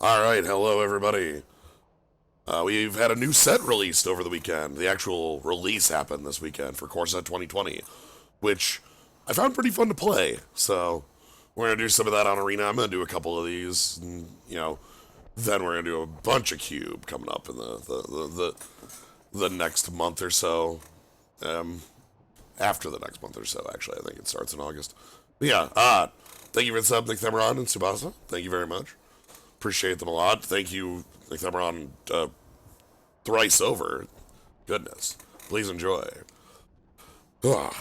All right, hello everybody. We've had a new set released over the weekend. The actual release happened this weekend for Core Set 2020, which I found pretty fun to play. So we're gonna do some of that on Arena. I'm gonna do a couple of these, and, then we're gonna do a bunch of Cube coming up in the next month or so. After the next month or so, actually, I think it starts in August. But yeah, thank you for the sub, Nick Themeron and Subasa. Thank you very much. Appreciate them a lot. Thank you, Nick Themeron, thrice over. Goodness. Please enjoy. So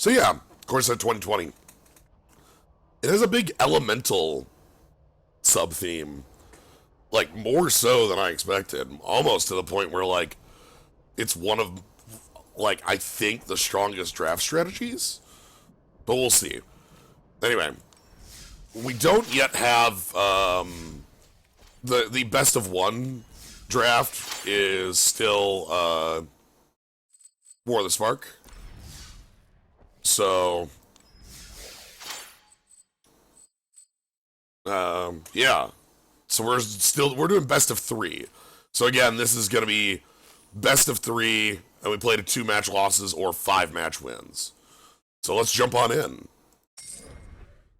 yeah, Core Set 2020. It has a big elemental sub-theme. Like, more so than I expected. Almost to the point where, like, it's one of, like, I think the strongest draft strategies. But we'll see. Anyway, we don't yet have the best of one draft is still War of the Spark. So yeah. So we're doing best of three. So again, this is gonna be best of three, and we played a 2-match losses or 5-match wins. So let's jump on in.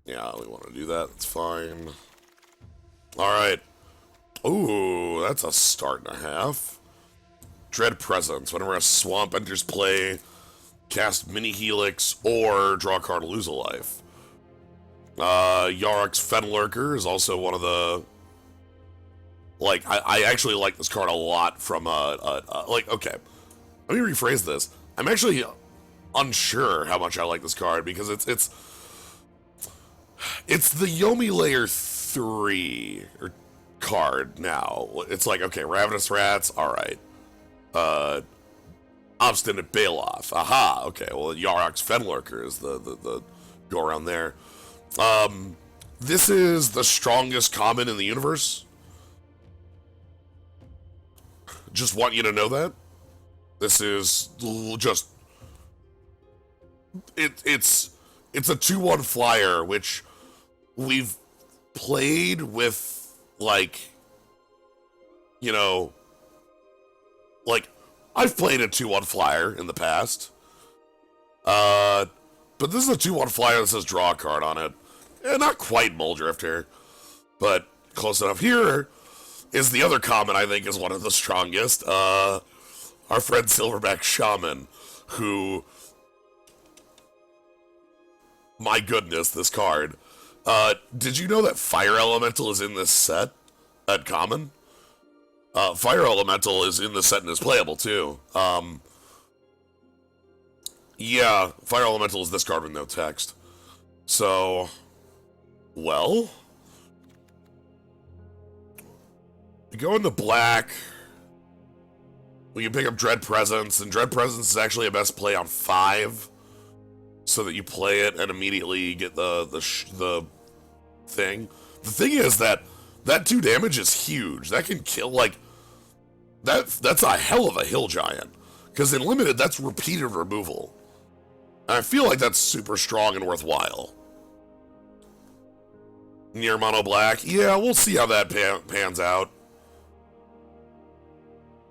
Yeah, we want to do that. It's fine. Alright. Ooh, that's a start and a half. Dread Presence. Whenever a swamp enters play, cast Mini Helix or draw a card to lose a life. Yarok's Fenlurker is also one of the... Like, I actually like this card a lot from, like, okay. Let me rephrase this. I'm actually unsure how much I like this card because it's the Yomi Layer 3 card now. It's like, okay, Ravenous Rats, alright. Obstinate Bailoff, aha, okay, well, Yarok's Fenlurker is the go around there. This is the strongest common in the universe. Just want you to know that. This is just... It's a 2-1 flyer, which we've played with, like, like, I've played a 2-1 flyer in the past. But this is a 2-1 flyer that says draw a card on it. Not quite Muldrifter, but close enough. Here is the other common I think is one of the strongest. Our friend Silverback Shaman, who... My goodness, this card. Did you know that Fire Elemental is in this set at common? Fire Elemental is in the set and is playable too. Yeah, Fire Elemental is this card with no text. So, well, you go into black. We can pick up Dread Presence, and Dread Presence is actually a best play on 5. So that you play it and immediately get the thing. The thing is that 2 damage is huge. That can kill, like... That's a hell of a hill giant. Because in limited, that's repeated removal. And I feel like that's super strong and worthwhile. Near mono black. Yeah, we'll see how that pans out.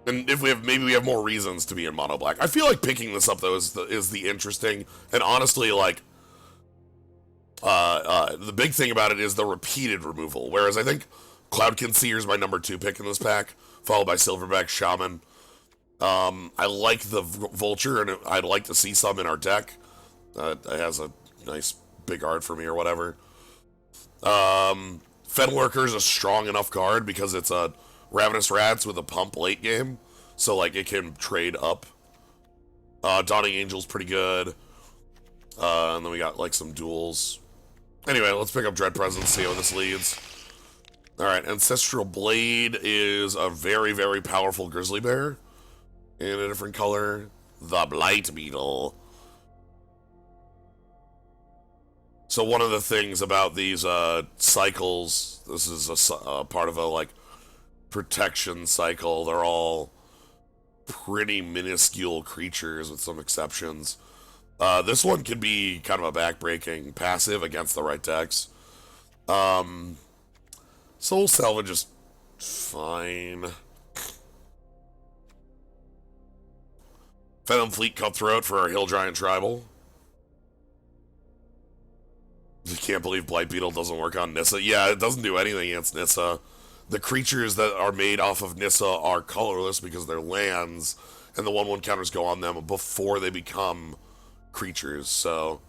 And if maybe we have more reasons to be in mono black. I feel like picking this up though is the interesting, and honestly, like, the big thing about it is the repeated removal. Whereas I think Cloudkin Seer is my number 2 pick in this pack, followed by Silverback Shaman. I like the Vulture, and I'd like to see some in our deck. It has a nice big art for me or whatever. Fenlurker is a strong enough card because it's a Ravenous Rats with a pump late game, so like it can trade up. Dawning Angel's pretty good. And then we got like some duels. Anyway, let's pick up Dread Presence, see how this leads. Alright, Ancestral Blade is a very, very powerful Grizzly Bear in a different color. The Blight Beetle. So one of the things about these cycles, this is a part of a like protection cycle. They're all pretty minuscule creatures with some exceptions. This one could be kind of a backbreaking passive against the right decks. Soul Salvage is fine. Venom Fleet Cutthroat for our Hill Giant Tribal. I can't believe Blight Beetle doesn't work on Nissa. Yeah, it doesn't do anything against Nissa. The creatures that are made off of Nissa are colorless because they're lands, and the 1/1 counters go on them before they become creatures, so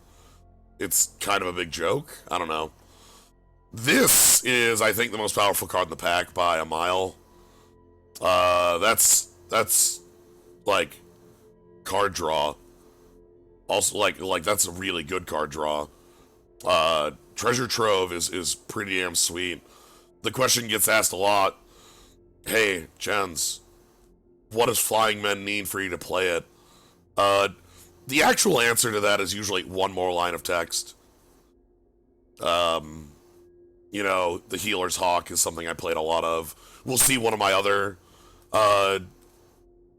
it's kind of a big joke. I don't know. This is, I think, the most powerful card in the pack by a mile. That's like card draw. Also, like that's a really good card draw. Treasure Trove is pretty damn sweet. The question gets asked a lot. Hey, Jens, what does Flying Men mean for you to play it? The actual answer to that is usually one more line of text. You know, the Healer's Hawk is something I played a lot of. We'll see one of my other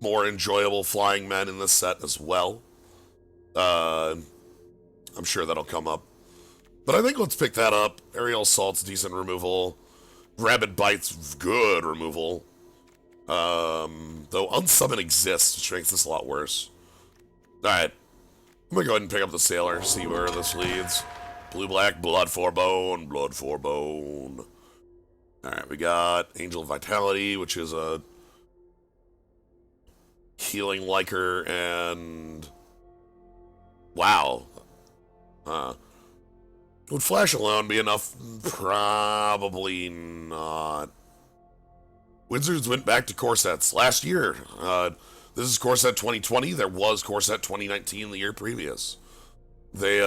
more enjoyable Flying Men in this set as well. I'm sure that'll come up. But I think let's pick that up. Aerial Assault's decent removal. Rabid Bite's good removal. Though Unsummon exists, which makes this a lot worse. Alright. I'm gonna go ahead and pick up the Sailor, see where this leads. Blue-black, Blood for Bone, Blood for Bone. Alright, we got Angel of Vitality, which is a healing liker, and wow. Would Flash alone be enough? Probably not. Wizards went back to core sets last year. This is core set 2020. There was core set 2019 the year previous. They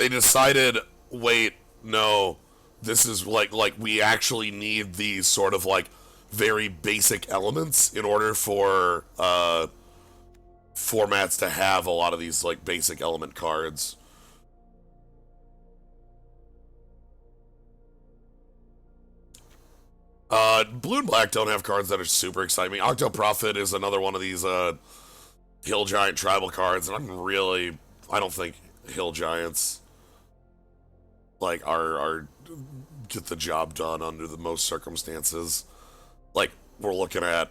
decided, wait, no, this is like we actually need these sort of like very basic elements in order for formats to have a lot of these like basic element cards. Blue and black don't have cards that are super exciting. Octo Prophet is another one of these Hill Giant tribal cards, and I don't think Hill Giants like are get the job done under the most circumstances. Like we're looking at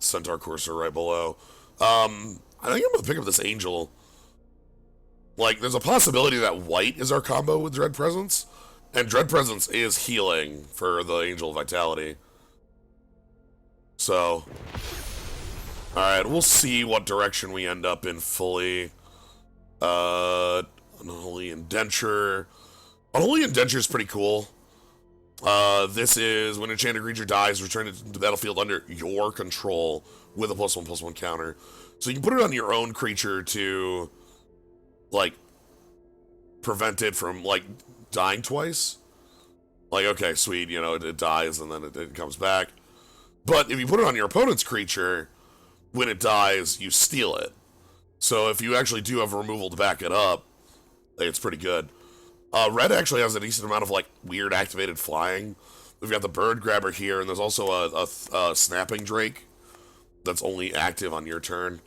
Centaur Courser right below. I think I'm gonna pick up this Angel. Like, there's a possibility that white is our combo with Dread Presence, and Dread Presence is healing for the Angel of Vitality. So, alright, we'll see what direction we end up in fully. Unholy Indenture. Unholy Indenture is pretty cool. This is when an enchanted creature dies, return it to the battlefield under your control with a +1/+1 counter. So you can put it on your own creature to, like, prevent it from, like, dying twice. Like, okay, sweet, you know, it dies and then it comes back. But if you put it on your opponent's creature, when it dies, you steal it. So if you actually do have removal to back it up, it's pretty good. Red actually has a decent amount of, like, weird activated flying. We've got the Bird Grabber here, and there's also a Snapping Drake that's only active on your turn.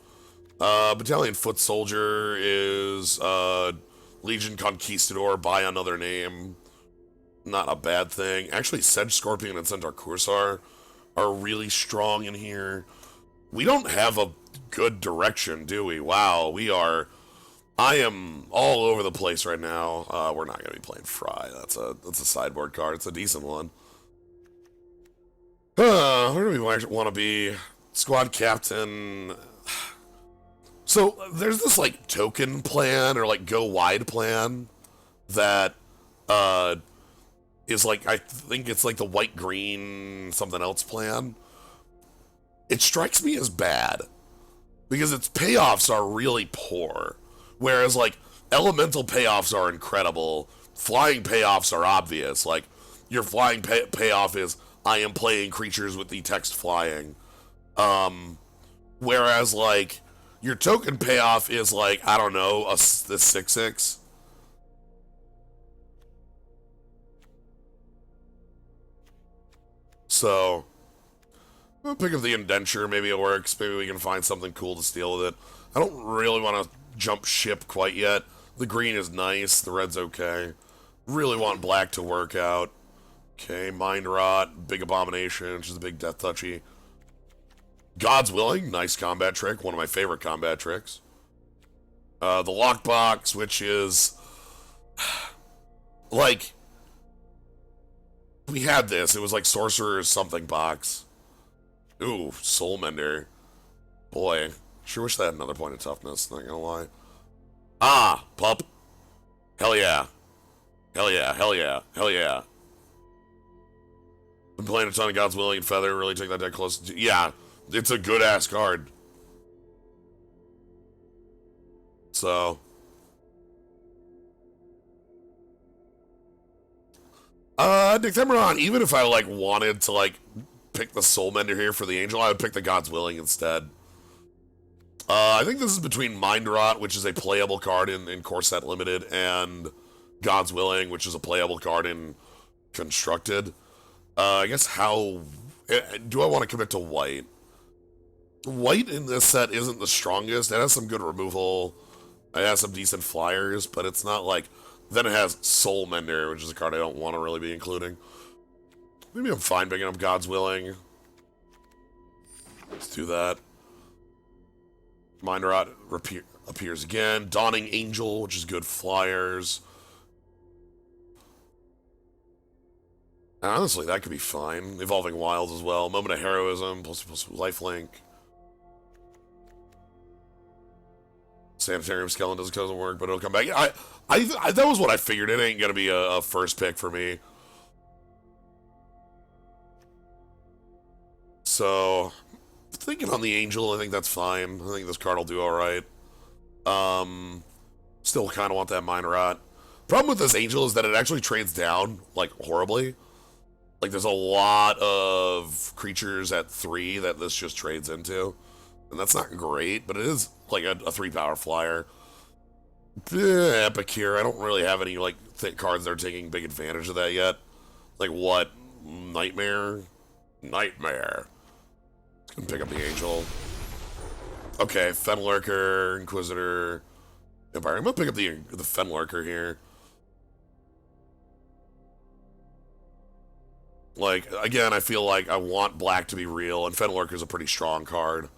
Battalion Foot Soldier is Legion Conquistador by another name. Not a bad thing. Actually, Sedge Scorpion and Centaur Coursar are really strong in here. We don't have a good direction, do we? Wow, I am all over the place right now. We're not going to be playing Fry. That's a sideboard card. It's a decent one. Where do we want to be? Squad Captain. So, there's this, like, token plan, or, like, go wide plan that, is, like, I think it's, like, the white-green something else plan. It strikes me as bad, because its payoffs are really poor. Whereas, like, elemental payoffs are incredible, flying payoffs are obvious. Like, your flying payoff is, I am playing creatures with the text flying. Whereas, like, your token payoff is, like, I don't know, the 6/6. So, I'll pick up the Indenture. Maybe it works. Maybe we can find something cool to steal with it. I don't really want to jump ship quite yet. The green is nice. The red's okay. Really want black to work out. Okay, Mind Rot, Big Abomination, which is a big death touchy. God's Willing, nice combat trick, one of my favorite combat tricks. The Lockbox, which is like we had this. It was like Sorcerer's something box. Ooh, Soulmender. Boy, sure wish that had another point of toughness, not gonna lie. Ah, pup. Hell yeah. Hell yeah, hell yeah, hell yeah. Been playing a ton of God's Willing and Feather, really take that deck close to... Yeah, it's a good-ass card. So... Dictameron, even if I, like, wanted to, like, pick the Soulmender here for the Angel, I would pick the God's Willing instead. I think this is between Mind Rot, which is a playable card in Core Set Limited, and God's Willing, which is a playable card in Constructed. I guess how... Do I want to commit to white? White in this set isn't the strongest. It has some good removal. It has some decent flyers, but it's not like... Then it has Soulmender, which is a card I don't want to really be including. Maybe I'm fine picking up God's Willing. Let's do that. Mind Rot appears again. Dawning Angel, which is good flyers. And honestly, that could be fine. Evolving Wilds as well. Moment of Heroism, plus lifelink. Sanitarium Skeleton doesn't work, but it'll come back. I that was what I figured. It ain't gonna be a first pick for me. So, thinking on the Angel, I think that's fine. I think this card will do alright. Still kind of want that Mind Rot. Problem with this Angel is that it actually trades down, like, horribly. Like, there's a lot of creatures at 3 that this just trades into. And that's not great, but it is, like, a 3-power flyer. Epicure, I don't really have any, like, cards that are taking big advantage of that yet. Like, what? Nightmare? Nightmare. Let's go pick up the Angel. Okay, Fenlurker, Inquisitor, Empire. I'm gonna pick up the Fenlurker here. Like, again, I feel like I want black to be real, and Fenlurker's a pretty strong card.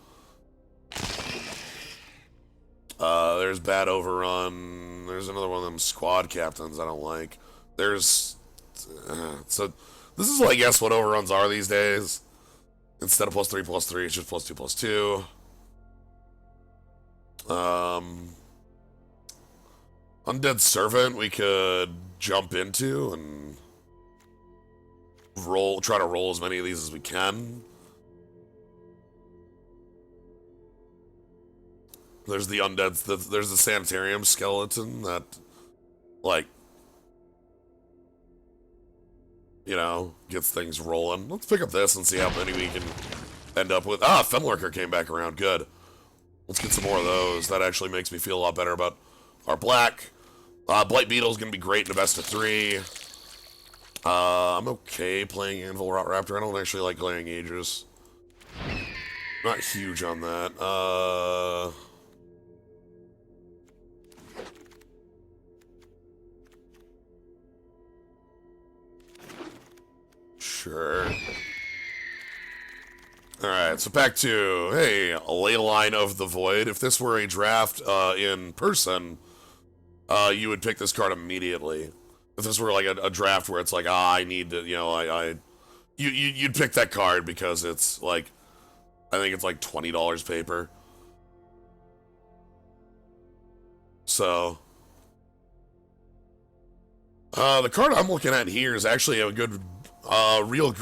There's Bad Overrun. There's another one of them squad captains I don't like. There's... so, this is what I guess what overruns are these days. Instead of +3/+3, it's just +2/+2. Undead Servant we could jump into and try to roll as many of these as we can. There's the undead, there's the Sanitarium Skeleton that, like, you know, gets things rolling. Let's pick up this and see how many we can end up with. Ah, Fenlurker came back around, good. Let's get some more of those. That actually makes me feel a lot better about our black. Blight Beetle's gonna be great in a best of 3. I'm okay playing Anvil Raptor. I don't actually like Glaring Aegis. Not huge on that. Sure. Alright, so back to, hey, a Leyline of the Void. If this were a draft in person, you would pick this card immediately. If this were like a draft where it's like, I need to, you know, you'd pick that card because it's like, I think it's like $20 paper. So, the card I'm looking at here is actually a good, real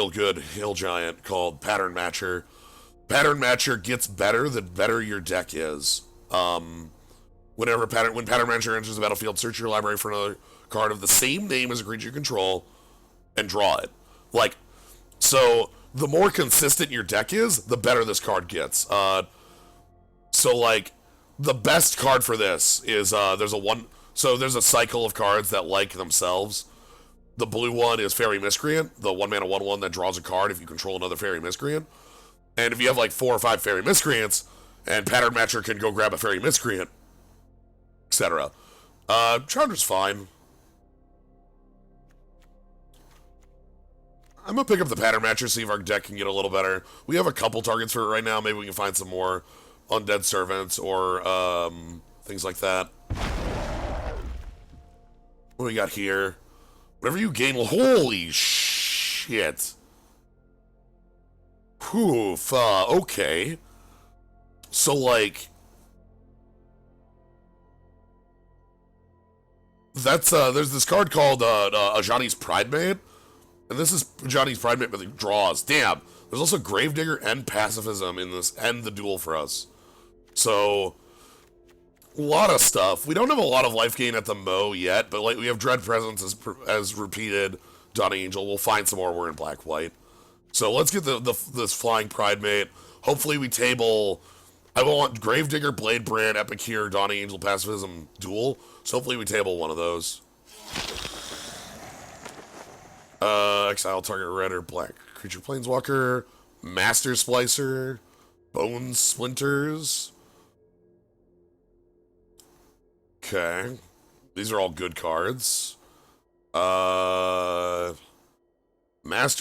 good Hill Giant called Pattern Matcher. Pattern Matcher gets better the better your deck is. When Pattern Matcher enters the battlefield, search your library for another card of the same name as a creature you control and draw it. Like, so the more consistent your deck is, the better this card gets. So like, the best card for this is, there's a cycle of cards that like themselves. The blue one is Fairy Miscreant, the 1-mana 1/1 that draws a card if you control another Fairy Miscreant. And if you have like 4 or 5 Fairy Miscreants, and Pattern Matcher can go grab a Fairy Miscreant, etc. Charger's fine. I'm gonna pick up the pattern matcher, see if our deck can get a little better. We have a couple targets for it right now. Maybe we can find some more undead servants or things like that. What do we got here? Whatever you gain. Holy shit. Poof. Okay. So, like, that's, there's this card called, Ajani's Pridemate. And this is Ajani's Pridemate with draws. Damn. There's also Gravedigger and Pacifism in this, and the duel for us. So, a lot of stuff. We don't have a lot of life gain at the Mo yet, but, like, we have Dread Presence as repeated Dawning Angel. We'll find some more. We're in black-white. So, let's get this Flying Pridemate. Hopefully we table... I want Gravedigger, Blade Brand, Epicure, Dawning Angel, Pacifism, Duel. So hopefully we table one of those. Exile target red or black creature planeswalker, Master Splicer, Bone Splinters. Okay. These are all good cards. Master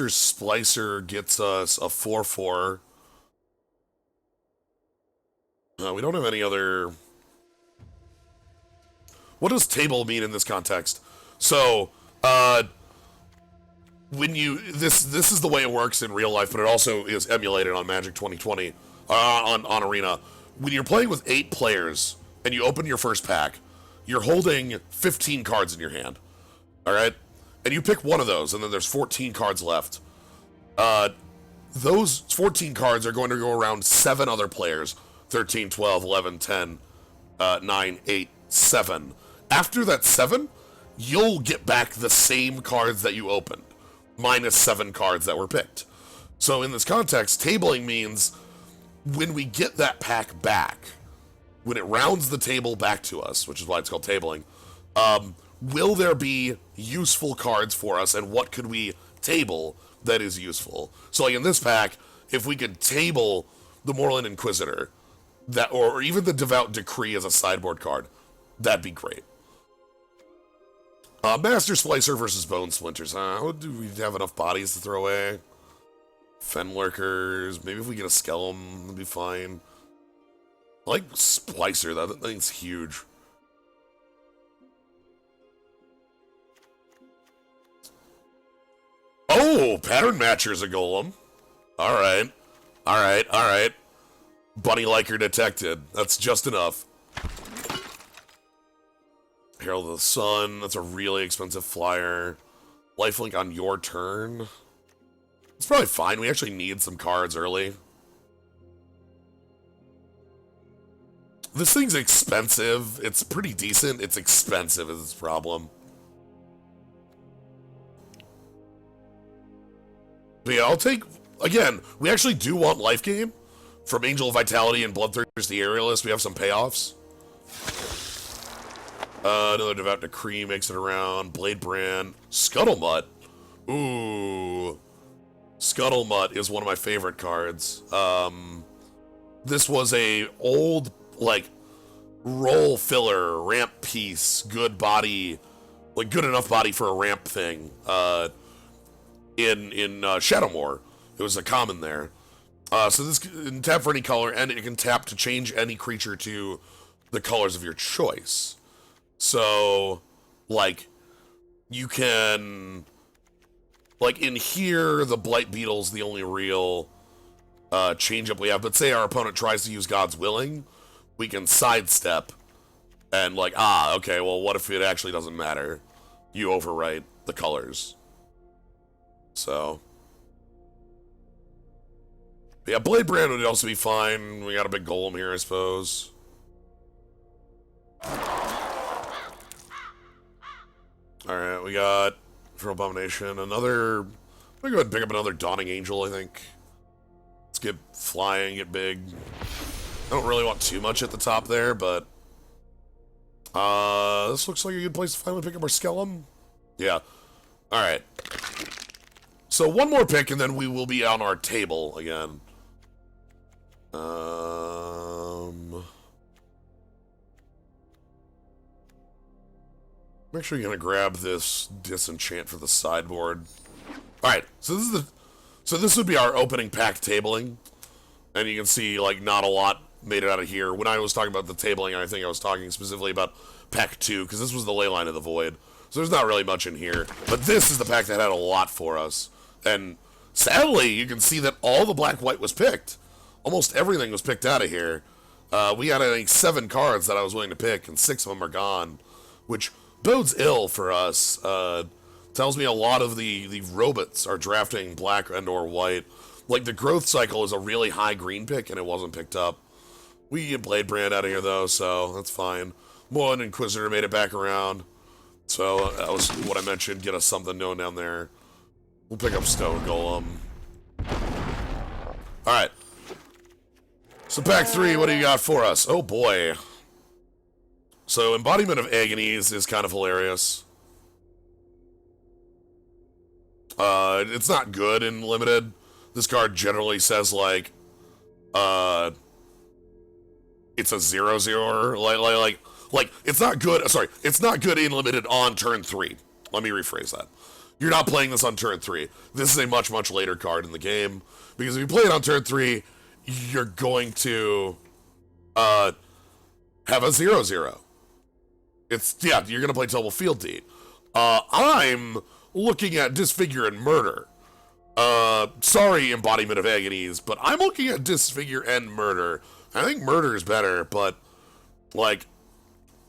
Splicer gets us a 4/4. We don't have any other... What does table mean in this context? So, when you... This is the way it works in real life, but it also is emulated on Magic 2020, on Arena. When you're playing with 8 players, and you open your first pack, you're holding 15 cards in your hand, alright? And you pick one of those, and then there's 14 cards left. Those 14 cards are going to go around 7 other players, 13, 12, 11, 10, 9, 8, 7. After that 7, you'll get back the same cards that you opened, minus 7 cards that were picked. So in this context, tabling means when we get that pack back, when it rounds the table back to us, which is why it's called tabling, will there be useful cards for us, and what could we table that is useful? So like in this pack, if we could table the Moorland Inquisitor, that, or even the Devout Decree as a sideboard card, that'd be great. Master Splicer versus Bone Splinters, huh? Do we have enough bodies to throw away? Fenlurkers, maybe if we get a Skellum, it'd be fine. I like Splicer, that thing's huge. Oh, Pattern Matcher's a Golem. Alright. Alright, alright. Bunny Liker detected. That's just enough. Herald of the Sun. That's a really expensive flyer. Lifelink on your turn. It's probably fine. We actually need some cards early. This thing's expensive. It's pretty decent. It's expensive is its problem. But yeah, I'll take... Again, we actually do want life gain. From Angel of Vitality and Bloodthirsty Aerialist, we have some payoffs. Another Devout Decree makes it around. Blade Brand. Scuttlemutt. Ooh. Scuttlemutt is one of my favorite cards. This was a old, like, role filler, ramp piece, good body, like, good enough body for a ramp thing, in Shadowmoor. It was a common there. So this can tap for any color, and it can tap to change any creature to the colors of your choice. So, like, you can... Like, in here, the Blight Beetle's the only real change-up we have. But say our opponent tries to use God's Willing, we can sidestep and, like, okay, well, what if it actually doesn't matter? You overwrite the colors. So... Yeah, Blade Brand would also be fine. We got a big golem here, I suppose. Alright, we got, for Abomination, another... I'm gonna go ahead and pick up another Dawning Angel, I think. Let's get flying, get big. I don't really want too much at the top there, but... this looks like a good place to finally pick up our Skellum. Yeah. Alright. So one more pick, and then we will be on our table again. I'm actually gonna grab this Disenchant for the sideboard. All right, so this would be our opening pack tabling, and you can see like not a lot made it out of here. When I was talking about the tabling, I think I was talking specifically about pack 2 because this was the Leyline of the Void. So there's not really much in here, but this is the pack that had a lot for us. And sadly, you can see that all the black-white was picked. Almost everything was picked out of here. We had, I think, 7 cards that I was willing to pick, and 6 of them are gone, which bodes ill for us. Tells me a lot of the robots are drafting black and or white. Like, the growth cycle is a really high green pick, and it wasn't picked up. We get Blade Brand out of here, though, so that's fine. One Inquisitor made it back around. So that was what I mentioned. Get us something known down there. We'll pick up Stone Golem. Alright. So pack 3, what do you got for us? Oh boy. So Embodiment of Agonies is kind of hilarious. It's not good in Limited. This card generally says like, it's a 0/0, like, it's not good, sorry, it's not good in Limited on turn 3. Let me rephrase that. You're not playing this on turn 3. This is a much, much later card in the game, because if you play it on turn 3, you're going to, have a 0/0. It's, yeah, you're gonna play Double Field Deed. I'm looking at Disfigure and Murder. Sorry, Embodiment of Agonies, but I'm looking at Disfigure and Murder. I think Murder is better, but, like,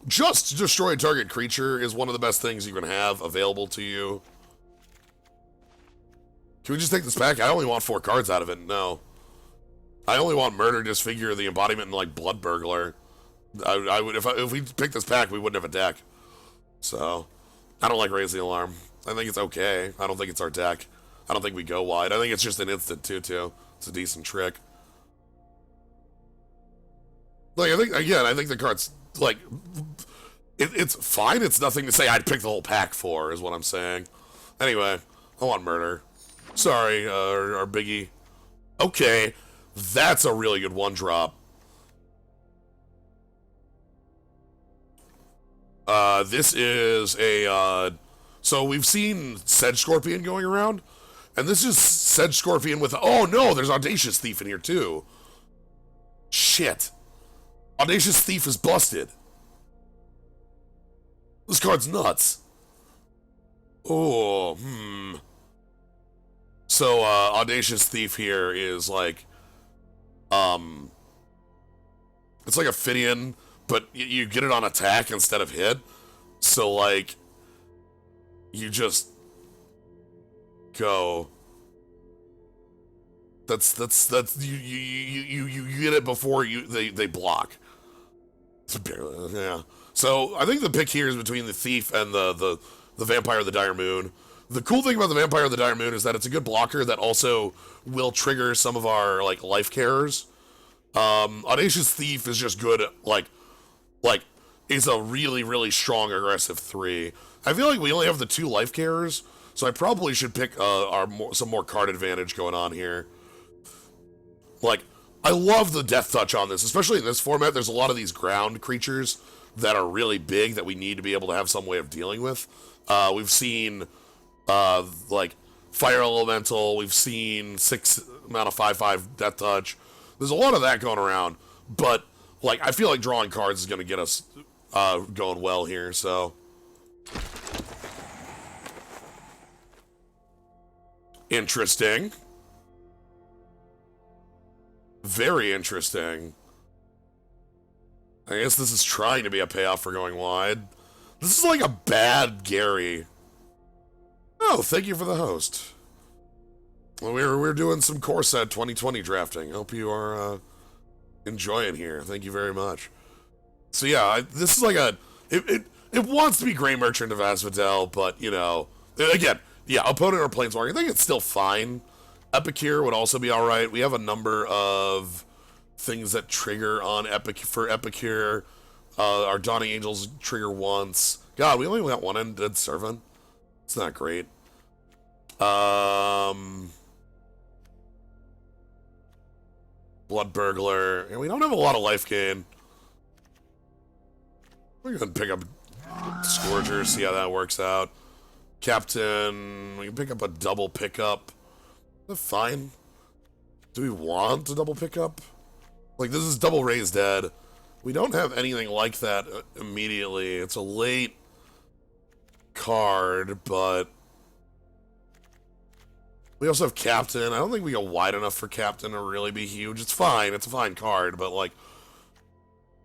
just destroy a target creature is one of the best things you can have available to you. Can we just take this back? I only want 4 cards out of it. No. I only want Murder, Disfigure, the Embodiment, and, like, Blood Burglar. I would, if we picked this pack, we wouldn't have a deck. So, I don't like Raise the Alarm. I think it's okay. I don't think it's our deck. I don't think we go wide. I think it's just an instant 2/2. It's a decent trick. Like, I think the card's, like, it's fine. It's nothing to say I'd pick the whole pack for, is what I'm saying. Anyway, I want Murder. Sorry, our biggie. Okay, that's a really good 1-drop. This is a, so we've seen Sedge Scorpion going around, and this is Sedge Scorpion with, oh no, there's Audacious Thief in here too. Shit. Audacious Thief is busted. This card's nuts. Oh, So, Audacious Thief here is like, it's like a Phidian, but you get it on attack instead of hit. So, like, you just go. That's you get it before they block. Barely, yeah. So I think the pick here is between the Thief and the Vampire of the Dire Moon. The cool thing about the Vampire of the Dire Moon is that it's a good blocker that also will trigger some of our like life carers. Audacious Thief is just good at, like is a really, really strong aggressive 3. I feel like we only have the 2 life carers, so I probably should pick some more card advantage going on here. Like, I love the Death Touch on this, especially in this format. There's a lot of these ground creatures that are really big that we need to be able to have some way of dealing with. We've seen, like, Fire Elemental. We've seen 6 amount of 5/5 Death Touch. There's a lot of that going around, but, like, I feel like drawing cards is going to get us going well here, so. Interesting. Very interesting. I guess this is trying to be a payoff for going wide. This is like a bad Gary. Oh, thank you for the host. Well, we're doing some Core Set 2020 drafting. Hope you are enjoying here. Thank you very much. So yeah, this is like a it wants to be Grey Merchant of Asphodel, but you know, again, yeah, opponent or Planeswalker. I think it's still fine. Epicure would also be alright. We have a number of things that trigger on Epicure. Our Dawning Angels trigger once. God, we only got one Undead Servant. It's not great. Blood Burglar. And we don't have a lot of life gain. We're gonna pick up Scourger, see how that works out. Captain, we can pick up a double pickup. That's fine. Do we want a double pickup? Like, this is double raised dead. We don't have anything like that immediately. It's a late card, but we also have Captain. I don't think we go wide enough for Captain to really be huge. It's fine. It's a fine card, but, like,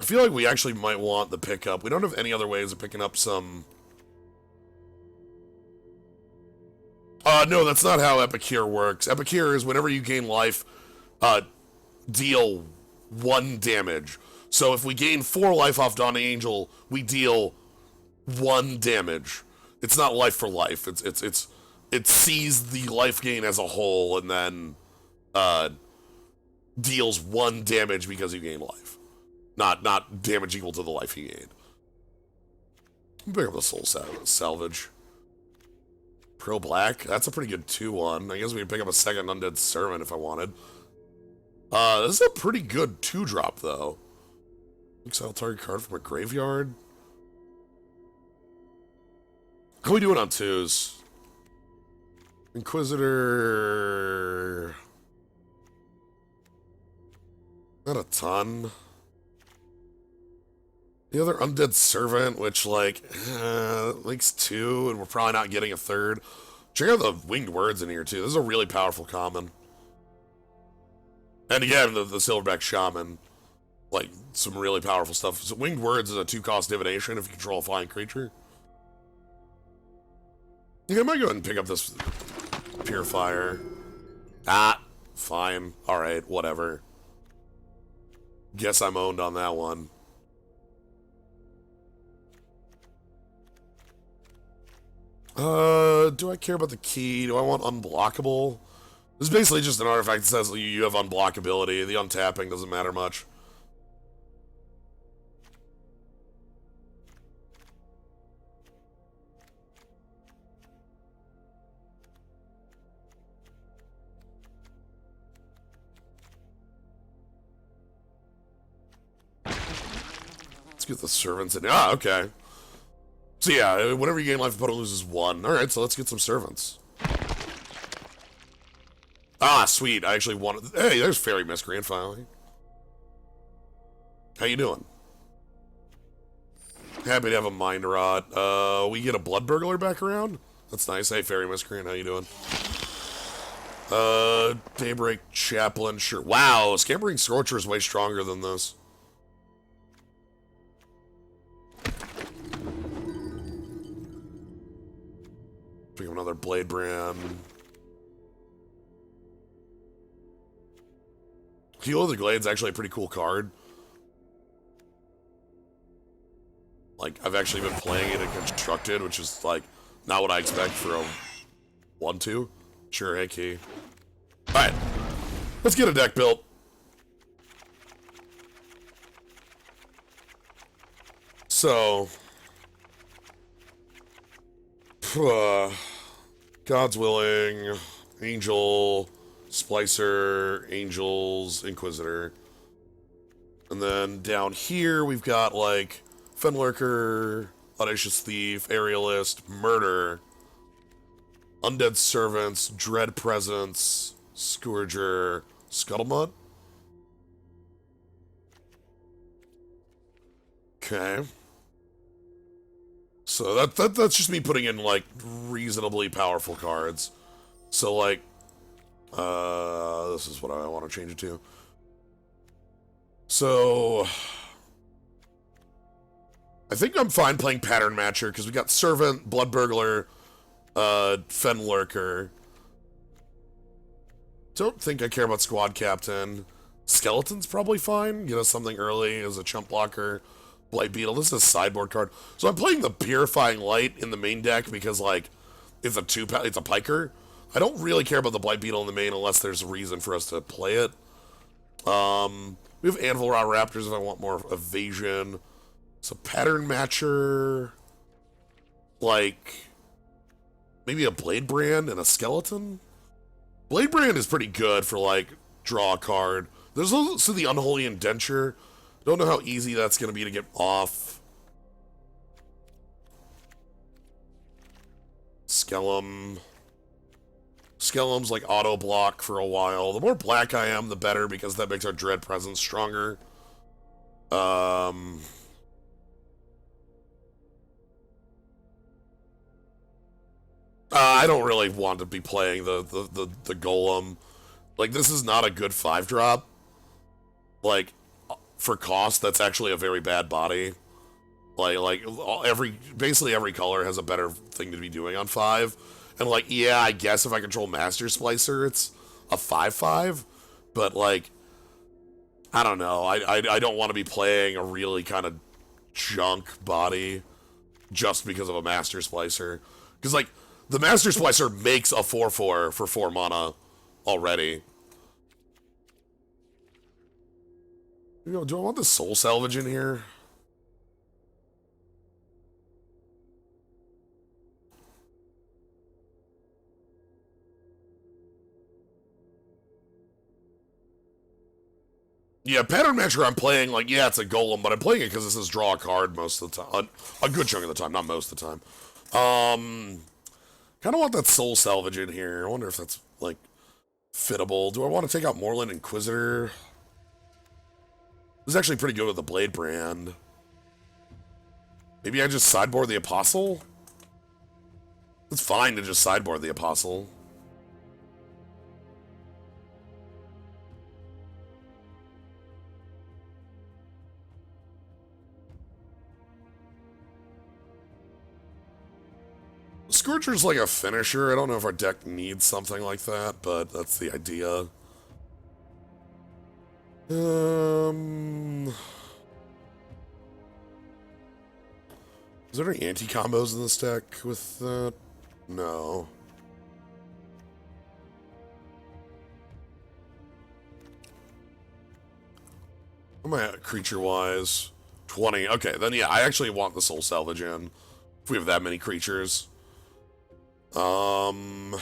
I feel like we actually might want the pickup. We don't have any other ways of picking up some... no, that's not how Epicure works. Epicure is whenever you gain life, deal 1 damage. So if we gain 4 life off Dawning Angel, we deal 1 damage. It's not life for life. It sees the life gain as a whole and then deals 1 damage because you gain life. Not damage equal to the life you gained. Pick up the Soul Salvage. Pro Black, that's a pretty good 2-1. I guess we can pick up a second Undead Servant if I wanted. This is a pretty good 2-drop, though. Exile target card from a graveyard. How are we doing on 2s? Inquisitor... Not a ton. The other Undead Servant, which, like, links 2, and we're probably not getting a 3rd. Check out the Winged Words in here, too. This is a really powerful common. And again, the Silverback Shaman. Like, some really powerful stuff. So Winged Words is a 2-cost divination if you control a flying creature. Yeah, I might go ahead and pick up this Purifier. Fine. Alright, whatever. Guess I'm owned on that one. Do I care about the key? Do I want unblockable? This is basically just an artifact that says you have unblockability. The untapping doesn't matter much. Let's get the servants in. Okay. So yeah, whenever you gain life, opponent loses 1. Alright, so let's get some servants. Sweet. I actually wanted... Hey, there's Fairy Miscreant, finally. How you doing? Happy to have a Mind Rot. We get a Blood Burglar back around? That's nice. Hey, Fairy Miscreant, how you doing? Daybreak Chaplain, sure. Wow, Scampering Scorcher is way stronger than this. Pick up another Blade Brand. Heal of the Glade's actually a pretty cool card. Like, I've actually been playing it in Constructed, which is, like, not what I expect for a 1-2. Sure, hey, key. Alright. Let's get a deck built. So... God's Willing, Angel, Splicer, Angels, Inquisitor. And then down here we've got, like, Fenlurker, Audacious Thief, Aerialist, Murder, Undead Servants, Dread Presence, Scourger, Scuttlebutt. Okay. So that's just me putting in, like, reasonably powerful cards. So, like, this is what I want to change it to. So, I think I'm fine playing Pattern Matcher, because we got Servant, Blood Burglar, Fenlurker. Don't think I care about Squad Captain. Skeleton's probably fine. Get us something early as a chump blocker. Blight Beetle. This is a sideboard card. So I'm playing the Purifying Light in the main deck because, like, it's a piker. I don't really care about the Blight Beetle in the main unless there's a reason for us to play it. We have Anvil Rot Raptors if I want more evasion. So Pattern Matcher, like, maybe a Blade Brand and a Skeleton? Blade Brand is pretty good for, like, draw a card. There's also the Unholy Indenture. Don't know how easy that's going to be to get off. Skellum. Skellum's like auto block for a while. The more black I am, the better, because that makes our Dread presence stronger. I don't really want to be playing the Golem. Like, this is not a good 5-drop. Like, for cost, that's actually a very bad body. Like basically every color has a better thing to be doing on 5. And, like, yeah, I guess if I control Master Splicer, it's a 5/5. But, like, I don't know. I don't want to be playing a really kind of junk body just because of a Master Splicer. Because, like, the Master Splicer makes a 4/4 for 4 mana already. You know, do I want the Soul Salvage in here? Yeah, Pattern Matcher I'm playing, like, yeah, it's a Golem, but I'm playing it because this is draw a card most of the time. A good chunk of the time, not most of the time. Kind of want that Soul Salvage in here. I wonder if that's, like, fittable. Do I want to take out Moreland Inquisitor? This is actually pretty good with the Blade Brand. Maybe I just sideboard the Apostle? It's fine to just sideboard the Apostle. Scourger's like a finisher. I don't know if our deck needs something like that, but that's the idea. Is there any anti-combos in this deck with that? No. What am I at creature-wise? 20. Okay, then yeah, I actually want the Soul Salvage in. If we have that many creatures. I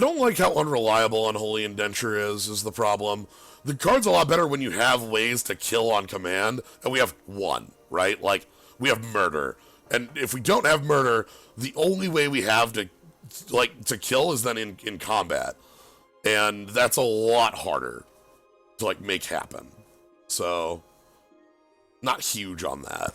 don't like how unreliable Unholy Indenture is the problem. The card's a lot better when you have ways to kill on command, and we have one, right? Like, we have Murder. And if we don't have Murder, the only way we have to, like, to kill is then in combat. And that's a lot harder to, like, make happen. So, not huge on that.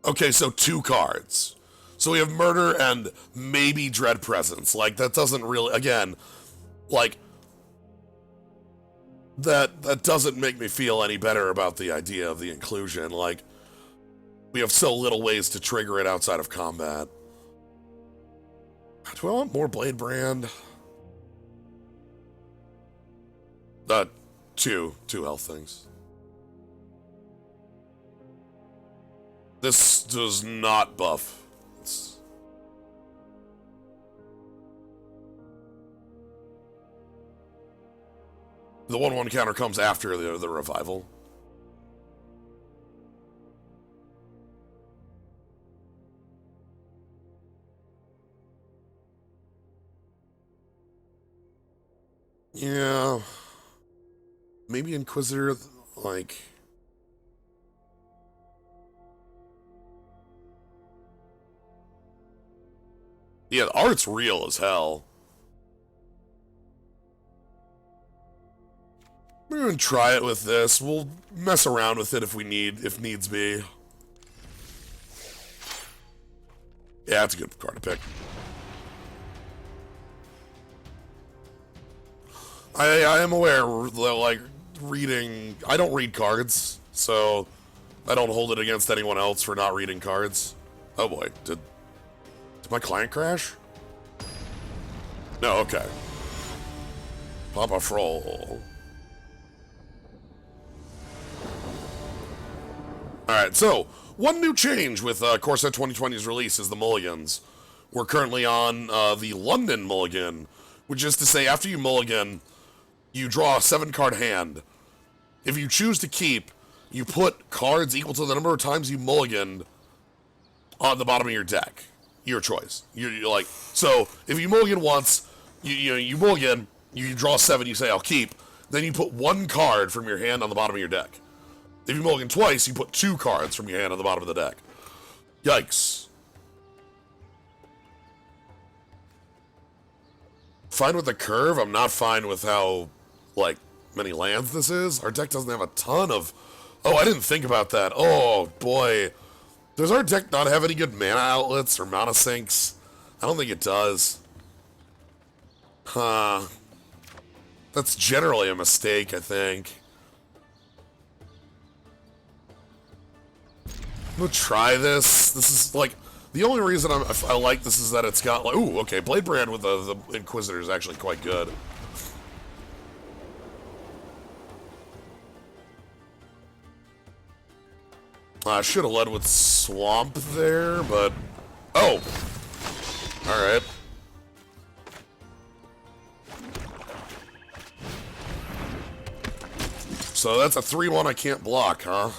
Okay, so 2 cards. So we have Murder and maybe Dread Presence. Like, that doesn't really, again, like, that doesn't make me feel any better about the idea of the inclusion. Like, we have so little ways to trigger it outside of combat. Do I want more Blade Brand? Two health things. This does not buff. The 1/1 counter comes after the revival. Yeah. Maybe Inquisitor, like... Yeah, the art's real as hell. We're gonna try it with this. We'll mess around with it if needs be. Yeah, that's a good card to pick. I am aware that, like, reading... I don't read cards, so I don't hold it against anyone else for not reading cards. Oh boy, did my client crash? No, okay. Papa Froll. Alright, so, one new change with Core Set 2020's release is the Mulligans. We're currently on the London Mulligan, which is to say, after you mulligan, you draw a 7-card hand. If you choose to keep, you put cards equal to the number of times you mulliganed on the bottom of your deck. Your choice. You're like, so if you mulligan once, you mulligan, you draw 7, you say I'll keep, then you put 1 card from your hand on the bottom of your deck. If you mulligan twice, you put 2 cards from your hand on the bottom of the deck. Yikes. Fine with the curve, I'm not fine with how, like, many lands this is. Our deck doesn't have a ton of... Oh, I didn't think about that. Oh, boy. Does our deck not have any good mana outlets or mana sinks? I don't think it does. Huh. That's generally a mistake, I think. I'm gonna try this. This is, like... The only reason I like this is that it's got, like... Ooh, okay. Bladebrand with the Inquisitor is actually quite good. I should have led with Swamp there, but... Oh! Alright. So that's a 3-1 I can't block, huh?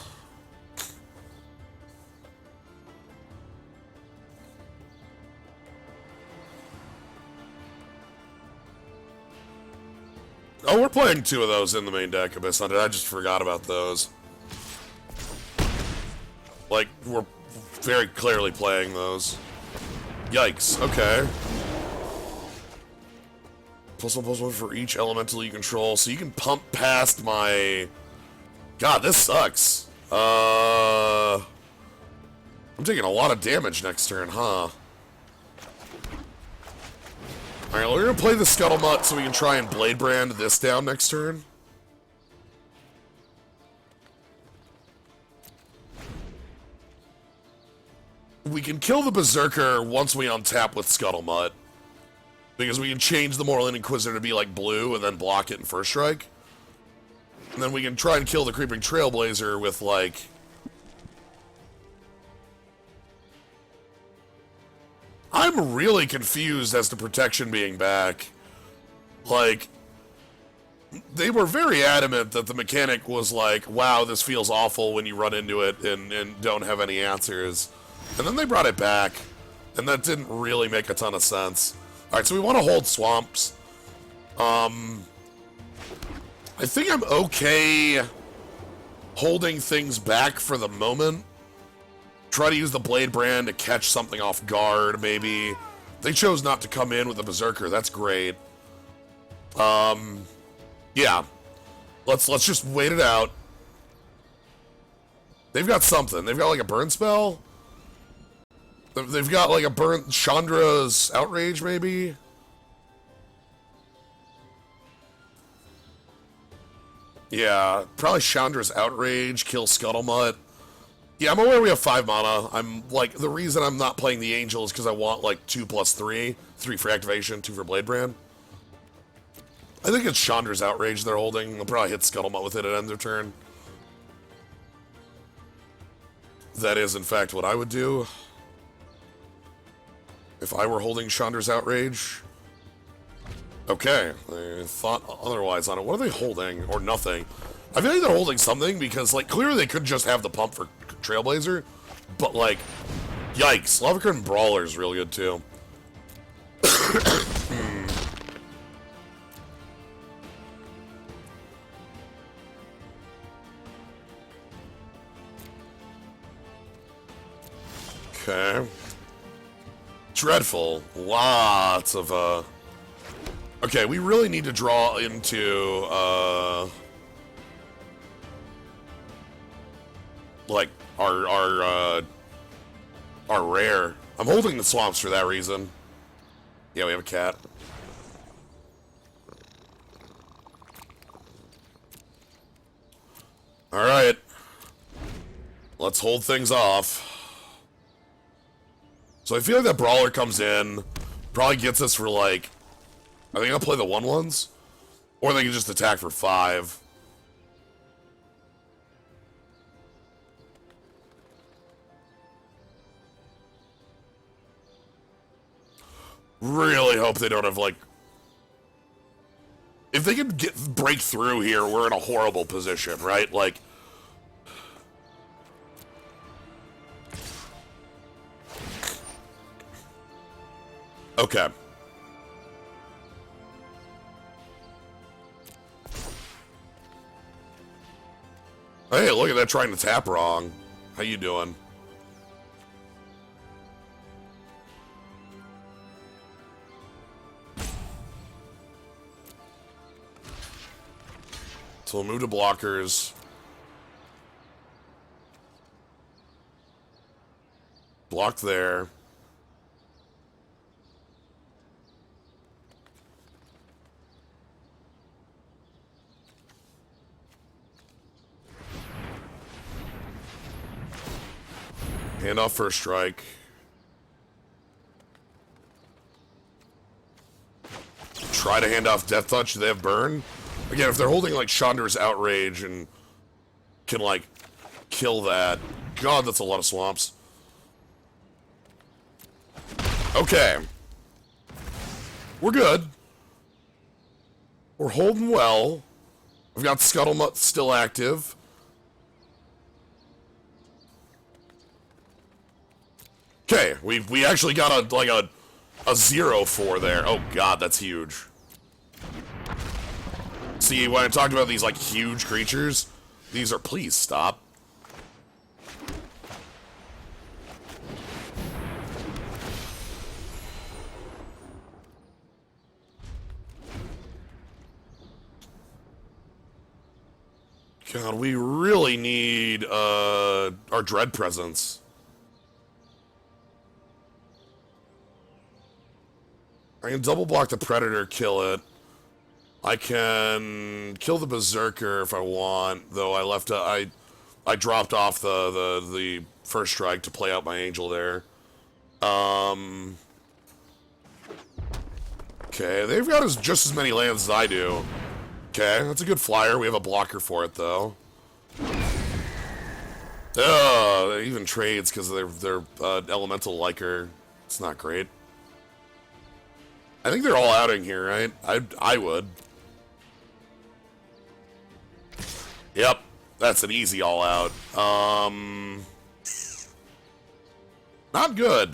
Oh, we're playing 2 of those in the main deck, Abyss Hunter. I just forgot about those. Like, we're very clearly playing those. Yikes, okay. +1/+1 for each elemental you control, so you can pump past my... God, this sucks. I'm taking a lot of damage next turn, huh? Alright, we're gonna play the Scuttlemutt so we can try and Bladebrand this down next turn. We can kill the Berserker once we untap with Scuttlemutt. Because we can change the Moorland Inquisitor to be like blue and then block it in first strike. And then we can try and kill the Creeping Trailblazer with like... I'm really confused as to Protection being back. Like, they were very adamant that the mechanic was like, wow, this feels awful when you run into it and don't have any answers. And then they brought it back, and that didn't really make a ton of sense. Alright, so we want to hold Swamps. I think I'm okay holding things back for the moment. Try to use the Bladebrand to catch something off guard, maybe. They chose not to come in with the Berserker. That's great. Yeah. Let's just wait it out. They've got something. They've got like a burn spell. They've got like a burn... Chandra's Outrage, maybe? Yeah, probably Chandra's Outrage, kill Scuttlemutt. Yeah, I'm aware we have 5 mana. I'm, like, the reason I'm not playing the Angel is because I want, like, 2+3. 3 for activation, 2 for Bladebrand. I think it's Chandra's Outrage they're holding. They'll probably hit Scuttlemutt with it at end of turn. That is, in fact, what I would do. If I were holding Chandra's Outrage. Okay, I thought otherwise on it. What are they holding? Or nothing. I feel like they're holding something because, like, clearly they could just have the pump for Trailblazer. But, like, yikes. Lava Curtain Brawler is real good, too. Okay. Dreadful. Lots of, Okay, we really need to draw into, like, our rare. I'm holding the Swamps for that reason. Yeah, we have a cat. Alright. Let's hold things off. So I feel like that Brawler comes in, probably gets us for, like... I think I'll play the 1/1s. Or they can just attack for 5. Really hope they don't have, like... If they can break through here, we're in a horrible position, right? Like... Okay. Hey, look at that trying to tap wrong. How you doing? So we'll move to blockers. Blocked there. Hand off first strike. Try to hand off Death Touch. Do they have burn? Again, if they're holding like Chandra's Outrage and can like kill that. God, that's a lot of swamps. Okay. We're good. We're holding well. We've got Scuttlemutt still active. Okay, we actually got a 0-4 there. Oh god, that's huge. See, when I talked about these like huge creatures, these are, please stop. God, we really need our Dread presence. I can double block the Predator, kill it. I can kill the Berserker if I want, though I left I dropped off the first strike to play out my Angel there. Okay, they've got just as many lands as I do. Okay, that's a good flyer. We have a blocker for it, though. It even trades because they're elemental liker. It's not great. I think they're all outing here, right? I would. Yep, that's an easy all out. Not good.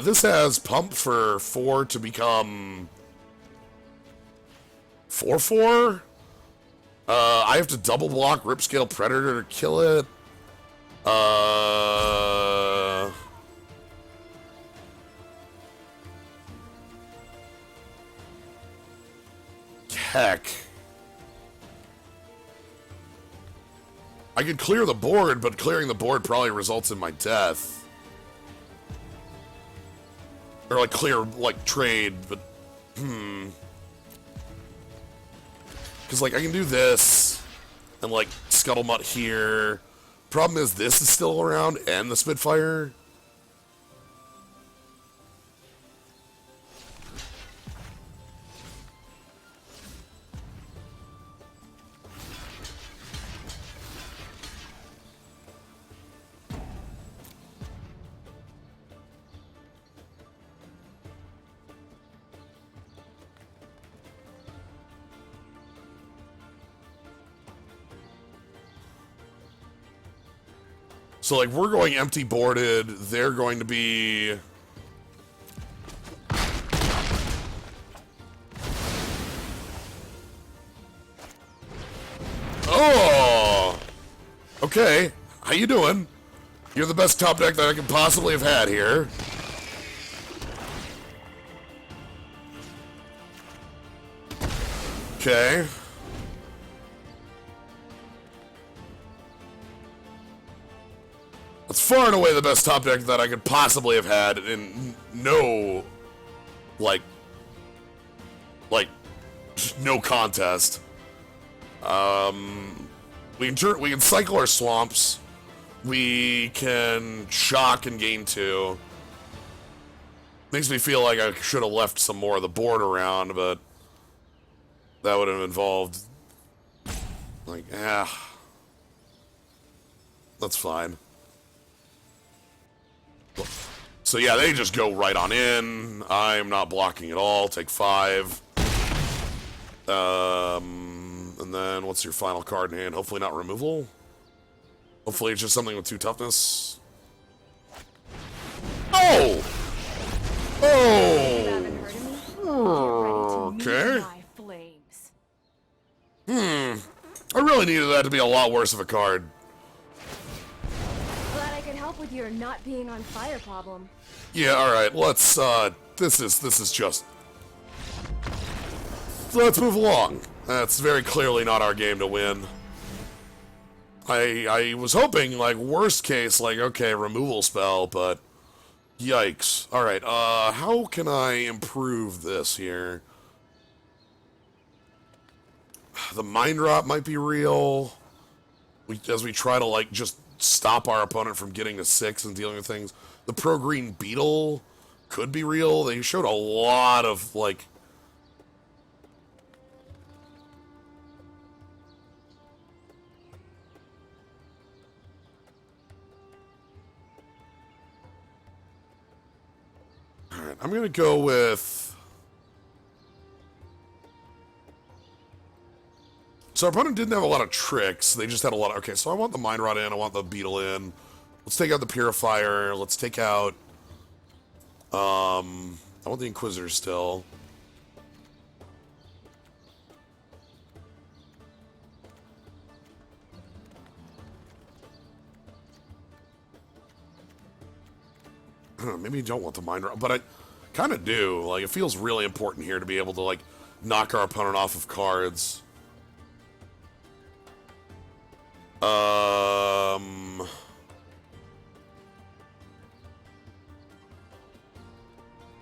This has pump for 4 to become 4/4. I have to double block Ripscale Predator to kill it. Heck. I could clear the board, but clearing the board probably results in my death. Or like clear, like trade, but because like I can do this and like Scuttlemutt here. Problem is this is still around and the Spitfire. So, like, we're going empty boarded. They're going to be... Oh! Okay. How you doing? You're the best top deck that I could possibly have had here. Okay. That's far and away the best top deck that I could possibly have had in no, like, no contest. We can cycle our swamps. We can shock and gain 2. Makes me feel like I should have left some more of the board around, but that would have involved, like, that's fine. So yeah, they just go right on in. I'm not blocking at all. Take 5. And then what's your final card in hand? Hopefully not removal. Hopefully it's just something with 2 toughness. Oh! Oh! really needed that to be a lot worse of a card. Glad I can help with your not being on fire problem. Yeah, alright, let's, this is just... Let's move along. That's very clearly not our game to win. I was hoping, like, worst case, like, okay, removal spell, but... Yikes. Alright, how can I improve this here? The Mind Rot might be real. As we try to, like, just stop our opponent from getting to 6 and dealing with things. The Pro-Green Beetle could be real. They showed a lot of, like... Alright, I'm gonna go with... So our opponent didn't have a lot of tricks. They just had a lot of... Okay, so I want the Mind Rot in. I want the Beetle in. Let's take out the Purifier. Let's take out... I want the Inquisitor still. Maybe you don't want the Mind Rot, but I kind of do. Like, it feels really important here to be able to, like, knock our opponent off of cards.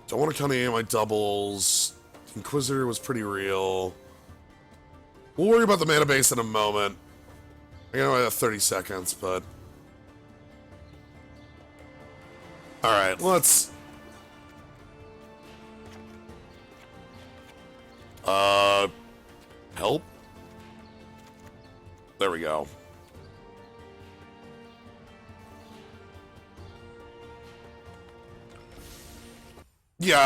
Don't want to count any of my doubles. Inquisitor was pretty real. We'll worry about the mana base in a moment. I got about 30 seconds, but... Alright, let's... Help? There we go. Yeah,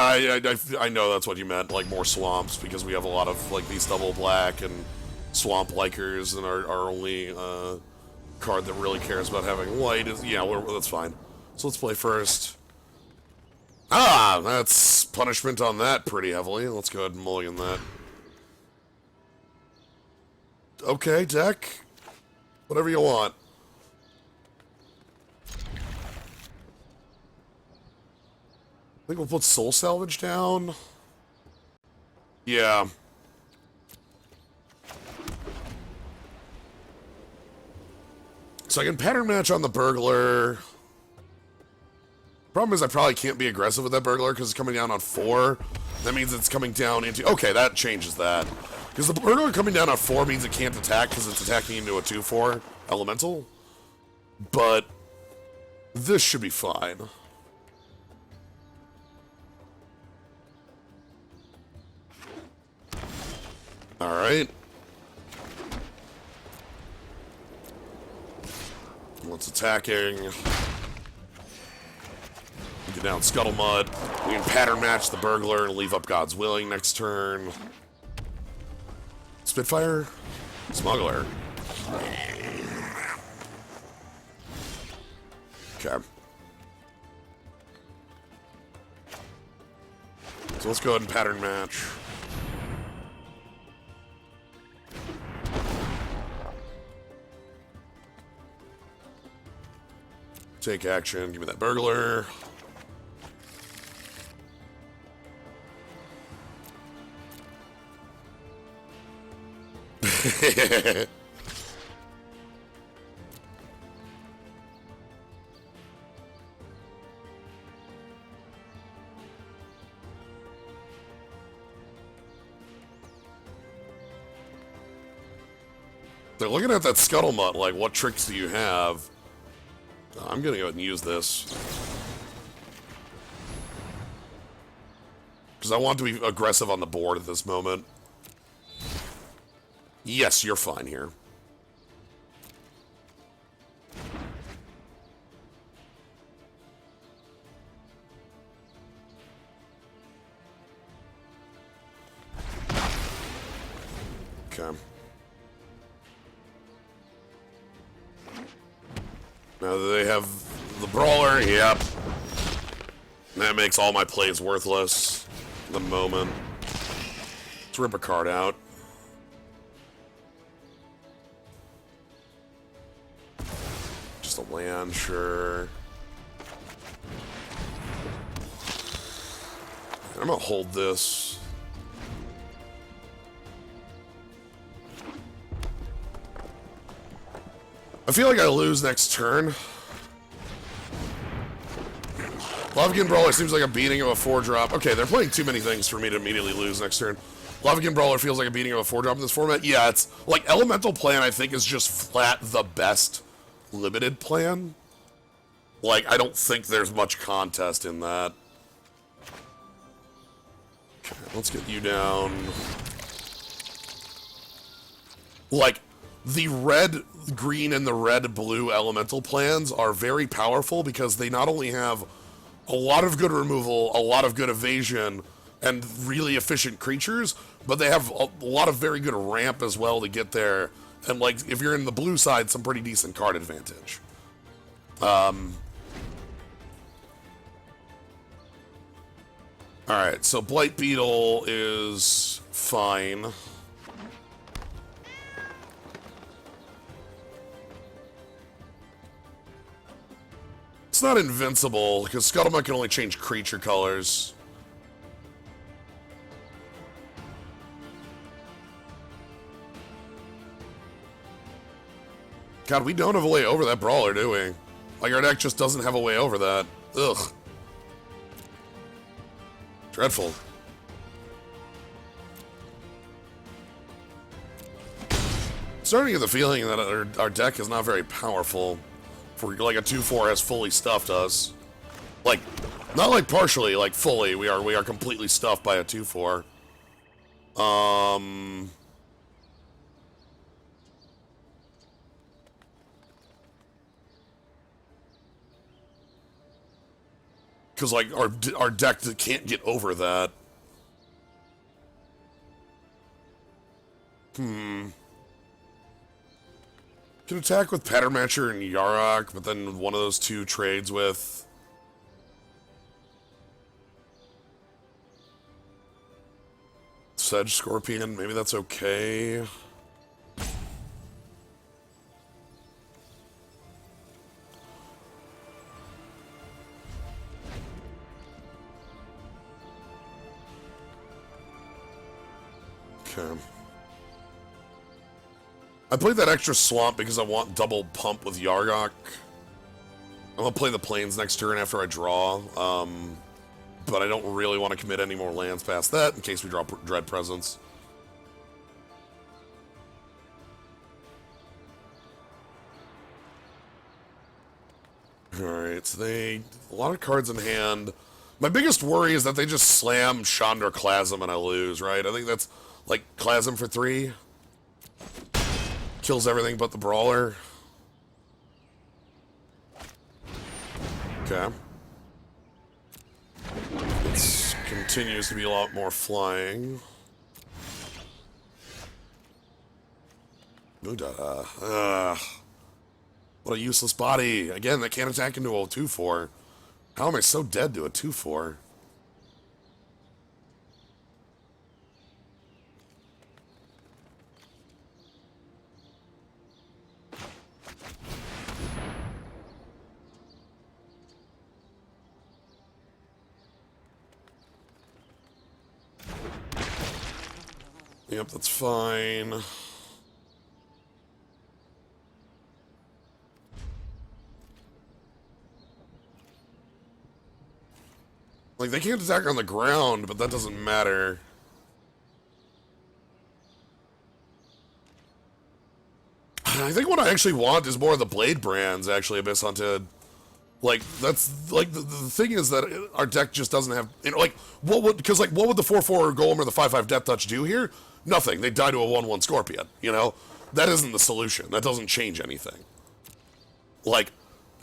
I know that's what you meant, like more swamps, because we have a lot of like these double black and swamp likers, and our only card that really cares about having white is, yeah, that's fine. So let's play first. Ah, that's punishment on that pretty heavily. Let's go ahead and mulligan that. Okay, deck. Whatever you want. I think we'll put Soul Salvage down. Yeah. So I can pattern match on the Burglar. Problem is I probably can't be aggressive with that Burglar because it's coming down on 4. That means it's coming down into... Okay, that changes that. Because the Burglar coming down on 4 means it can't attack because it's attacking into a 2/4 elemental. But this should be fine. Alright. What's attacking? Get down Scuttlemutt. We can pattern match the Burglar and leave up God's Willing next turn. Spitfire? Smuggler. Okay. So let's go ahead and pattern match. Take action. Give me that Burglar. They're looking at that Scuttlemutt like, what tricks do you have? I'm gonna go ahead and use this. Because I want to be aggressive on the board at this moment. Yes, you're fine here. Okay. Now that they have the Brawler, yep. That makes all my plays worthless at the moment. Let's rip a card out. Just a land, sure. I'm gonna hold this. I feel like I lose next turn. Lavakin Brawler seems like a beating of a 4-drop. Okay, they're playing too many things for me to immediately lose next turn. Lavakin Brawler feels like a beating of a 4-drop in this format. Yeah, it's like Elemental Plan, I think, is just flat the best limited plan. Like, I don't think there's much contest in that. Okay, let's get you down. Like, the red, green, and the red, blue elemental plans are very powerful because they not only have a lot of good removal, a lot of good evasion, and really efficient creatures, but they have a lot of very good ramp as well to get there. And, like, if you're in the blue side, some pretty decent card advantage. Alright, so Blight Beetle is fine. It's not invincible, because Scuttlebutt can only change creature colors. God, we don't have a way over that Brawler, do we? Like, our deck just doesn't have a way over that. Ugh. Dreadful. Starting to get the feeling that our deck is not very powerful. For like a 2/4 has fully stuffed us. Like, not like partially, like fully. We are completely stuffed by a 2/4. Because like our deck can't get over that. Can attack with Pattern Matcher and Yarok, but then one of those two trades with Sedge Scorpion. Maybe that's okay. Okay. I played that extra swamp because I want double pump with Yarok. I'm gonna play the plains next turn after I draw, but I don't really want to commit any more lands past that in case we draw Dread Presence. Alright, so a lot of cards in hand. My biggest worry is that they just slam Chandra Chasm and I lose, right? I think that's like Chasm for 3. Kills everything but the Brawler. Okay. It continues to be a lot more flying. Muda. What a useless body. Again, that can't attack into a 2/4. How am I so dead to a 2/4? Yep, that's fine. Like, they can't attack on the ground, but that doesn't matter. I think what I actually want is more of the Blade Brands, actually, Abyss Hunted. Like, that's, like, the thing is that our deck just doesn't have, you know, like, what would the 4/4 Golem or the 5/5 Death Touch do here? Nothing. They die to a 1/1 Scorpion, you know? That isn't the solution. That doesn't change anything. Like,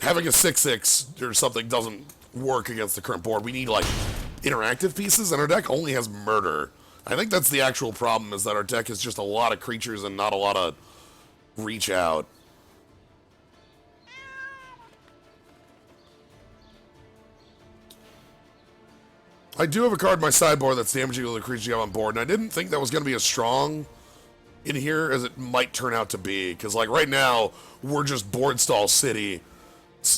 having a 6/6 or something doesn't work against the current board. We need, like, interactive pieces, and our deck only has Murder. I think that's the actual problem, is that our deck is just a lot of creatures and not a lot of reach out. I do have a card in my sideboard that's damaging to the creatures you have on board, and I didn't think that was going to be as strong in here as it might turn out to be. Because, like, right now, we're just board stall city,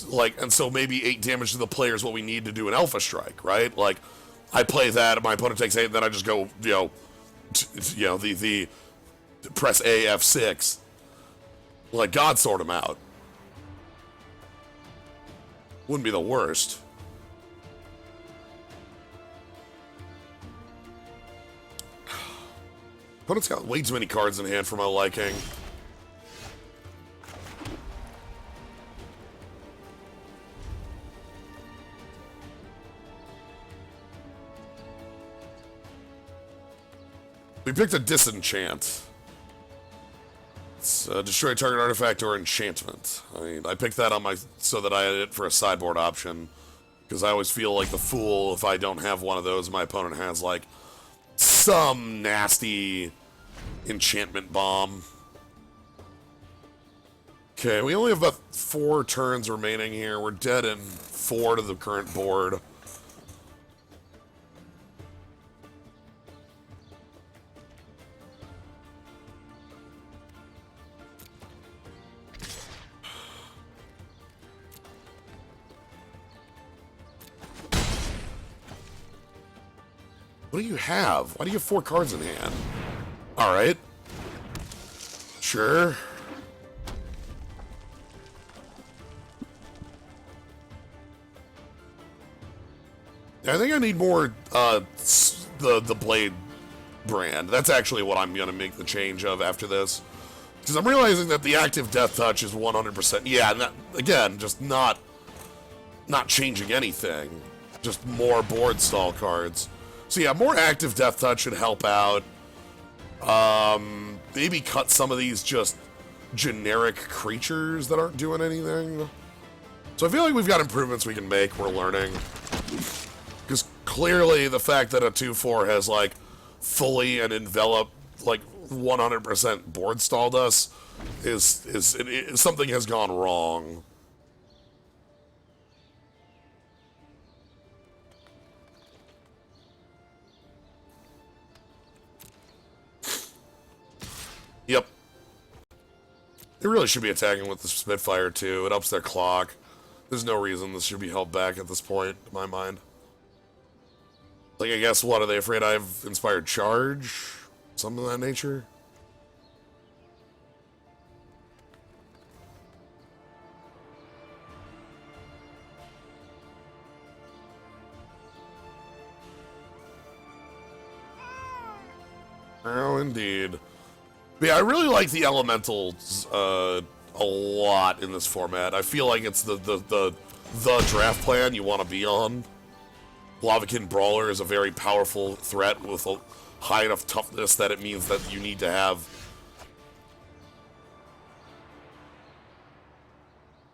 Like, and so maybe 8 damage to the player is what we need to do an Alpha Strike, right? Like, I play that, my opponent takes 8, and then I just go, the press A, F6. Like, God sort him out. Wouldn't be the worst. Opponent's got way too many cards in hand for my liking. We picked a Disenchant. It's destroy target artifact or enchantment. I mean, I picked that on so that I had it for a sideboard option. Because I always feel like the fool if I don't have one of those. My opponent has, like, some nasty enchantment bomb. Okay, we only have about 4 turns remaining here. We're dead in 4 to the current board. What do you have? Why do you have 4 cards in hand? Alright. Sure. I think I need more, the Blade brand. That's actually what I'm gonna make the change of after this. Because I'm realizing that the active Death Touch is 100%. Yeah, and that, again, just not changing anything. Just more board stall cards. So yeah, more active Death Touch should help out. Maybe cut some of these just generic creatures that aren't doing anything. So I feel like we've got improvements we can make, we're learning. Because clearly the fact that a 2/4 has, like, fully and enveloped, like, 100% board stalled us is something has gone wrong. Yep. They really should be attacking with the Spitfire, too. It ups their clock. There's no reason this should be held back at this point, in my mind. Like, I guess, what, are they afraid I've inspired Charge? Something of that nature? Oh, indeed. But yeah, I really like the Elementals a lot in this format. I feel like it's the draft plan you want to be on. Blaviken Brawler is a very powerful threat with a high enough toughness that it means that you need to have...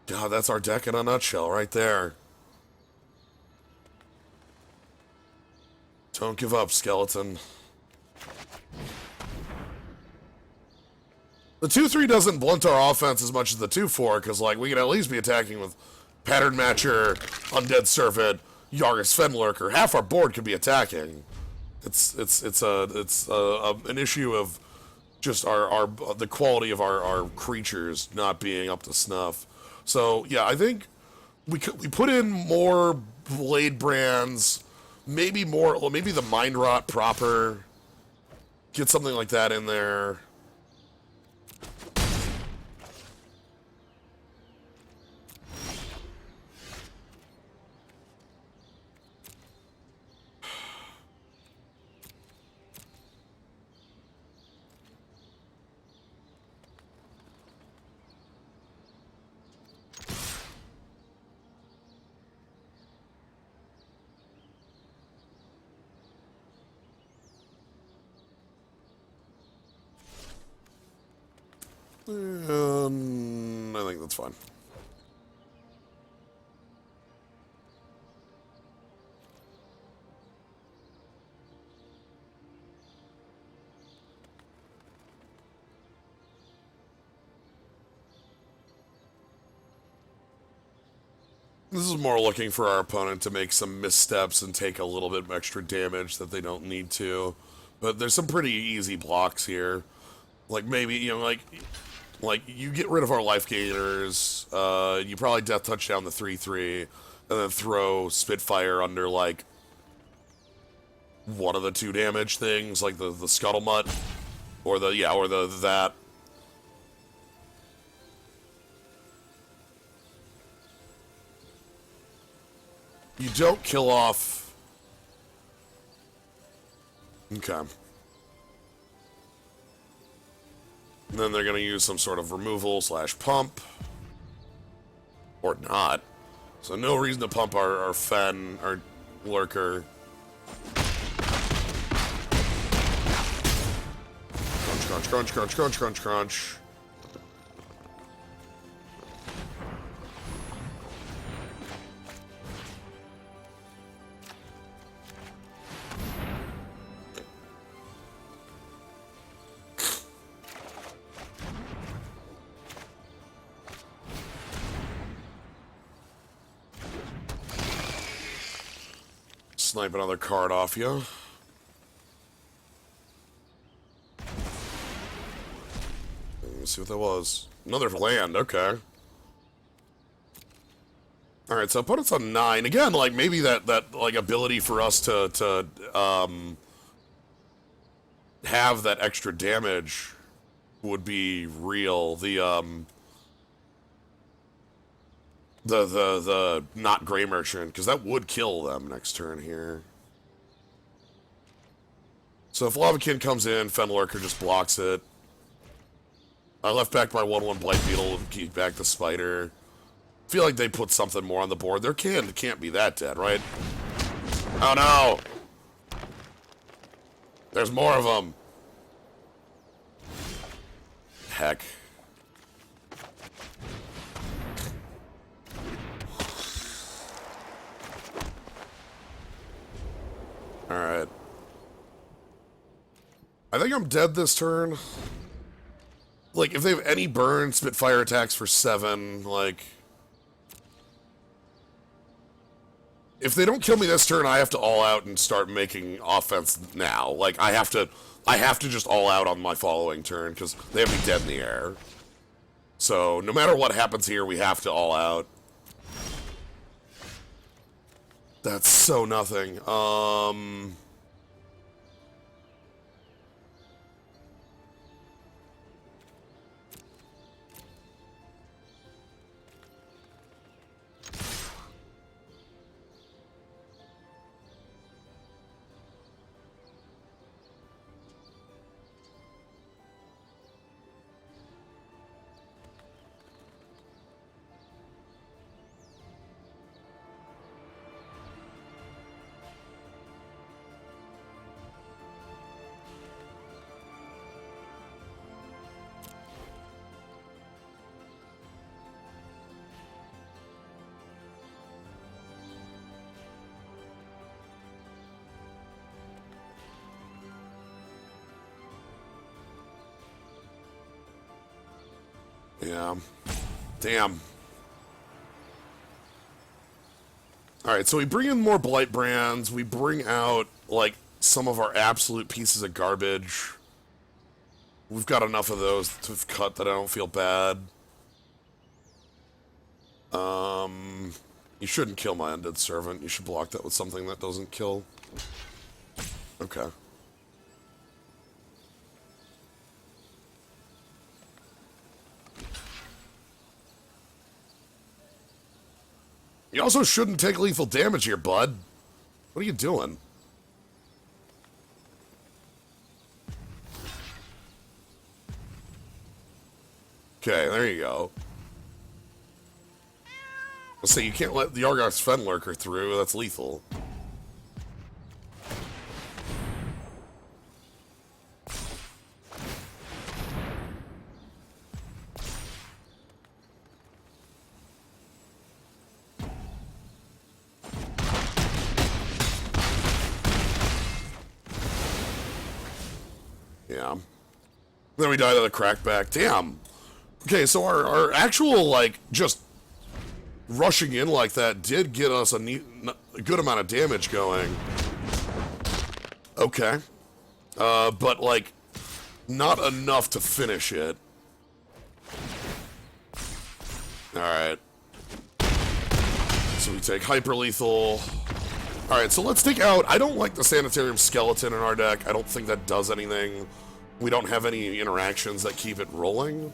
God, that's our deck in a nutshell right there. Don't give up, Skeleton. The 2/3 doesn't blunt our offense as much as the 2/4, because, like, we can at least be attacking with Pattern Matcher, Undead Servant, Yargis Fenlurker. Half our board could be attacking. It's an issue of just the quality of our creatures not being up to snuff. So yeah, I think we put in more Blade brands, maybe the Mind Rot proper. Get something like that in there. I think that's fine. This is more looking for our opponent to make some missteps and take a little bit of extra damage that they don't need to. But there's some pretty easy blocks here. Like maybe, like Like, you get rid of our life gainers, you probably death touch down the 3-3, and then throw Spitfire under, like, one of the 2 damage things, like the Scuttlemutt, or that. You don't kill off... Okay. And then they're going to use some sort of removal / pump. Or not. So no reason to pump our Fen, our Lurker. Crunch, crunch, crunch, crunch, crunch, crunch. Snipe another card off you. Let's see what that was. Another land, okay. Alright, so opponent's on 9. Again, like, maybe that like, ability for us to have that extra damage would be real. The not Grey Merchant, because that would kill them next turn here. So if Lavakin comes in, Fen Lurker just blocks it. I left back my 1/1 Blight Beetle to keep back the Spider. Feel like they put something more on the board. Their can't be that dead, right? Oh no! There's more of them. Heck. Alright. I think I'm dead this turn. Like, if they have any burn, Spitfire attacks for 7, like... If they don't kill me this turn, I have to all out and start making offense now. Like, I have to just all out on my following turn, because they have me dead in the air. So, no matter what happens here, we have to all out. That's so nothing. Yeah. Damn. Alright, so we bring in more Blight Brands. We bring out, like, some of our absolute pieces of garbage. We've got enough of those to cut that I don't feel bad. You shouldn't kill my Undead Servant. You should block that with something that doesn't kill. Okay. You also shouldn't take lethal damage here, bud. What are you doing? Okay, there you go. Let's say you can't let the Argox Fen Lurker through. That's lethal. Yeah. Then we die to the crackback. Damn. Okay, so our actual, like, just rushing in like that did get us a good amount of damage going. Okay. But, like, not enough to finish it. Alright. So we take Hyper Lethal. Alright, so let's take out... I don't like the Sanitarium Skeleton in our deck. I don't think that does anything. We don't have any interactions that keep it rolling.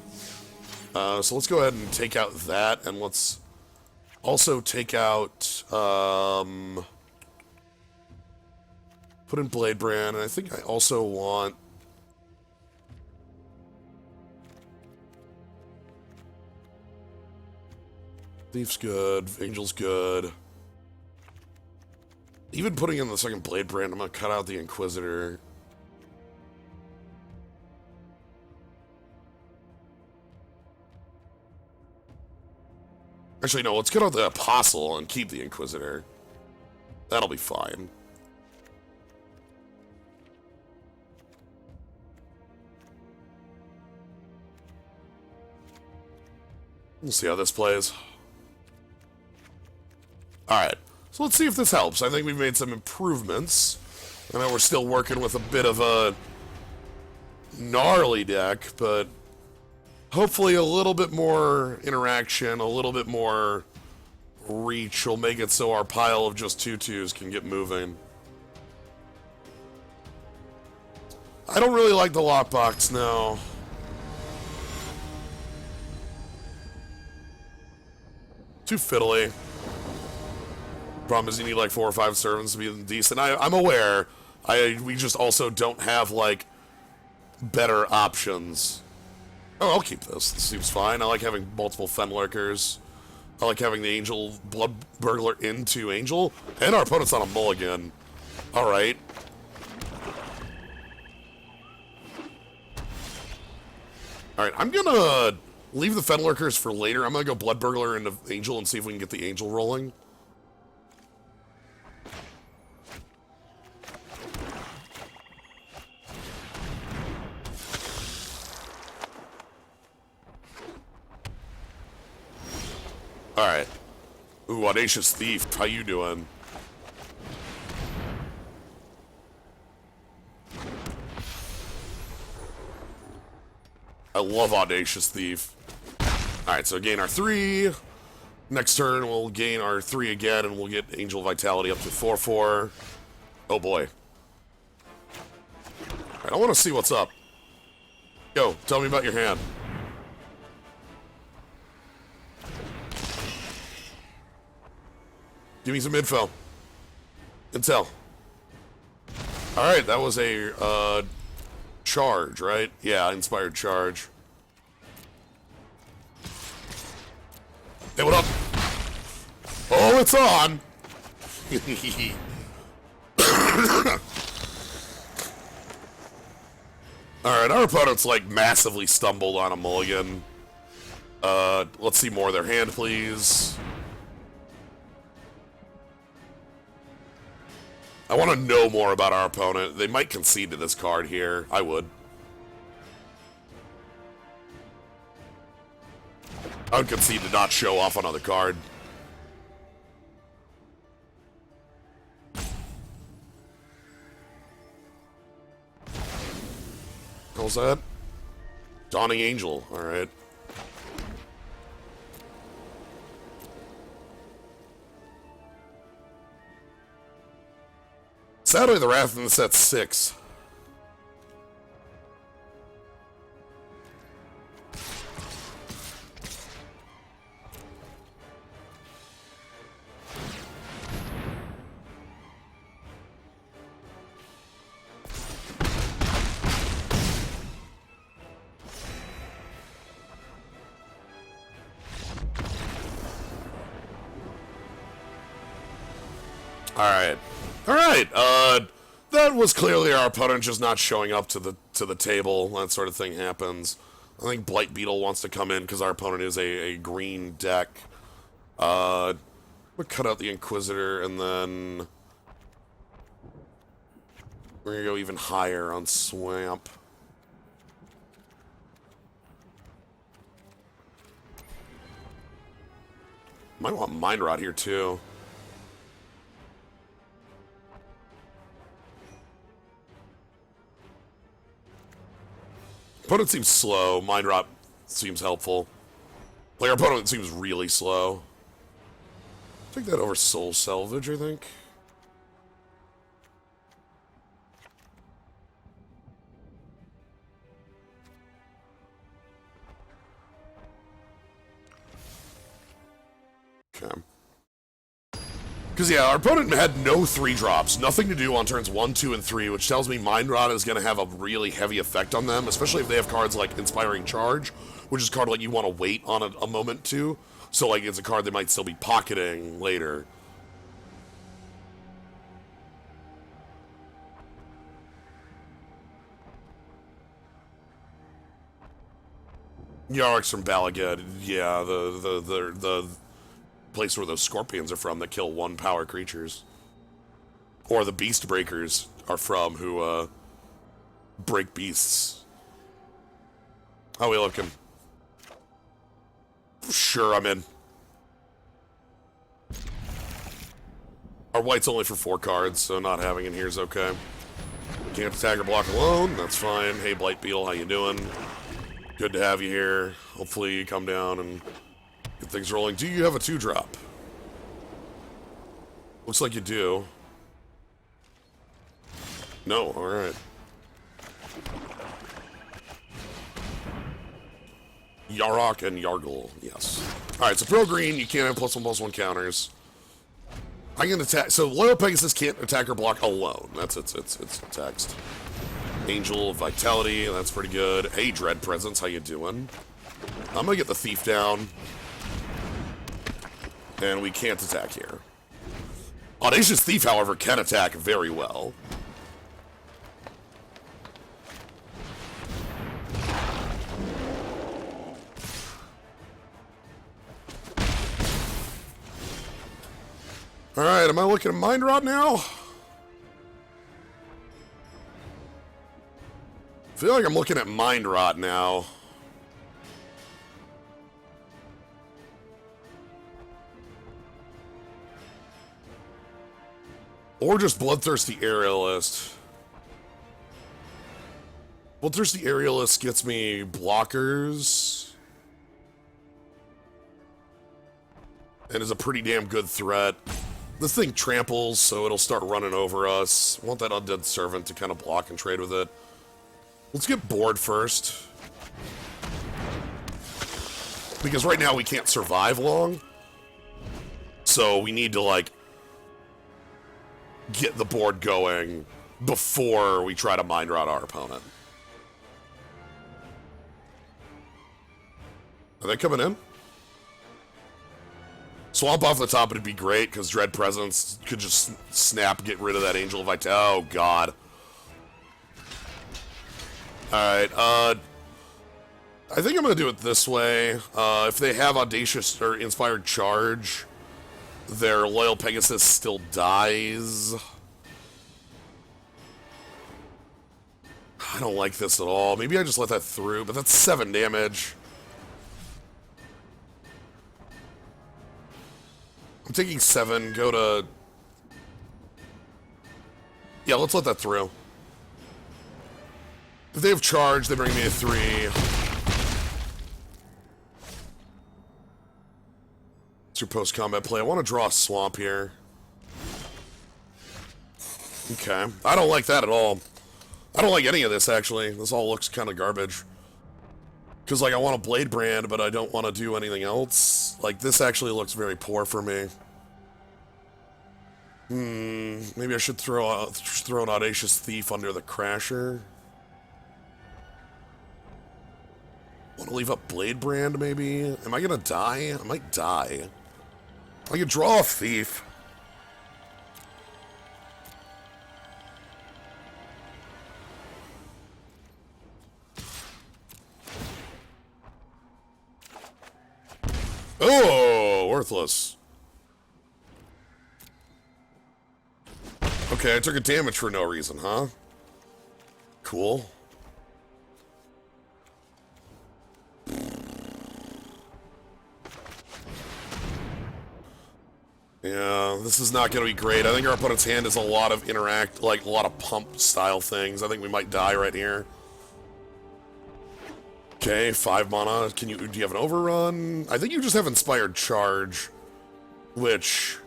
So let's go ahead and take out that, and let's also take out... put in Blade Brand, and I think I also want... Thief's good, Angel's good. Even putting in the second Blade Brand, I'm gonna cut out the Inquisitor. Actually, no, let's cut out the Apostle and keep the Inquisitor. That'll be fine. We'll see how this plays. Alright, so let's see if this helps. I think we've made some improvements. I know we're still working with a bit of a gnarly deck, but hopefully a little bit more interaction, a little bit more reach will make it so our pile of just 2/2s can get moving. I don't really like the lockbox, no. Too fiddly. Problem is you need like 4 or 5 servants to be decent. I'm aware. We just also don't have like better options. Oh, I'll keep this. This seems fine. I like having multiple Fenlurkers. I like having the Angel Blood Burglar into Angel. And our opponent's on a mulligan. Alright. Alright, I'm gonna leave the Fenlurkers for later. I'm gonna go Blood Burglar into Angel and see if we can get the Angel rolling. Alright. Ooh, Audacious Thief. How you doing? I love Audacious Thief. Alright, so gain our 3. Next turn, we'll gain our 3 again, and we'll get Angel Vitality up to 4/4. Oh boy. Alright, I want to see what's up. Go, tell me about your hand. Give me some info. Intel. Alright, that was a, charge, right? Yeah, inspired charge. Hey, what up? Oh, it's on! Alright, our opponent's, like, massively stumbled on a mulligan. Let's see more of their hand, please. I want to know more about our opponent. They might concede to this card here. I would. I would concede to not show off another card. How's that? Dawning Angel. Alright. Sadly, the Wrath in the set's 6. Alright. Alright, that was clearly our opponent just not showing up to the table. That sort of thing happens. I think Blight Beetle wants to come in because our opponent is a green deck. We'll cut out the Inquisitor, and then we're gonna go even higher on Swamp. Might want Mind Rot here, too. Opponent seems slow. Mind Rot seems helpful. Like, our opponent seems really slow. Take that over Soul Salvage, I think. Okay. Because, yeah, our opponent had no 3-drops. Nothing to do on turns 1, 2, and 3, which tells me Mind Rot is going to have a really heavy effect on them, especially if they have cards like Inspiring Charge, which is a card like you want to wait on a moment to. So, like, it's a card they might still be pocketing later. Yarrick's from Balagad. Yeah, the place where those scorpions are from that kill 1-power creatures. Or the Beast Breakers are from, who, break beasts. How we looking? Sure, I'm in. Our white's only for 4 cards, so not having it here is okay. Can't attack or block alone, that's fine. Hey, Blight Beetle, how you doing? Good to have you here. Hopefully you come down and get things rolling. Do you have a 2-drop? Looks like you do. No, alright. Yarok and Yargle, yes. Alright, so Pro Green, you can't have +1/+1 counters. I can attack, so Loyal Pegasus can't attack or block alone. That's its text. Angel of Vitality, that's pretty good. Hey, Dread Presence, how you doing? I'm gonna get the Thief down. And we can't attack here. Audacious Thief, however, can attack very well. Alright, am I looking at Mind Rot now? I feel like I'm looking at Mind Rot now. Or just Bloodthirsty Aerialist. Bloodthirsty Aerialist gets me blockers. And is a pretty damn good threat. This thing tramples, so it'll start running over us. I want that Undead Servant to kind of block and trade with it. Let's get bored first. Because right now we can't survive long. So we need to, like, get the board going before we try to Mind Rot our opponent. Are they coming in? Swamp off the top would be great, because Dread Presence could just snap, get rid of that Angel of Vitality. Oh, God. Alright, I think I'm going to do it this way. If they have Audacious or Inspired Charge, their Loyal Pegasus still dies. I don't like this at all. Maybe I just let that through, but that's 7 damage. I'm taking 7, go to... Yeah, let's let that through. If they have charge, they bring me a 3. It's your post-combat play. I want to draw a swamp here. Okay. I don't like that at all. I don't like any of this, actually. This all looks kind of garbage. Because, like, I want a Blade Brand, but I don't want to do anything else. Like, this actually looks very poor for me. Maybe I should throw an Audacious Thief under the Crasher. Want to leave up Blade Brand, maybe? Am I gonna die? I might die. I can draw a Thief. Oh, worthless. Okay, I took a damage for no reason, huh? Cool. Yeah, this is not going to be great. I think our opponent's hand is a lot of like a lot of pump style things. I think we might die right here. Okay, 5 mana. Do you have an overrun? I think you just have Inspired Charge, which...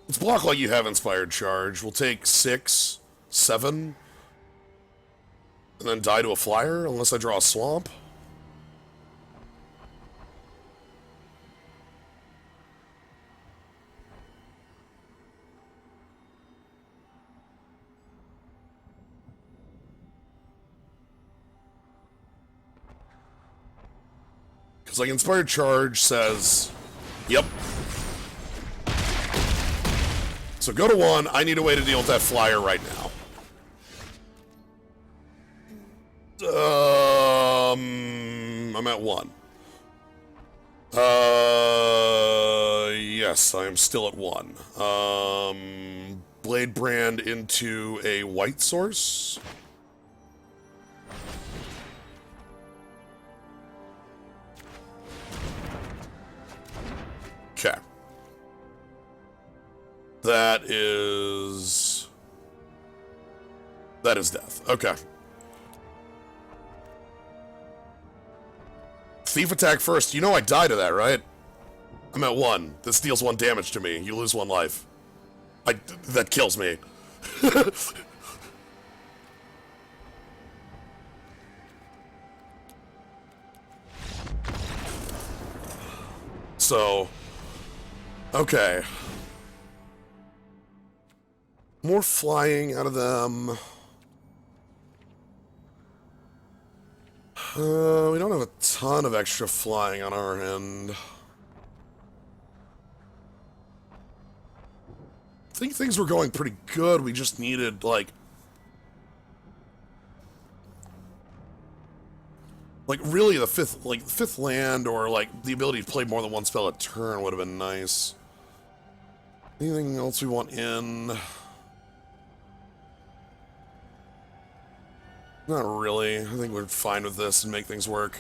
Let's block like you have Inspired Charge. We'll take 6, 7, and then die to a flyer, unless I draw a swamp. Because, like, Inspired Charge says, yep. So go to 1. I need a way to deal with that flyer right now. I'm at 1. Yes, I am still at 1. Blade Brand into a white source. Okay. That is death. Okay. Thief attack first. You know I die to that, right? I'm at 1. This deals 1 damage to me. You lose 1 life. That kills me. So, okay. More flying out of them. We don't have a ton of extra flying on our end. I think things were going pretty good. We just needed, like really the fifth land, or like the ability to play more than 1 spell a turn would have been nice. Anything else we want in? Not really. I think we're fine with this and make things work.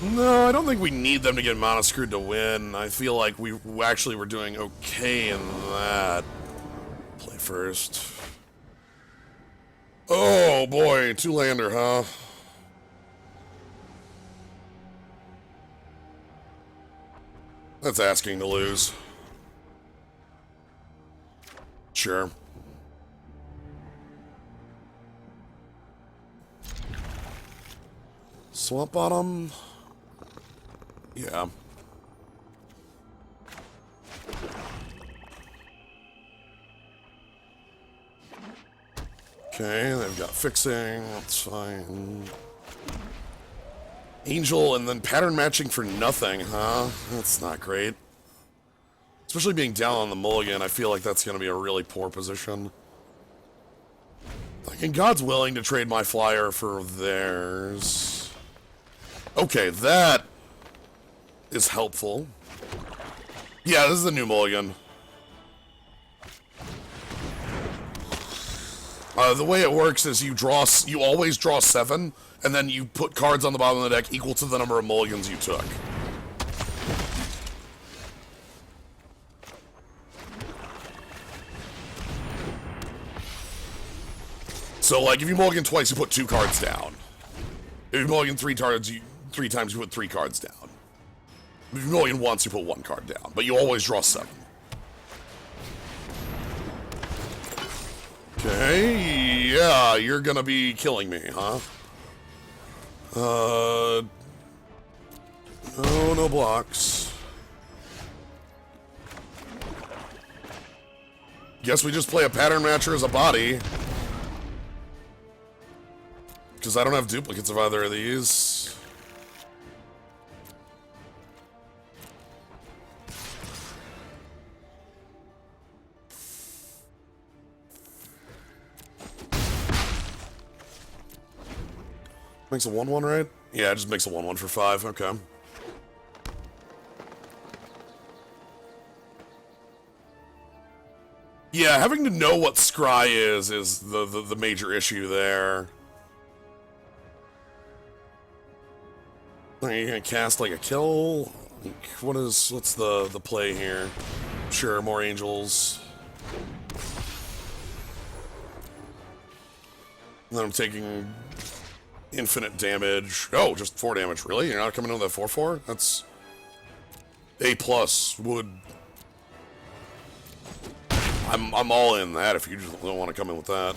No, I don't think we need them to get mana screwed to win. I feel like we actually were doing okay in that. Play first. Oh boy, 2-lander, huh? That's asking to lose. Sure. Swamp Bottom? Yeah. Okay, they've got fixing, that's fine. Angel and then pattern matching for nothing, huh? That's not great. Especially being down on the mulligan, I feel like that's going to be a really poor position. Like, and God's willing to trade my flyer for theirs. Okay, that is helpful. Yeah, this is the new mulligan. The way it works is you always draw 7, and then you put cards on the bottom of the deck equal to the number of mulligans you took. So, like, if you mulligan twice, you put 2 cards down. If you mulligan 3 times, you put 3 cards down. If you mulligan once, you put 1 card down. But you always draw 7. Okay, yeah, you're gonna be killing me, huh? No blocks. Guess we just play a pattern matcher as a body. Because I don't have duplicates of either of these. Makes a 1/1, right? Yeah, it just makes a 1/1 for 5, okay. Yeah, having to know what Scry is the major issue there. Are you gonna cast like a kill? What's the play here? Sure, more angels. And then I'm taking infinite damage. Oh, just 4 damage. Really? You're not coming in with that 4/4? That's A plus would. I'm all in that if you just don't want to come in with that.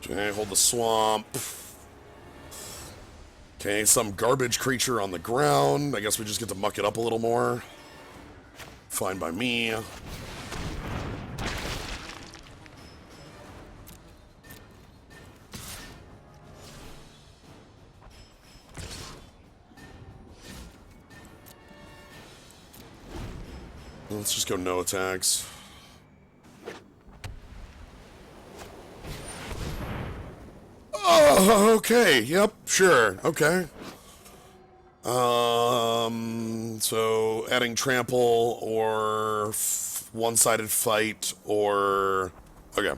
Okay, hold the swamp. Okay, some garbage creature on the ground. I guess we just get to muck it up a little more. Fine by me. Let's just go no attacks. Oh, okay. Yep, sure. Okay. So adding trample or one-sided fight or okay.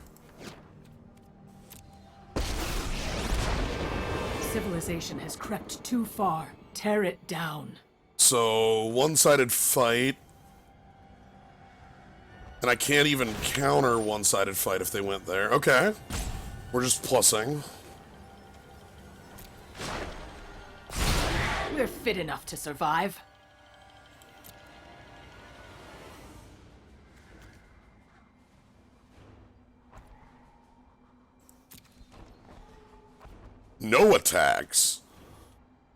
Civilization has crept too far. Tear it down. So one-sided fight. And I can't even counter one-sided fight if they went there. Okay. We're just plussing. We're fit enough to survive. No attacks.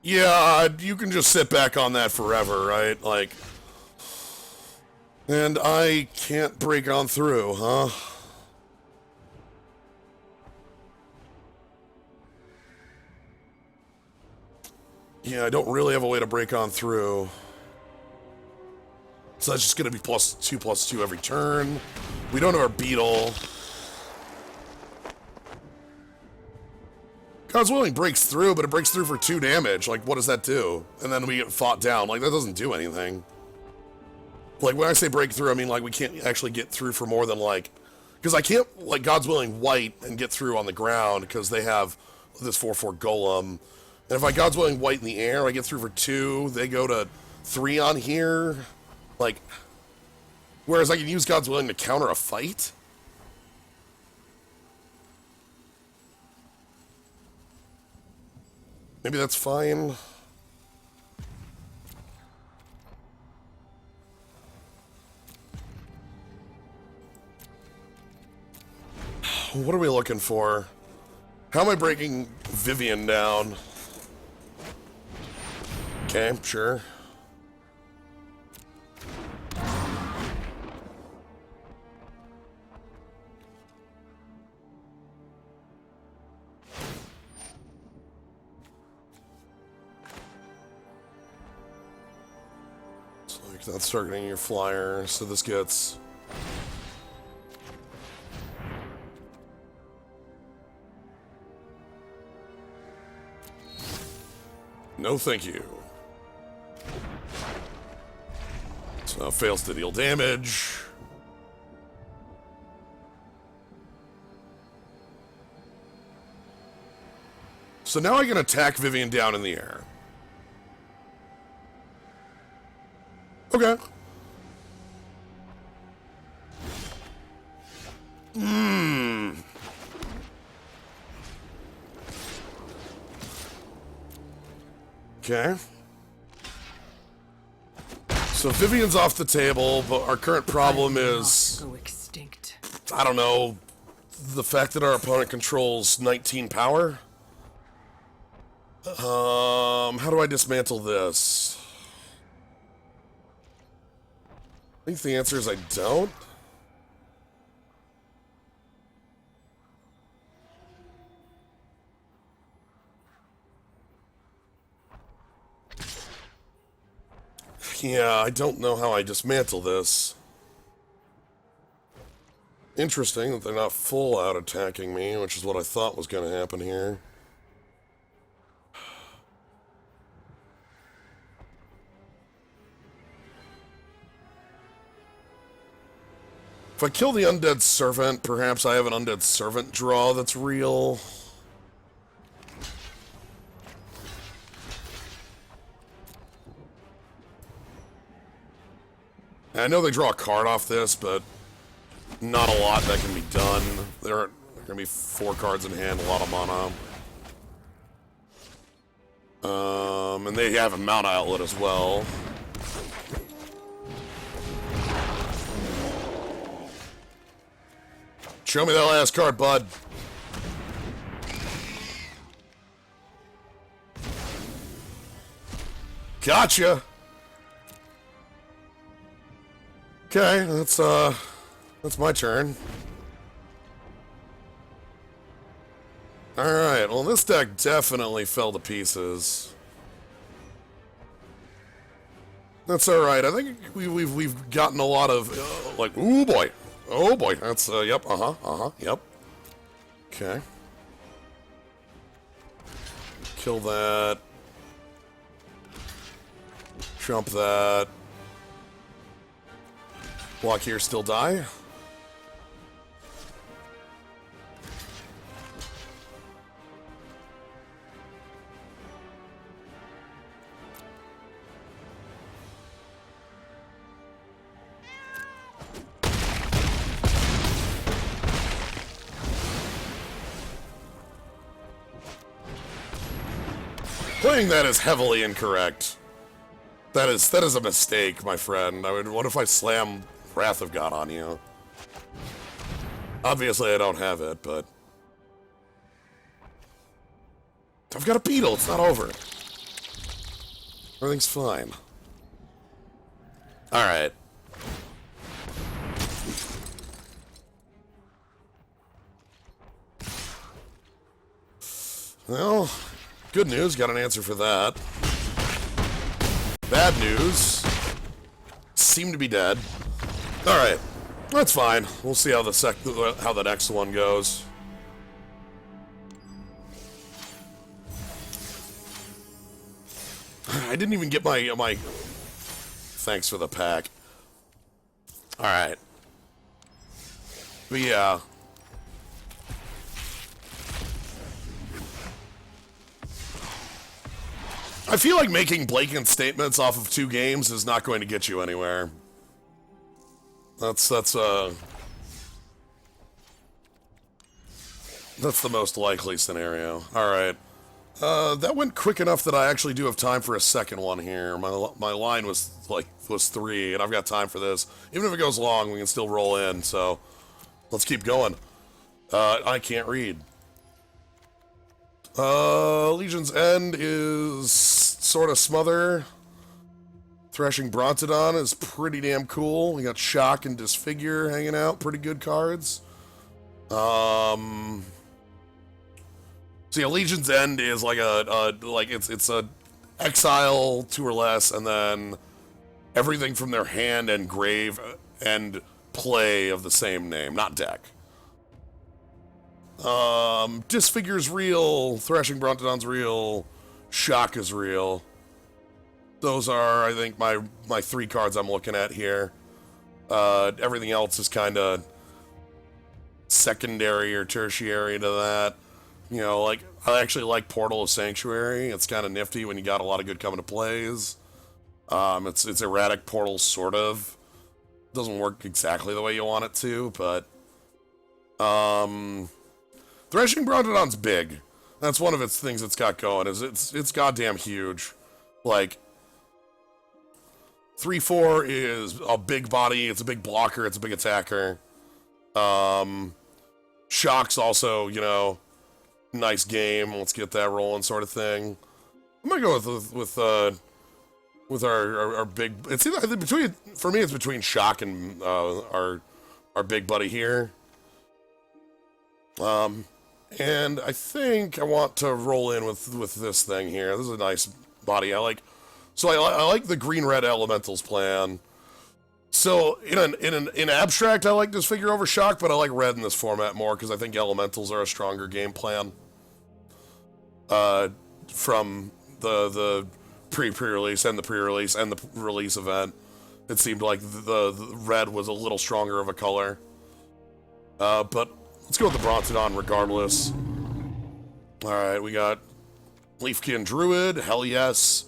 Yeah, you can just sit back on that forever, right? Like, and I can't break on through, huh? Yeah, I don't really have a way to break on through. So that's just going to be +2/+2 every turn. We don't have our beetle. God's Willing breaks through, but it breaks through for 2 damage. Like, what does that do? And then we get fought down. Like, that doesn't do anything. Like, when I say break through, I mean, like, we can't actually get through for more than, like... Because I can't, like, God's Willing white and get through on the ground because they have this 4/4 golem. And if I God's Willing white in the air, I get through for 2. They go to 3 on here. Like, whereas I can use God's Willing to counter a fight? Maybe that's fine. What are we looking for? How am I breaking Vivian down? Okay, sure. So like that's targeting your flyer, so this gets... No, thank you. So fails to deal damage. So now I can attack Vivian down in the air. Okay. Okay. So Vivian's off the table, but our current problem is, Go extinct. I don't know, the fact that our opponent controls 19 power. How do I dismantle this? I think the answer is I don't. Yeah, I don't know how I dismantle this. Interesting that they're not full out attacking me, which is what I thought was going to happen here. If I kill the Undead Servant, perhaps I have an Undead Servant draw that's real. I know they draw a card off this, but not a lot that can be done. There are going to be 4 cards in hand, a lot of mana. And they have a Mount Outlet as well. Show me that last card, bud. Gotcha. Okay, that's my turn. Alright, well this deck definitely fell to pieces. That's alright, I think we've gotten a lot of, like, ooh boy. Oh boy, that's, yep, yep. Okay. Kill that. Jump that. Block here, still die. Playing that is heavily incorrect. That is a mistake, my friend. I mean, what if I slam Wrath of God on you? Obviously, I don't have it, but I've got a beetle. It's not over. Everything's fine. All right. Well, good news. Got an answer for that. Bad news. Seem to be dead. All right, that's fine. We'll see how the next one goes. I didn't even get my. Thanks for the pack. All right. But yeah. I feel like making blatant statements off of 2 games is not going to get you anywhere. That's the most likely scenario. All right. That went quick enough that I actually do have time for a second one here. My line was 3, and I've got time for this. Even if it goes long, we can still roll in. So let's keep going. I can't read. Legion's End is sort of smother. Threshing Brontodon is pretty damn cool. We got Shock and Disfigure hanging out. Pretty good cards. So yeah, Legion's End is like it's a exile 2 or less, and then everything from their hand and grave and play of the same name, not deck. Disfigure's real, Threshing Brontodon's real, Shock is real. Those are, I think, my 3 cards I'm looking at here. Everything else is kind of secondary or tertiary to that. You know, like, I actually like Portal of Sanctuary. It's kind of nifty when you got a lot of good coming to plays. It's erratic Portal, sort of. Doesn't work exactly the way you want it to, but Threshing Brontodon's big. That's one of its things it's got going, is it's goddamn huge. Like, 3/4 is a big body, it's a big blocker, it's a big attacker. Shock's also, you know, nice game, let's get that rolling sort of thing. I'm gonna go with our big, it's either between, for me it's between Shock and our big buddy here. And I think I want to roll in with this thing here. This is a nice body. I like the green-red elementals plan. So in abstract, I like this figure over Shock, but I like red in this format more because I think elementals are a stronger game plan. From the pre-release and the pre-release and the release event, it seemed like the red was a little stronger of a color. But let's go with the Brontodon regardless. Alright, we got Leafkin Druid, hell yes.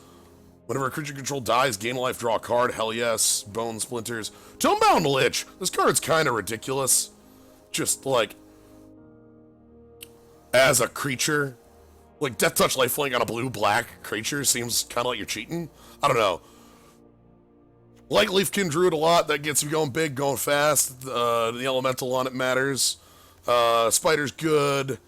Whenever a creature you control dies, gain a life, draw a card. Hell yes. Bone Splinters. Tomebound Lich. This card's kind of ridiculous. Just like, as a creature, like Death Touch Lifelink on a blue-black creature seems kind of like you're cheating. I don't know. Like Leafkin Druid a lot. That gets you going big, going fast. The elemental on it matters. Spider's good.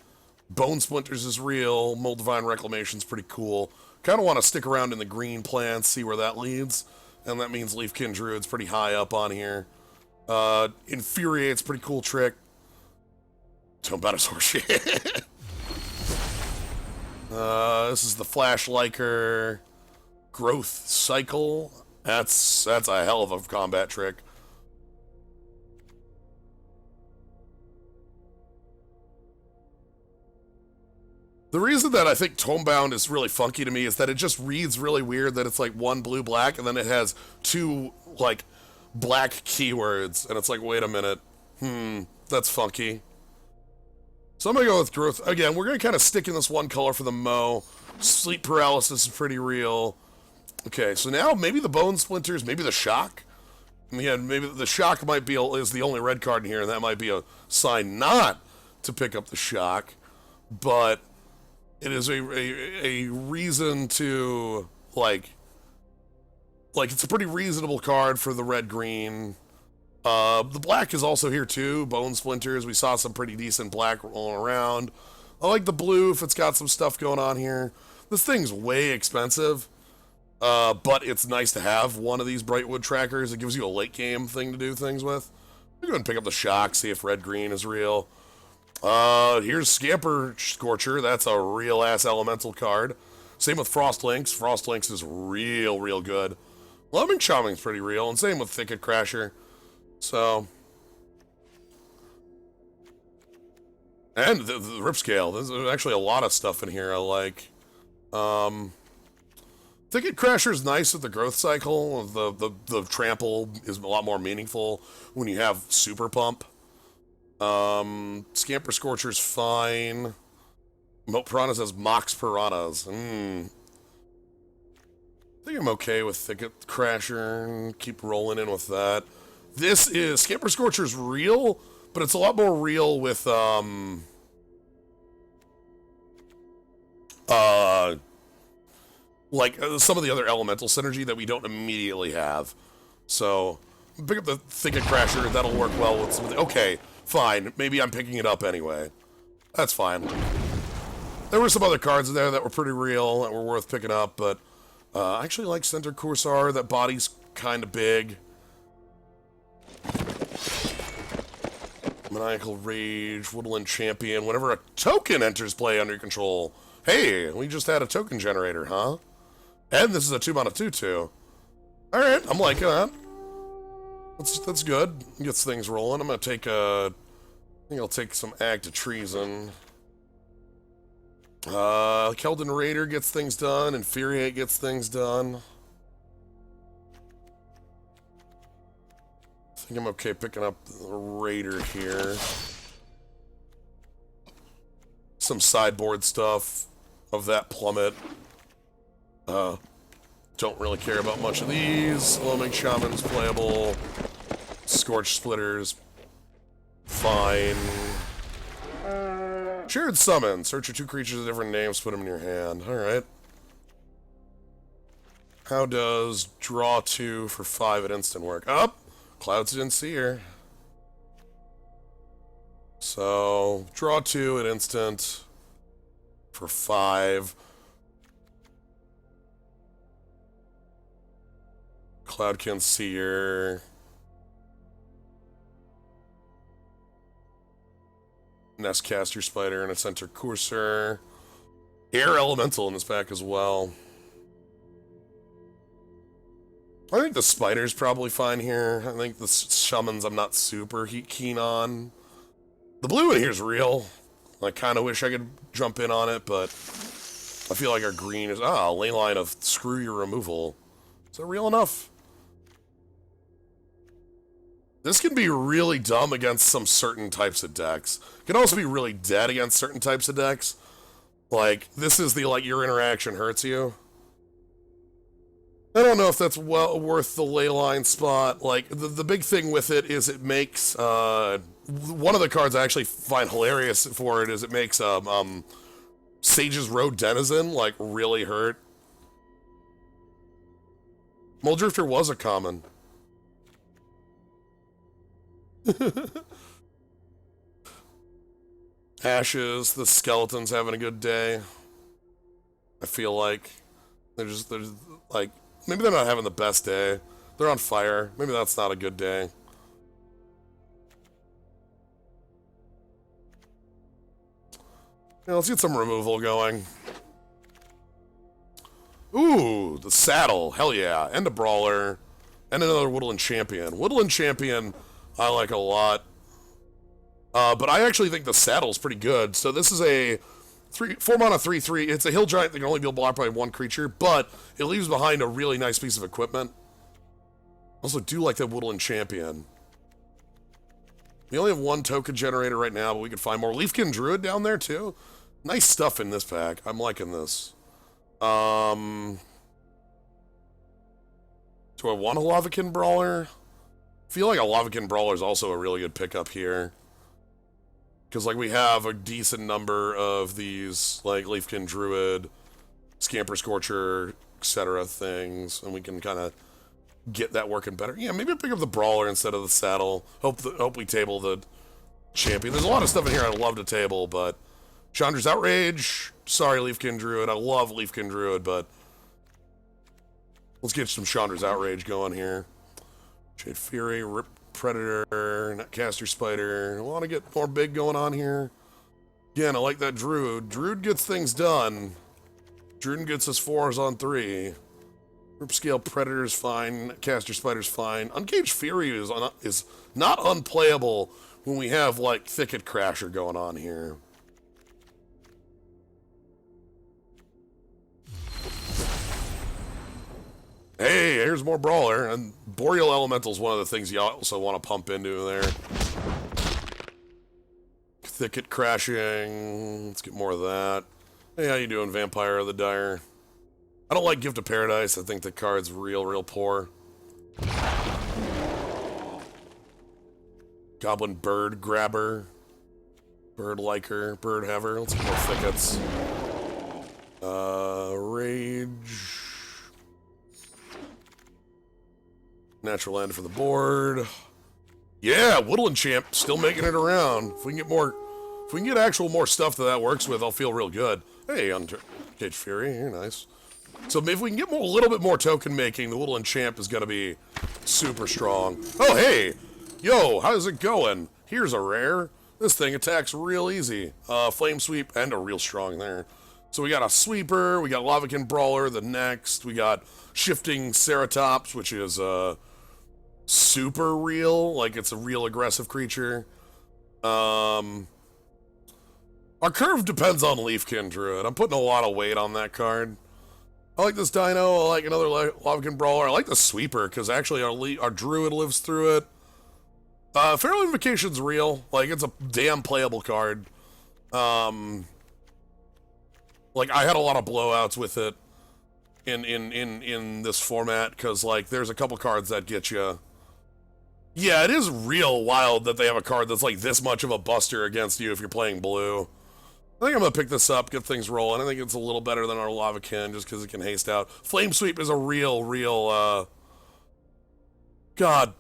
Bone Splinters is real. Mold Divine Reclamation's pretty cool. Kind of want to stick around in the green plants, see where that leads. And that means Leafkin Druid's pretty high up on here. Infuriate's pretty cool trick. Tomebound is horseshit. This is the Flash Liker Growth Cycle. That's a hell of a combat trick. The reason that I think Tomebound is really funky to me is that it just reads really weird that it's like one blue black and then it has two like black keywords and it's like, wait a minute. That's funky. So I'm gonna go with growth. Again, we're gonna kind of stick in this one color for the Mo. Sleep paralysis is pretty real. Okay, so now maybe the Bone Splinters, maybe the Shock. And again, maybe the Shock is the only red card in here, and that might be a sign not to pick up the Shock. But it is a reason to, like it's a pretty reasonable card for the red-green. The black is also here too, Bone Splinters. We saw some pretty decent black rolling around. I like the blue if it's got some stuff going on here. This thing's way expensive, but it's nice to have one of these Brightwood trackers. It gives you a late-game thing to do things with. I'm going to pick up the Shock, see if red-green is real. Here's Scamper Scorcher. That's a real-ass elemental card. Same with Frostlinks. Frostlinks is real good. Loving Charming's pretty real, and same with Thicket Crasher. So... And the Ripscale. There's actually a lot of stuff in here I like. Thicket Crasher's nice with the growth cycle. The trample is a lot more meaningful when you have Super Pump. Scamper Scorcher's fine. Moat Piranhas has Mox Piranhas. I think I'm okay with Thicket Crasher and keep rolling in with that. This is Scamper Scorcher's real, but it's a lot more real with some of the other elemental synergy that we don't immediately have. So pick up the Thicket Crasher. That'll work well with some of the... Okay, fine. Maybe I'm picking it up anyway. That's fine. There were some other cards in there that were pretty real that were worth picking up, but I actually like Center Corsair. That body's kind of big. Maniacal Rage, Woodland Champion. Whenever a token enters play under your control. Hey, we just had a token generator, huh? And this is a 2-mana 2/2. Alright, I'm liking that. That's good. Gets things rolling. I'm gonna take I think I'll take some Act of Treason. Keldon Raider gets things done. Infuriate gets things done. I think I'm okay picking up the Raider here. Some sideboard stuff of that Plummet. Don't really care about much of these. Loaming Shaman's playable. Scorch Splitters. Fine. Shared Summon. Search your 2 creatures with different names, put them in your hand. Alright. How does draw 2 for 5 at instant work? Up! Cloudstone Seer. So, draw 2 at instant for 5. Cloudkin Seer. Nestcaster Spider and a Center Corsair. Air Elemental in this pack as well. I think the Spider's probably fine here. I think the Shamans I'm not super keen on. The blue in here's real. I kind of wish I could jump in on it, but I feel like our green is... ley line of Screw Your Removal. Is that real enough? This can be really dumb against some certain types of decks. It can also be really dead against certain types of decks. Like, this is the, your interaction hurts you. I don't know if that's well worth the ley line spot. Like, the big thing with it is it makes, one of the cards I actually find hilarious for it is it makes, Sage's Road Denizen, like, really hurt. Muldrifter was a common. Ashes, the skeletons having a good day. I feel like they're like, maybe they're not having the best day. They're on fire. Maybe that's not a good day. Yeah, let's get some removal going. Ooh, the saddle. Hell yeah. And a brawler. And another Woodland Champion. Woodland Champion I like a lot. But I actually think the saddle's pretty good. So this is a 4 mana 3/3. It's a hill giant that can only be blocked by one creature, but it leaves behind a really nice piece of equipment. Also do like that Woodland Champion. We only have one token generator right now, but we could find more. Leafkin Druid down there too. Nice stuff in this pack. I'm liking this. Do I want a Lavakin Brawler? I feel like a Lavakin Brawler is also a really good pickup here. Because, like, we have a decent number of these, like, Leafkin Druid, Scamper Scorcher, etc. things, and we can kind of get that working better. Yeah, maybe I'll pick up the Brawler instead of the Saddle. Hope we table the Champion. There's a lot of stuff in here I'd love to table, but Chandra's Outrage. Sorry, Leafkin Druid. I love Leafkin Druid, but let's get some Chandra's Outrage going here. Jade Fury, Rip Predator, Netcaster Spider. I want to get more big going on here. Again, I like that Druid. Druid gets things done. Druid gets us 4s on 3. Rip Scale Predator's fine. Caster Spider's fine. Uncaged Fury is not unplayable when we have, like, Thicket Crasher going on here. Hey, here's more Brawler, and Boreal Elemental is one of the things you also want to pump into there. Thicket Crashing, let's get more of that. Hey, how you doing, Vampire of the Dire? I don't like Gift of Paradise, I think the card's real poor. Goblin Bird Grabber. Bird Liker, Bird Haver, let's get more Thickets. Rage. Natural End for the board. Yeah, Woodland Champ still making it around. If we can get actual more stuff that works with, I'll feel real good. Hey, Uncaged Fury, you're nice. So if we can get a little bit more token making, the Woodland Champ is going to be super strong. Oh, hey! Yo, how's it going? Here's a rare. This thing attacks real easy. Flame Sweep and a real strong there. So we got a Sweeper, we got Lavakin Brawler, the next. We got Shifting Ceratops, which is, super real, like it's a real aggressive creature. Our curve depends on Leafkin Druid. I'm putting a lot of weight on that card. I like this Dino. I like another Lavakin Brawler. I like the Sweeper because actually our Druid lives through it. Feral Invocation's real. Like it's a damn playable card. Like I had a lot of blowouts with it in this format because like there's a couple cards that get you. Yeah, it is real wild that they have a card that's like this much of a buster against you if you're playing blue. I think I'm going to pick this up, get things rolling. I think it's a little better than our Lavakin just because it can haste out. Flame Sweep is a real, God.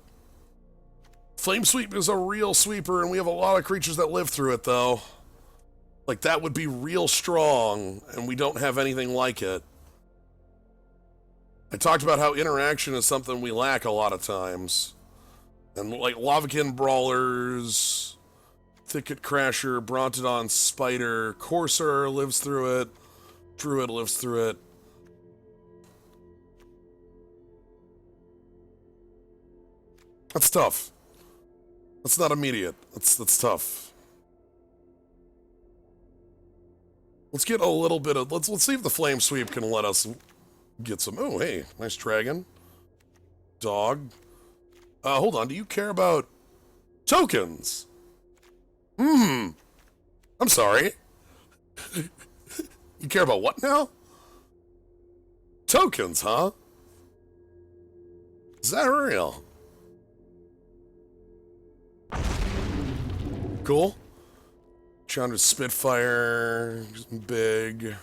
Flame Sweep is a real sweeper, and we have a lot of creatures that live through it, though. Like, that would be real strong, and we don't have anything like it. I talked about how interaction is something we lack a lot of times. And like Lavakin Brawlers, Thicket Crasher, Brontodon Spider, Corsair lives through it, Druid lives through it. That's tough. That's not immediate. That's tough. Let's get a little bit of let's see if the Flame Sweep can let us get some. Oh, hey, nice dragon. Dog. Hold on, do you care about tokens? I'm sorry. You care about what now? Tokens, huh? Is that real? Cool. Chandra Spitfire, big.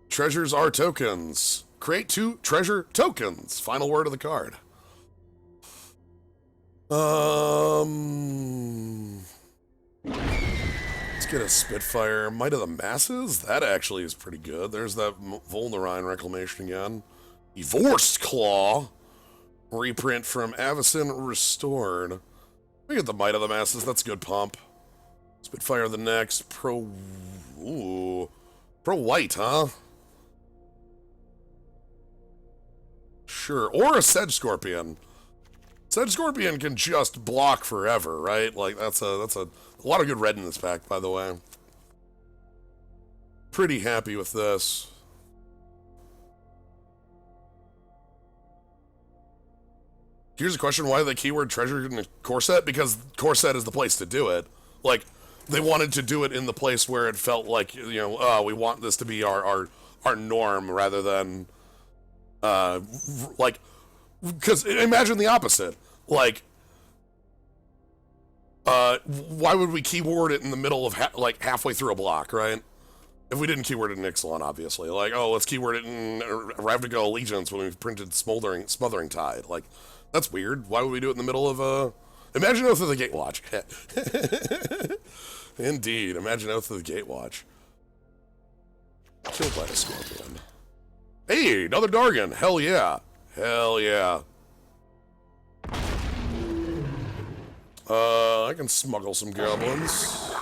Treasures are tokens. Create 2 treasure tokens. Final word of the card. Let's get a Spitfire. Might of the Masses? That actually is pretty good. There's that Volnarine Reclamation again. Divorced Claw. Reprint from Avacyn Restored. We get the Might of the Masses. That's a good pump. Spitfire the next. Ooh. Pro White, huh? Sure. Or a Sedge Scorpion. Sedge Scorpion can just block forever, right? Like, that's a lot of good red in this pack, by the way. Pretty happy with this. Here's a question, why the keyword treasure in the core set? Because core set is the place to do it. Like, they wanted to do it in the place where it felt like, you know, oh, we want this to be our norm rather than, like, because imagine the opposite. Like, why would we keyword it in the middle of, like, halfway through a block, right? If we didn't keyword it in Ixalan, obviously. Like, oh, let's keyword it in Ravnica Allegiance when we've printed Smothering Tide. Like, that's weird. Why would we do it in the middle of, Imagine Oath of the Gatewatch. Indeed, imagine Oath of the Gatewatch. Killed by a Scorpion. Hey, another Dargon. Hell yeah. Hell yeah. I can smuggle some goblins.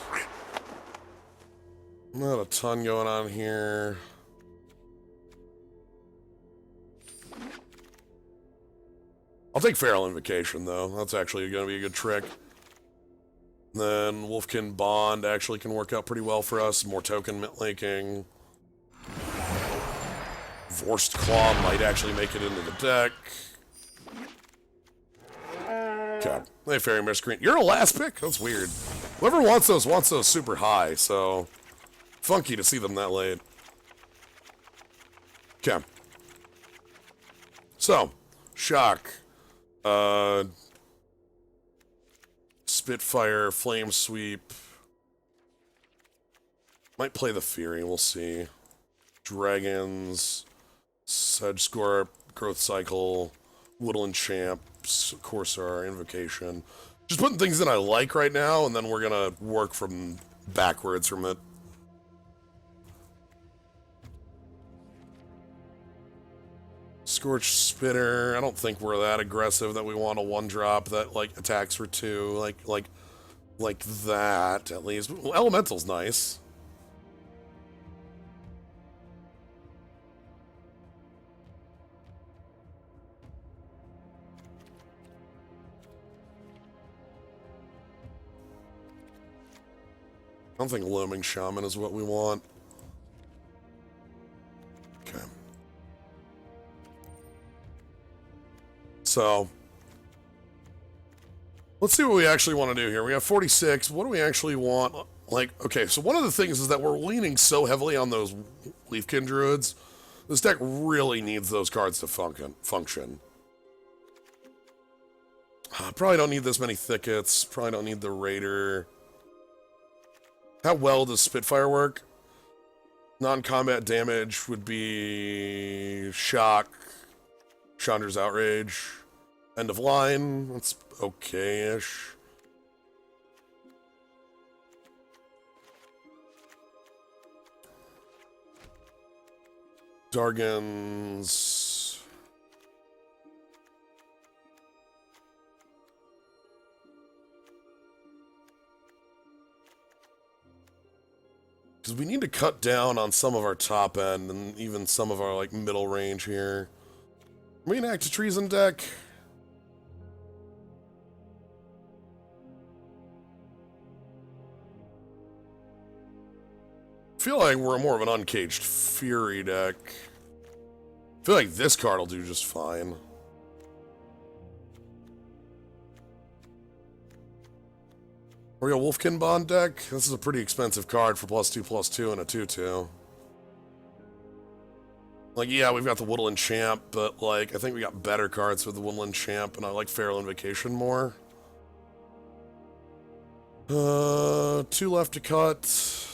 Not a ton going on here. I'll take Feral Invocation, though. That's actually going to be a good trick. Then Wolfkin Bond actually can work out pretty well for us. More token mint-laking. Vorst Claw might actually make it into the deck. Okay. Hey, Fairy Miscreant. You're a last pick? That's weird. Whoever wants those super high, so... Funky to see them that late. Okay. So, Shock. Spitfire, Flame Sweep. Might play the Fury, we'll see. Dragons, Sedge Scorp, Growth Cycle, Woodland Champ, Corsair, Invocation. Just putting things in I like right now, and then we're gonna work from backwards from it. Scorched Spitter. I don't think we're that aggressive that we want a 1-drop that like attacks for 2, like that at least. Well, Elemental's nice. I don't think Looming Shaman is what we want. Okay. So, let's see what we actually want to do here. We have 46. What do we actually want? Like, okay, so one of the things is that we're leaning so heavily on those Leafkin Druids. This deck really needs those cards to function. Probably don't need this many Thickets. Probably don't need the Raider. How well does Spitfire work? Non-combat damage would be Shock, Chandra's Outrage, End of Line. That's okay-ish. Dargons. Because we need to cut down on some of our top end and even some of our like middle range here. Reenact Treason deck. I feel like we're more of an Uncaged Fury deck. I feel like this card will do just fine. Or a Wolfkin Bond deck. This is a pretty expensive card for +2/+2 and a 2/2. Like, yeah, we've got the Woodland Champ, but, like, I think we got better cards with the Woodland Champ, and I like Feral Invocation more. 2 left to cut.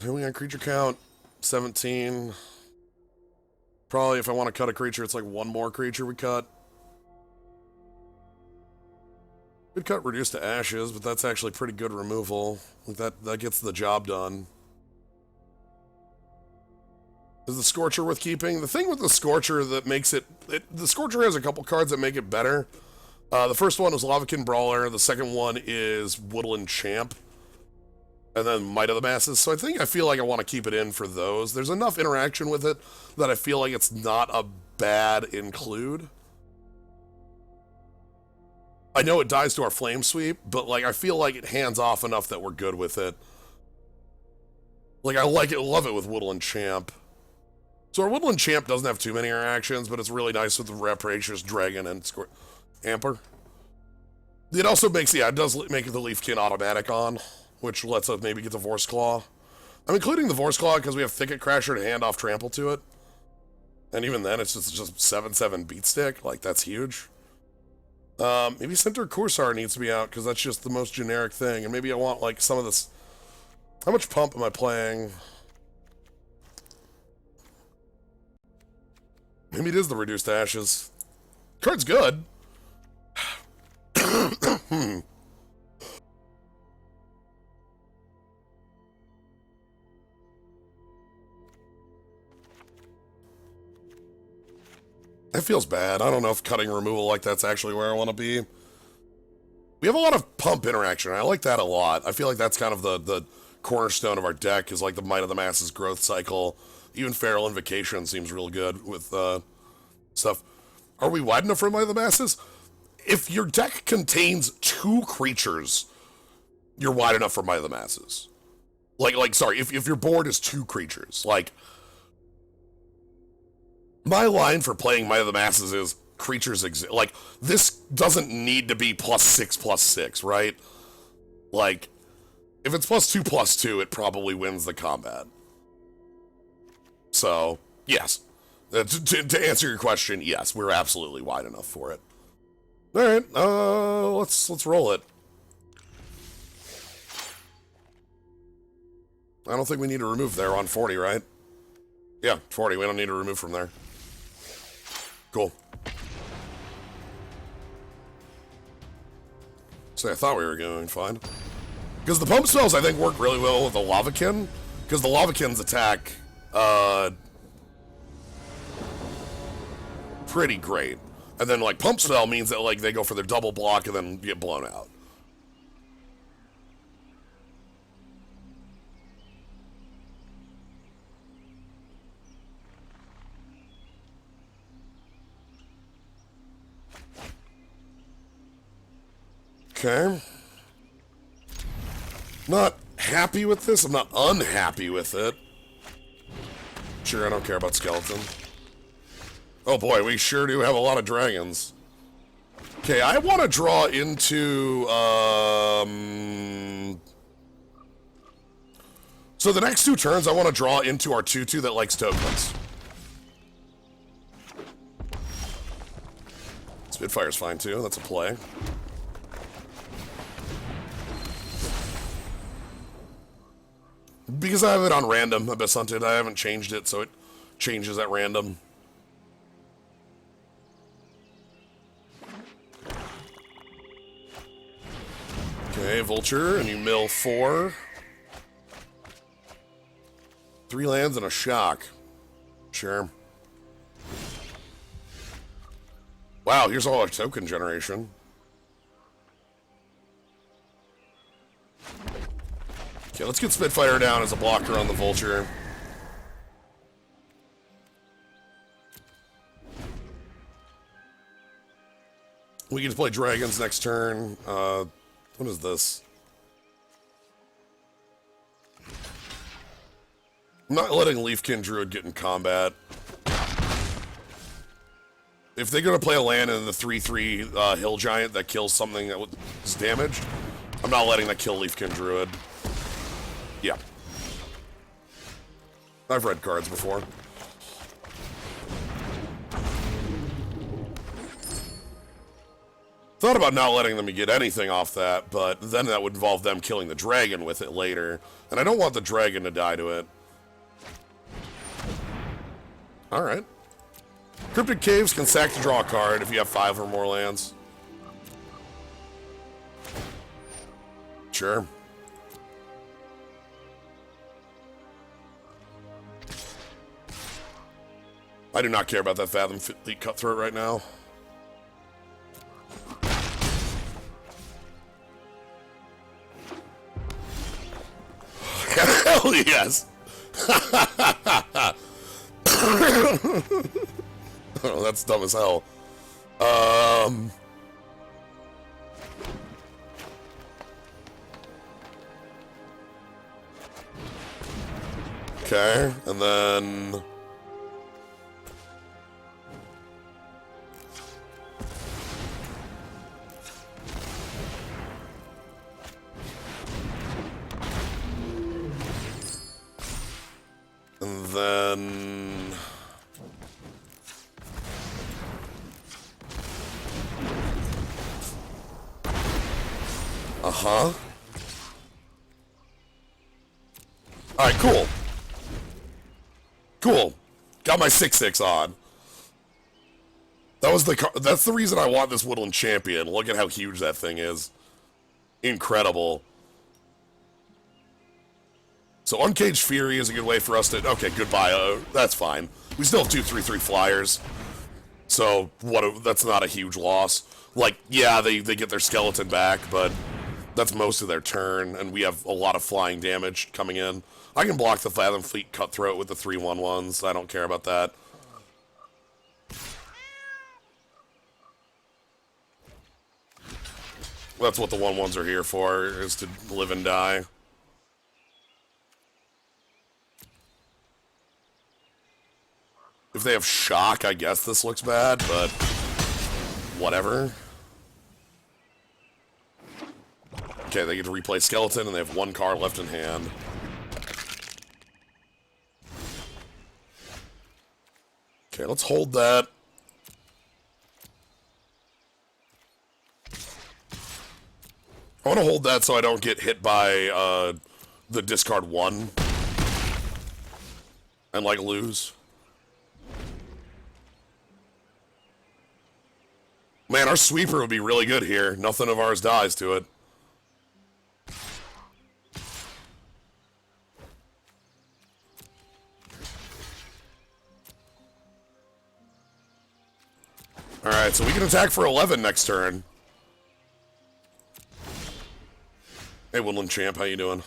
Here we got creature count, 17. Probably if I want to cut a creature, it's like 1 more creature we cut. Could cut Reduce to Ashes, but that's actually pretty good removal. Like that gets the job done. Is the Scorcher worth keeping? The thing with the Scorcher that makes the Scorcher has a couple cards that make it better. The first one is Lavakin Brawler. The second one is Woodland Champ. And then Might of the Masses. So I feel like I want to keep it in for those. There's enough interaction with it that I feel like it's not a bad include. I know it dies to our Flame Sweep, but like I feel like it hands off enough that we're good with it. Like I like it, love it with Woodland Champ. So our Woodland Champ doesn't have too many interactions, but it's really nice with the Rapacious Dragon and Amper. It also makes, yeah, it does make the Leafkin automatic on, which lets us maybe get the Vorse Claw. I'm including the Vorse Claw because we have Thicket Crasher to hand off Trample to it. And even then, it's just 7/7 beat stick. Like, that's huge. Maybe Centaur Corsair needs to be out because that's just the most generic thing. And maybe I want, like, some of this... How much Pump am I playing? Maybe it is the Reduced Ashes. Card's good. That feels bad. I don't know if cutting removal like that's actually where I want to be. We have a lot of Pump interaction. I like that a lot. I feel like that's kind of the cornerstone of our deck is like the Might of the Masses growth cycle. Even Feral Invocation seems real good with stuff. Are we wide enough for Might of the Masses? If your deck contains 2 creatures, you're wide enough for Might of the Masses. Sorry, if your board is 2 creatures, like... My line for playing Might of the Masses is creatures exist. Like, this doesn't need to be +6/+6, right? Like, if it's +2/+2, it probably wins the combat. So, yes. To answer your question, yes, we're absolutely wide enough for it. Alright, let's roll it. I don't think we need to remove there on 40, right? Yeah, 40, we don't need to remove from there. Cool. So I thought we were going fine. Because the Pump spells, I think, work really well with the Lavakin. Because the Lavakin's attack, pretty great. And then, like, Pump spell means that, like, they go for their double block and then get blown out. Okay. Not happy with this. I'm not unhappy with it. Sure, I don't care about Skeleton. Oh boy, we sure do have a lot of dragons. Okay, I want to draw into, So the next 2 turns, I want to draw into our 2/2 that likes tokens. Spitfire's fine too, that's a play. Because I have it on random, Abyss Hunted, I haven't changed it, so it changes at random. Okay, Vulture, and you mill 4. 3 lands and a shock. Sure. Wow, here's all our token generation. Okay, let's get Spitfire down as a blocker on the Vulture. We get to play Dragons next turn. What is this? I'm not letting Leafkin Druid get in combat. if they're gonna play a land in the 3/3 Hill Giant that kills something that was damaged, I'm not letting that kill Leafkin Druid. Yeah. I've read cards before. Thought about not letting them get anything off that, but then that would involve them killing the dragon with it later. And I don't want the dragon to die to it. Alright. Cryptic Caves can sack to draw a card if you have 5 or more lands. Sure. I do not care about that Fathom Fleet Cutthroat right now. Hell yes! Oh, that's dumb as hell. Okay, and then... And then... Uh-huh. Alright, cool. Cool. Got my 6/6 on. That's the reason I want this Woodland Champion. Look at how huge that thing is. Incredible. So Uncaged Fury is a good way for us to... Okay, goodbye. That's fine. We still have 2 3/3 flyers. So, that's not a huge loss. Like, yeah, they get their skeleton back, but that's most of their turn, and we have a lot of flying damage coming in. I can block the Fathom Fleet Cutthroat with the 3/1/1s. I don't care about that. That's what the 1/1s are here for, is to live and die. If they have Shock, I guess this looks bad, but whatever. Okay, they get to replay Skeleton, and they have 1 card left in hand. Okay, let's hold that. I want to hold that so I don't get hit by the discard 1 and, like, lose. Man, our sweeper would be really good here. Nothing of ours dies to it. Alright, so we can attack for 11 next turn. Hey, Woodland Champ, how you doing?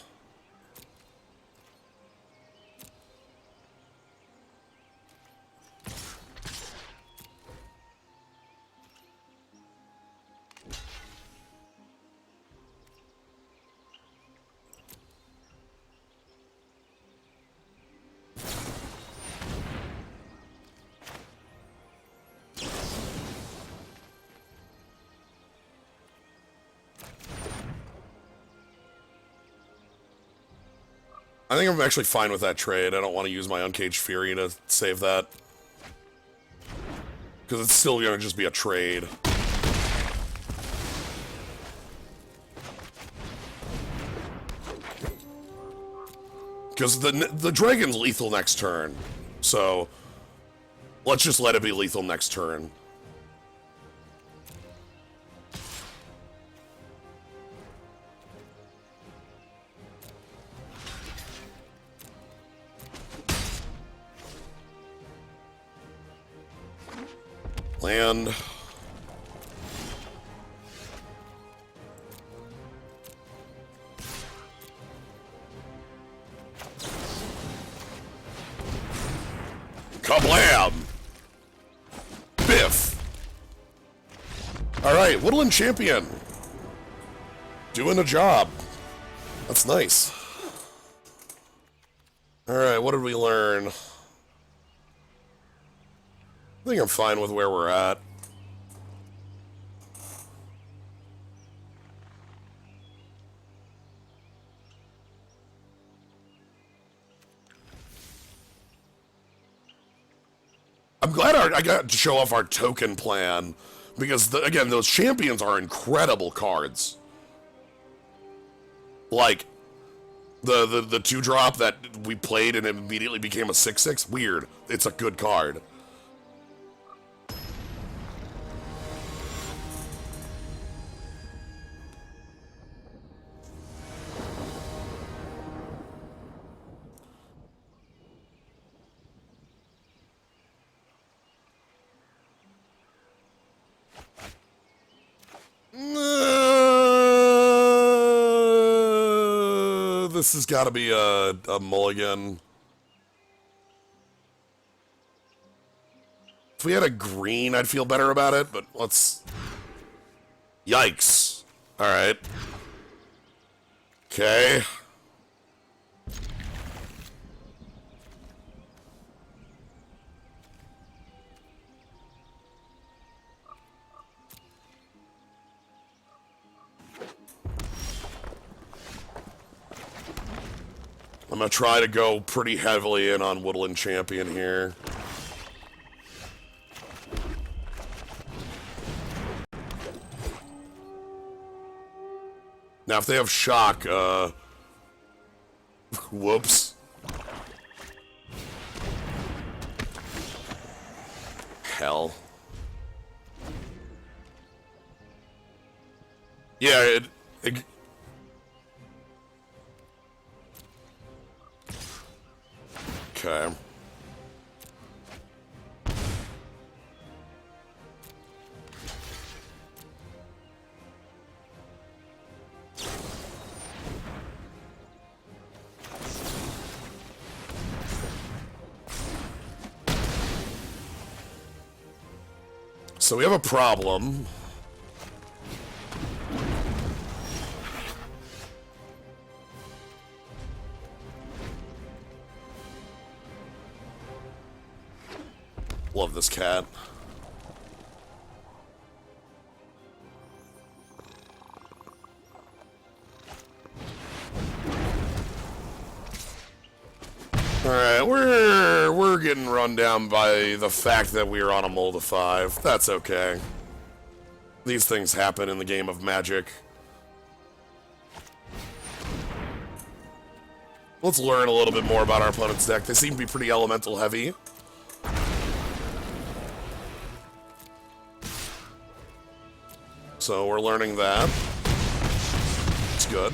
I think I'm actually fine with that trade. I don't want to use my Uncaged Fury to save that. Because it's still going to just be a trade. Because the dragon's lethal next turn. So, let's just let it be lethal next turn. Land. Kablam! Biff! Alright, Woodland Champion. Doing a job. That's nice. Alright, what did we learn? I think I'm fine with where we're at. I'm glad I got to show off our token plan, because, again, those champions are incredible cards. Like, the 2-drop that we played and immediately became a 6/6, weird. It's a good card. This has got to be a mulligan. If we had a green, I'd feel better about it, but let's... Yikes. Alright. Okay. I'm gonna try to go pretty heavily in on Woodland Champion here. Now, if they have shock, whoops. Hell. Yeah, it okay. So we have a problem. Love this cat. Alright, we're getting run down by the fact that we are on a mold of 5. That's okay. These things happen in the game of Magic. Let's learn a little bit more about our opponent's deck. They seem to be pretty elemental heavy. So we're learning that. It's good.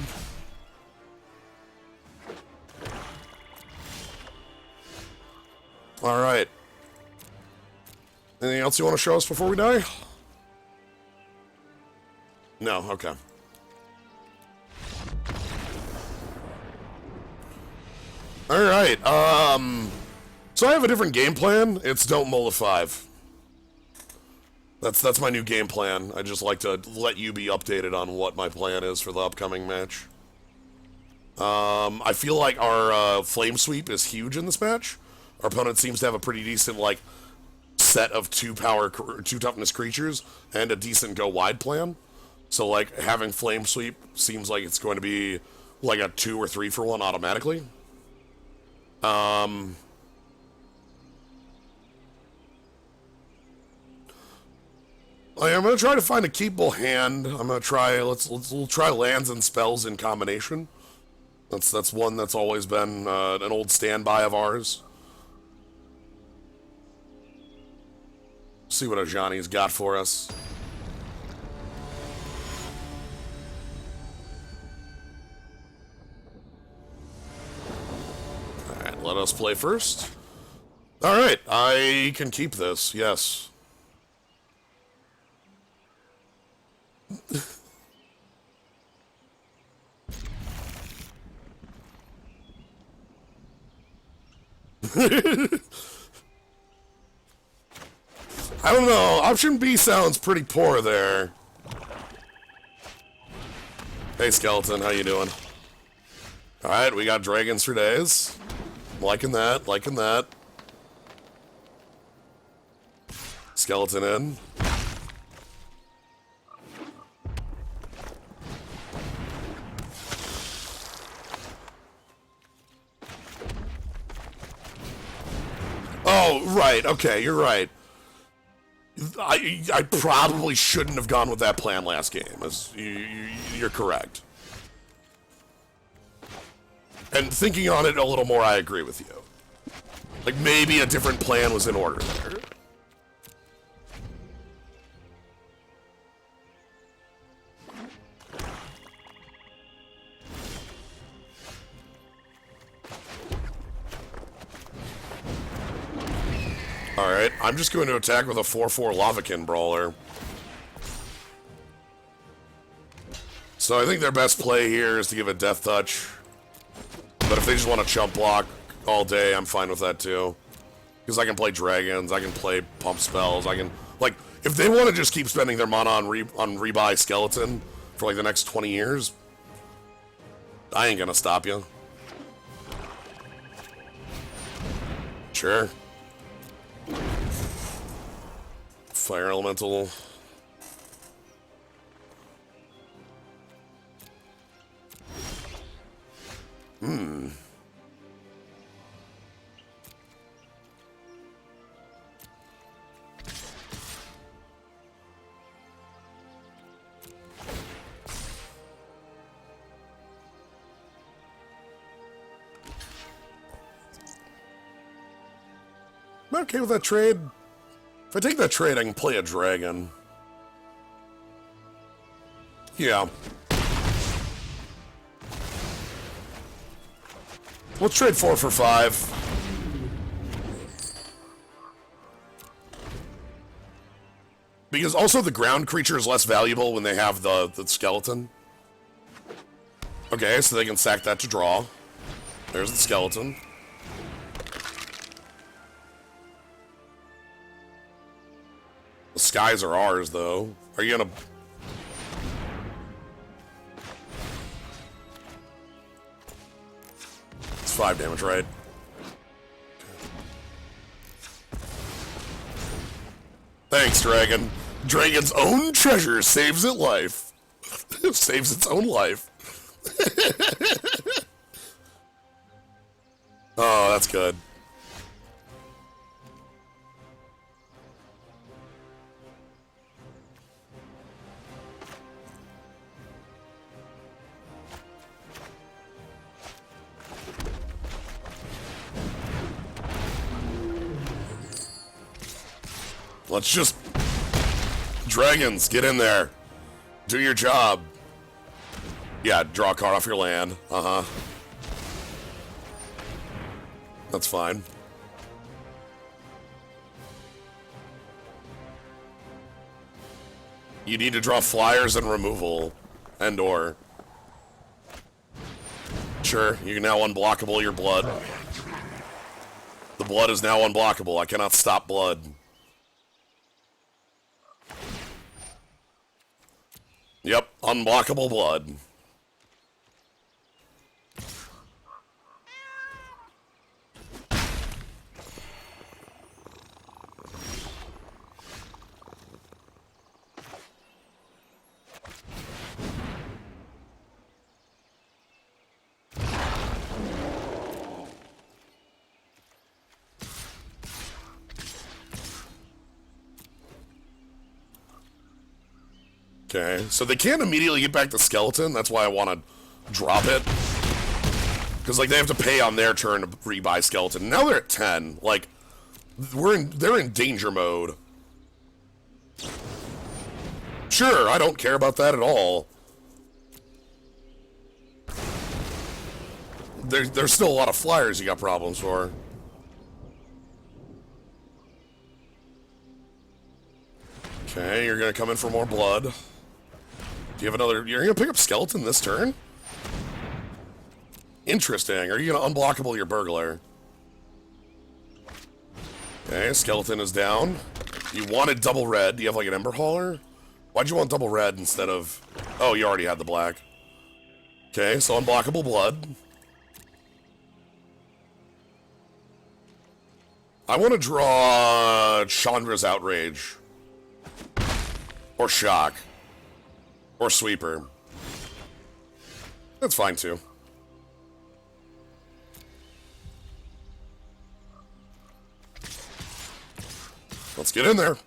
Alright. Anything else you want to show us before we die? No, okay. Alright, so I have a different game plan. It's don't mull a 5. That's my new game plan. I just like to let you be updated on what my plan is for the upcoming match. I feel like our Flame Sweep is huge in this match. Our opponent seems to have a pretty decent, like, set of 2 toughness creatures and a decent go wide plan. So, like, having Flame Sweep seems like it's going to be like a 2 or 3 for 1 automatically. I'm gonna try to find a keepable hand. I'm gonna try. We'll try lands and spells in combination. That's one that's always been an old standby of ours. See what Ajani's got for us. Alright, let us play first. Alright, I can keep this, yes. I don't know. Option B sounds pretty poor there. Hey, Skeleton. How you doing? Alright, we got dragons for days. Liking that. Liking that. skeleton in. Oh, right. Okay, you're right. I probably shouldn't have gone with that plan last game. You're correct. And thinking on it a little more, I agree with you. Like, maybe a different plan was in order there. Alright, I'm just going to attack with a 4/4 Lavakin Brawler. So I think their best play here is to give a Death Touch. But if they just want to chump block all day, I'm fine with that too. Because I can play dragons, I can play pump spells, I can... Like, if they want to just keep spending their mana on rebuy skeleton for like the next 20 years, I ain't gonna stop you. Sure. Fire Elemental. I'm okay with that trade. If I take that trade, I can play a dragon. Yeah. Let's trade 4 for 5. Because also the ground creature is less valuable when they have the skeleton. Okay, so they can sack that to draw. There's the skeleton. The skies are ours, though. Are you gonna... It's 5 damage, right? Thanks, Dragon. Dragon's own treasure saves its life. Saves its own life. Oh, that's good. Let's just... Dragons, get in there. Do your job. Yeah, draw a card off your land. Uh-huh. That's fine. You need to draw flyers and removal. And/or. Sure, you can now unblockable your blood. The blood is now unblockable. I cannot stop blood. Yep, unblockable blood. Okay, so they can't immediately get back the skeleton. That's why I want to drop it. Because, like, they have to pay on their turn to rebuy skeleton. Now they're at 10. Like, they're in danger mode. Sure, I don't care about that at all. There's still a lot of flyers you got problems for. Okay, you're gonna come in for more blood. Do you have another... You're gonna pick up skeleton this turn? Interesting. Are you gonna unblockable your burglar? Okay, skeleton is down. You wanted double red. Do you have like an Ember Hauler? Why'd you want double red instead of... Oh, you already had the black. Okay, so unblockable blood. I want to draw Chandra's Outrage. Or shock. Or sweeper. That's fine too. Let's get in there.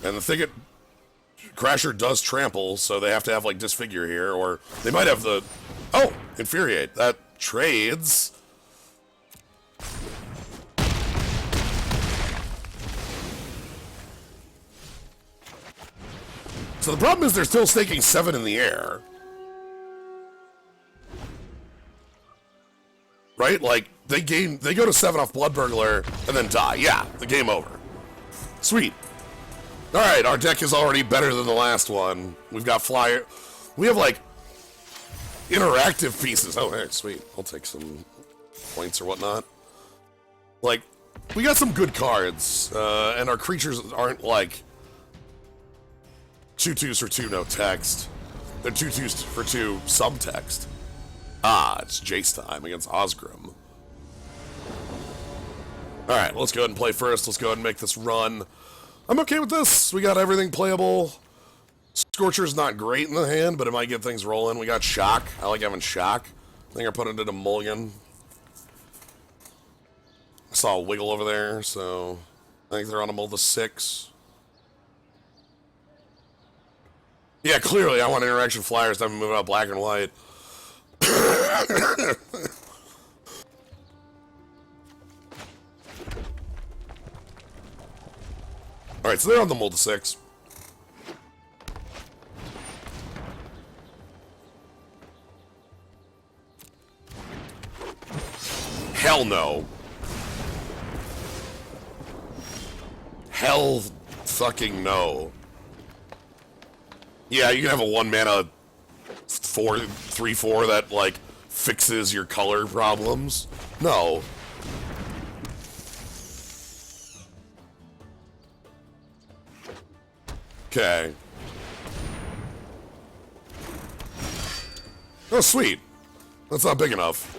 And the thing, Crasher does trample, so they have to have like disfigure here, or they might have the, oh, infuriate. That trades. So the problem is they're still staking 7 in the air. Right? Like, they go to 7 off Blood Burglar and then die. Yeah, the game over. Sweet. Alright, our deck is already better than the last one. We've got flyer. We have, like, interactive pieces. Oh, hey, sweet. I'll take some points or whatnot. Like, we got some good cards, and our creatures aren't, like, 2/2s for 2, no text. They're 2/2s for 2, some text. Ah, it's Jace time against Osgrim. Alright, let's go ahead and play first. Let's go ahead and make this run. I'm okay with this. We got everything playable. Scorcher's not great in the hand, but it might get things rolling. We got Shock. I like having Shock. I think I put it into Mulligan. I saw a Wiggle over there, so I think they're on a Mulda 6. Yeah, clearly I want interaction flyers to have them move out black and white. Alright, so they're on the Mulda 6. Hell no. Hell fucking no. Yeah, you can have a 1-mana 3/4 that, like, fixes your color problems. No. Okay. Oh, sweet. That's not big enough.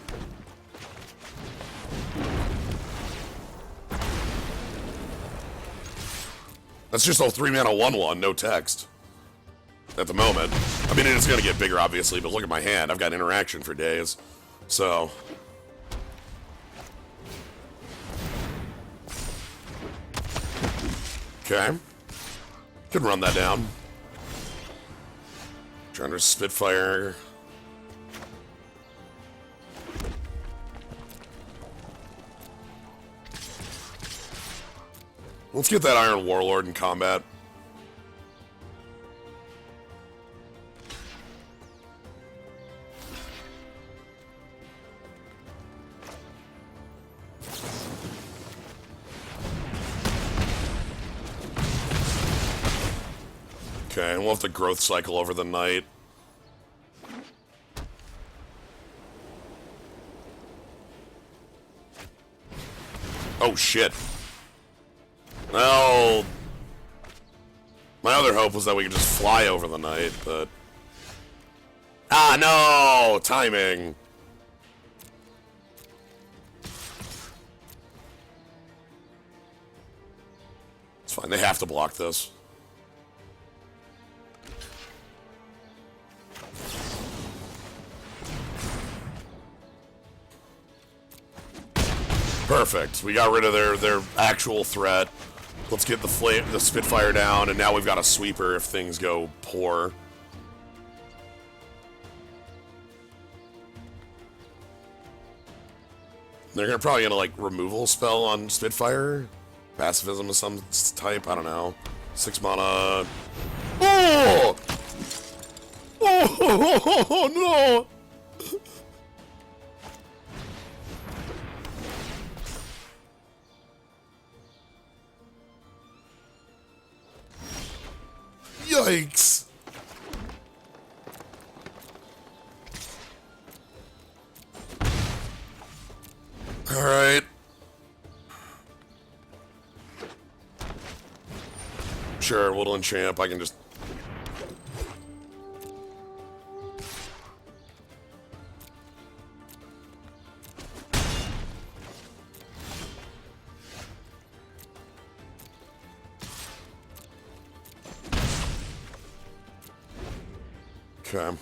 That's just a 3-mana 1/1, no text. At the moment. I mean, it's gonna get bigger, obviously, but look at my hand. I've got interaction for days. So. Okay. Could run that down. Trying to Spitfire. Let's get that Iron Warlord in combat. Okay, and we'll have to growth cycle over the night. Oh, shit. Well, my other hope was that we could just fly over the night, but... Ah, no! Timing! It's fine, they have to block this. Perfect. We got rid of their actual threat. Let's get the Spitfire down, and now we've got a sweeper if things go poor. They're probably gonna like removal spell on Spitfire, pacifism of some type. I don't know. 6 mana. Oh! Oh no! Yikes! All right. Sure, Woodland Champ. I can just. Okay.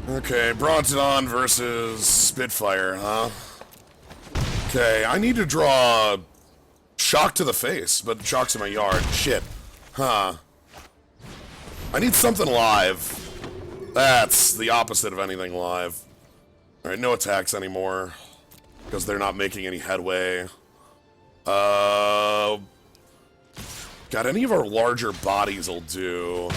Okay, Bronzodon versus Spitfire, huh? Okay, I need to draw Shock to the face, but Shock's in my yard. Shit. Huh. I need something live. That's the opposite of anything live. Alright, no attacks anymore. Because they're not making any headway. God, any of our larger bodies will do.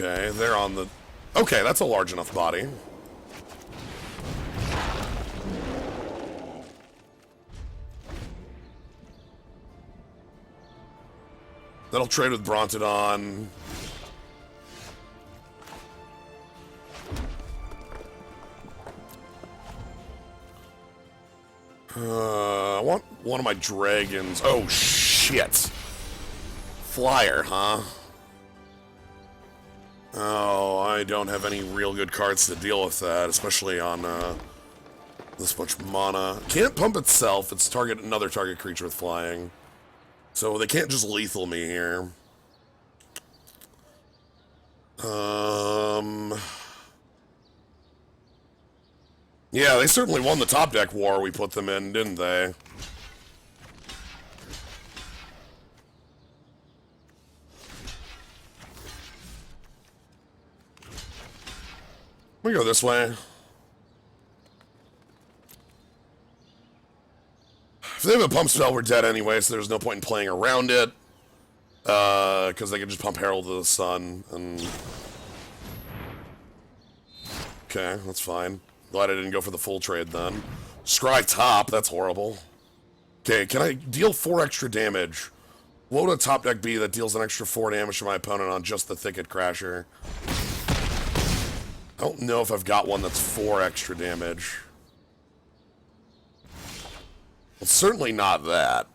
Okay, they're on the... Okay, that's a large enough body. That'll trade with Bronzodon. I want one of my dragons. Oh, shit. Flyer, huh? Oh, I don't have any real good cards to deal with that, especially on this much mana. Can't pump itself. It's another target creature with flying. So they can't just lethal me here. Yeah, they certainly won the top deck war we put them in, didn't they? We go this way. If they have a pump spell, we're dead anyway, so there's no point in playing around it. Because they can just pump Herald of the Sun, and... Okay, that's fine. Glad I didn't go for the full trade then. Scry top, that's horrible. Okay, can I deal 4 extra damage? What would a top deck be that deals an extra 4 damage to my opponent on just the Thicket Crasher? I don't know if I've got one that's 4 extra damage. Well, certainly not that.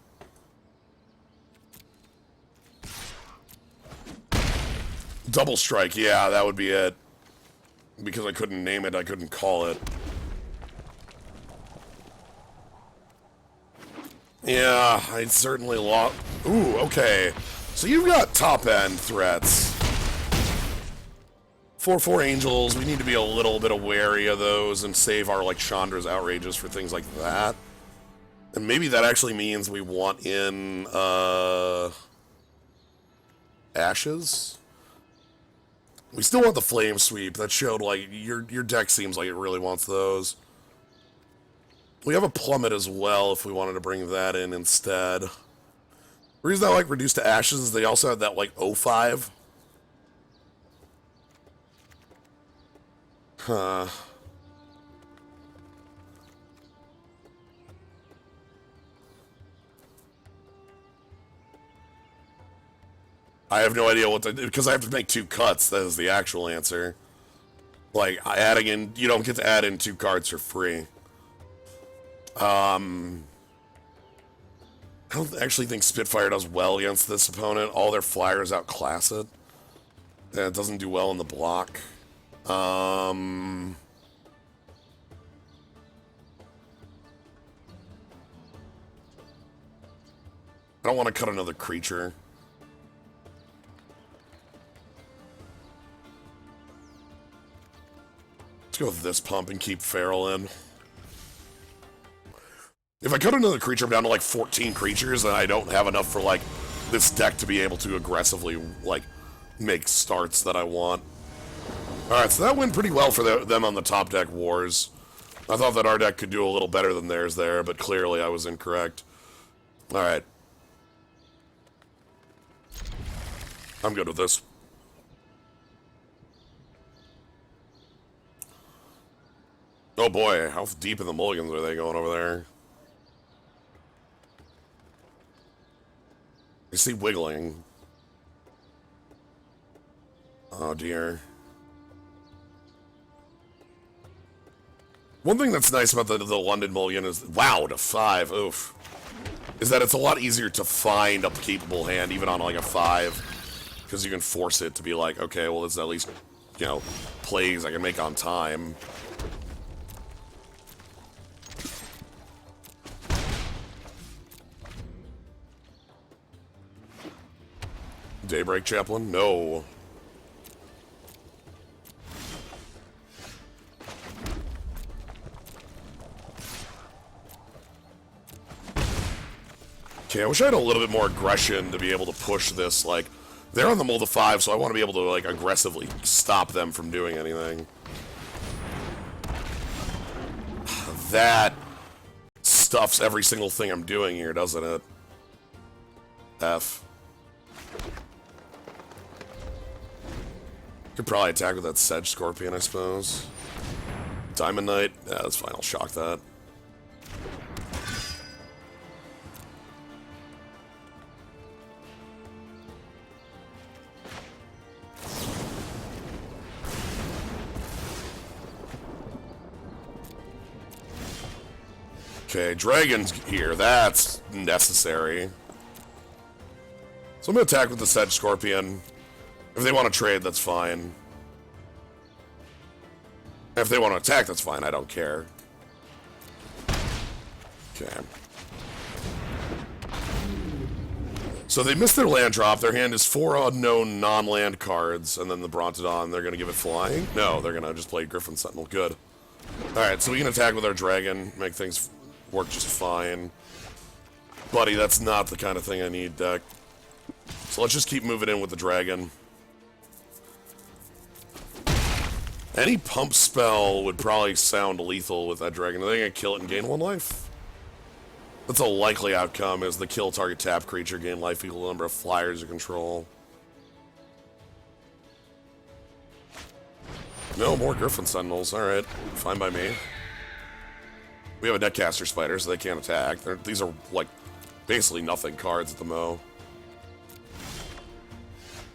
Double Strike, yeah, that would be it. Because I couldn't name it, I couldn't call it. Yeah, I certainly lost. Ooh, okay. So you've got top-end threats. 4/4 Angels, we need to be a little bit wary of those and save our, like, Chandra's Outrages for things like that. And maybe that actually means we want in, Ashes? We still want the Flame Sweep. That showed, like, your deck seems like it really wants those. We have a Plummet as well if we wanted to bring that in instead. The reason I like Reduced to Ashes is they also have that, like, O5. Huh. I have no idea what to do, because I have to make 2 cuts. That is the actual answer. Like, adding in... You don't get to add in 2 cards for free. I don't actually think Spitfire does well against this opponent. All their flyers outclass it. And it doesn't do well in the block. I don't want to cut another creature. Let's go with this pump and keep Feral in. If I cut another creature, I'm down to like 14 creatures, and I don't have enough for like this deck to be able to aggressively like make starts that I want. Alright, so that went pretty well for them on the top deck wars. I thought that our deck could do a little better than theirs there, but clearly I was incorrect. Alright. I'm good with this. Oh boy, how deep in the mulligans are they going over there? I see wiggling. Oh dear. One thing that's nice about the London mulligan is, wow, to 5, oof, is that it's a lot easier to find a capable hand, even on like a 5, because you can force it to be like, okay, well, it's at least, you know, plays I can make on time. Daybreak Chaplain? No. Okay, I wish I had a little bit more aggression to be able to push this, like, they're on the mold of 5, so I want to be able to, like, aggressively stop them from doing anything. That stuffs every single thing I'm doing here, doesn't it? F. Could probably attack with that Sedge Scorpion, I suppose. Diamond Knight? Yeah, that's fine, I'll shock that. Okay, Dragon's here. That's necessary. So I'm going to attack with the Sedge Scorpion. If they want to trade, that's fine. If they want to attack, that's fine. I don't care. Okay. So they missed their land drop. Their hand is 4 unknown non-land cards, and then the Brontodon, they're going to give it flying? No, they're going to just play Griffin Sentinel. Good. Alright, so we can attack with our Dragon, make things work just fine. Buddy, that's not the kind of thing I need, deck. So let's just keep moving in with the Dragon. Any pump spell would probably sound lethal with that Dragon. Are they going to kill it and gain 1 life? That's a likely outcome, is the kill target tap creature, gain life equal to the number of flyers you control. No, more Griffin Sentinels. Alright, fine by me. We have a Netcaster Spider, so they can't attack. These are, like, basically nothing cards at the mo.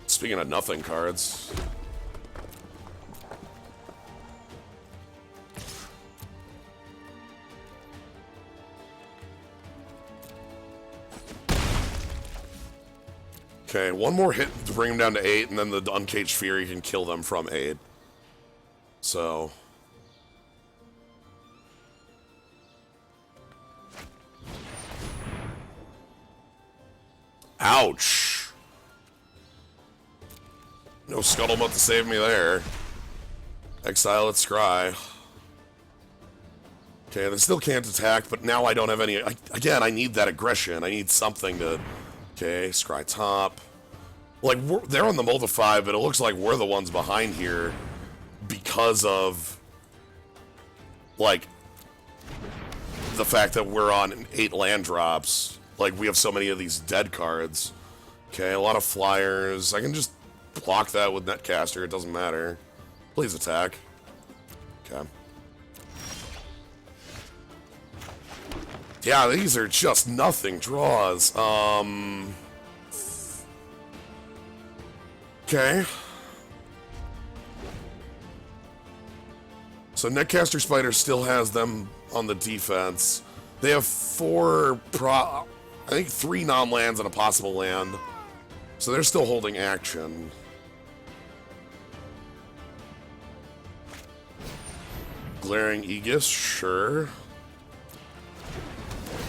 Speaking of nothing cards... Okay, 1 more hit to bring them down to 8, and then the Uncaged Fury can kill them from 8. So... Ouch! No Scuttlebutt to save me there. Exile at Scry. Okay, they still can't attack, but now I don't have any... Again, I need that aggression. I need something to... Okay, Scry top. Like, they're on the mold of 5, but it looks like we're the ones behind here because of, like, the fact that we're on 8 land drops. Like, we have so many of these dead cards. Okay, a lot of flyers. I can just block that with Netcaster. It doesn't matter. Please attack. Okay. Yeah, these are just nothing draws. Okay. So Netcaster Spider still has them on the defense. They have 4 I think 3 non-lands and a possible land. So they're still holding action. Glaring Aegis, sure.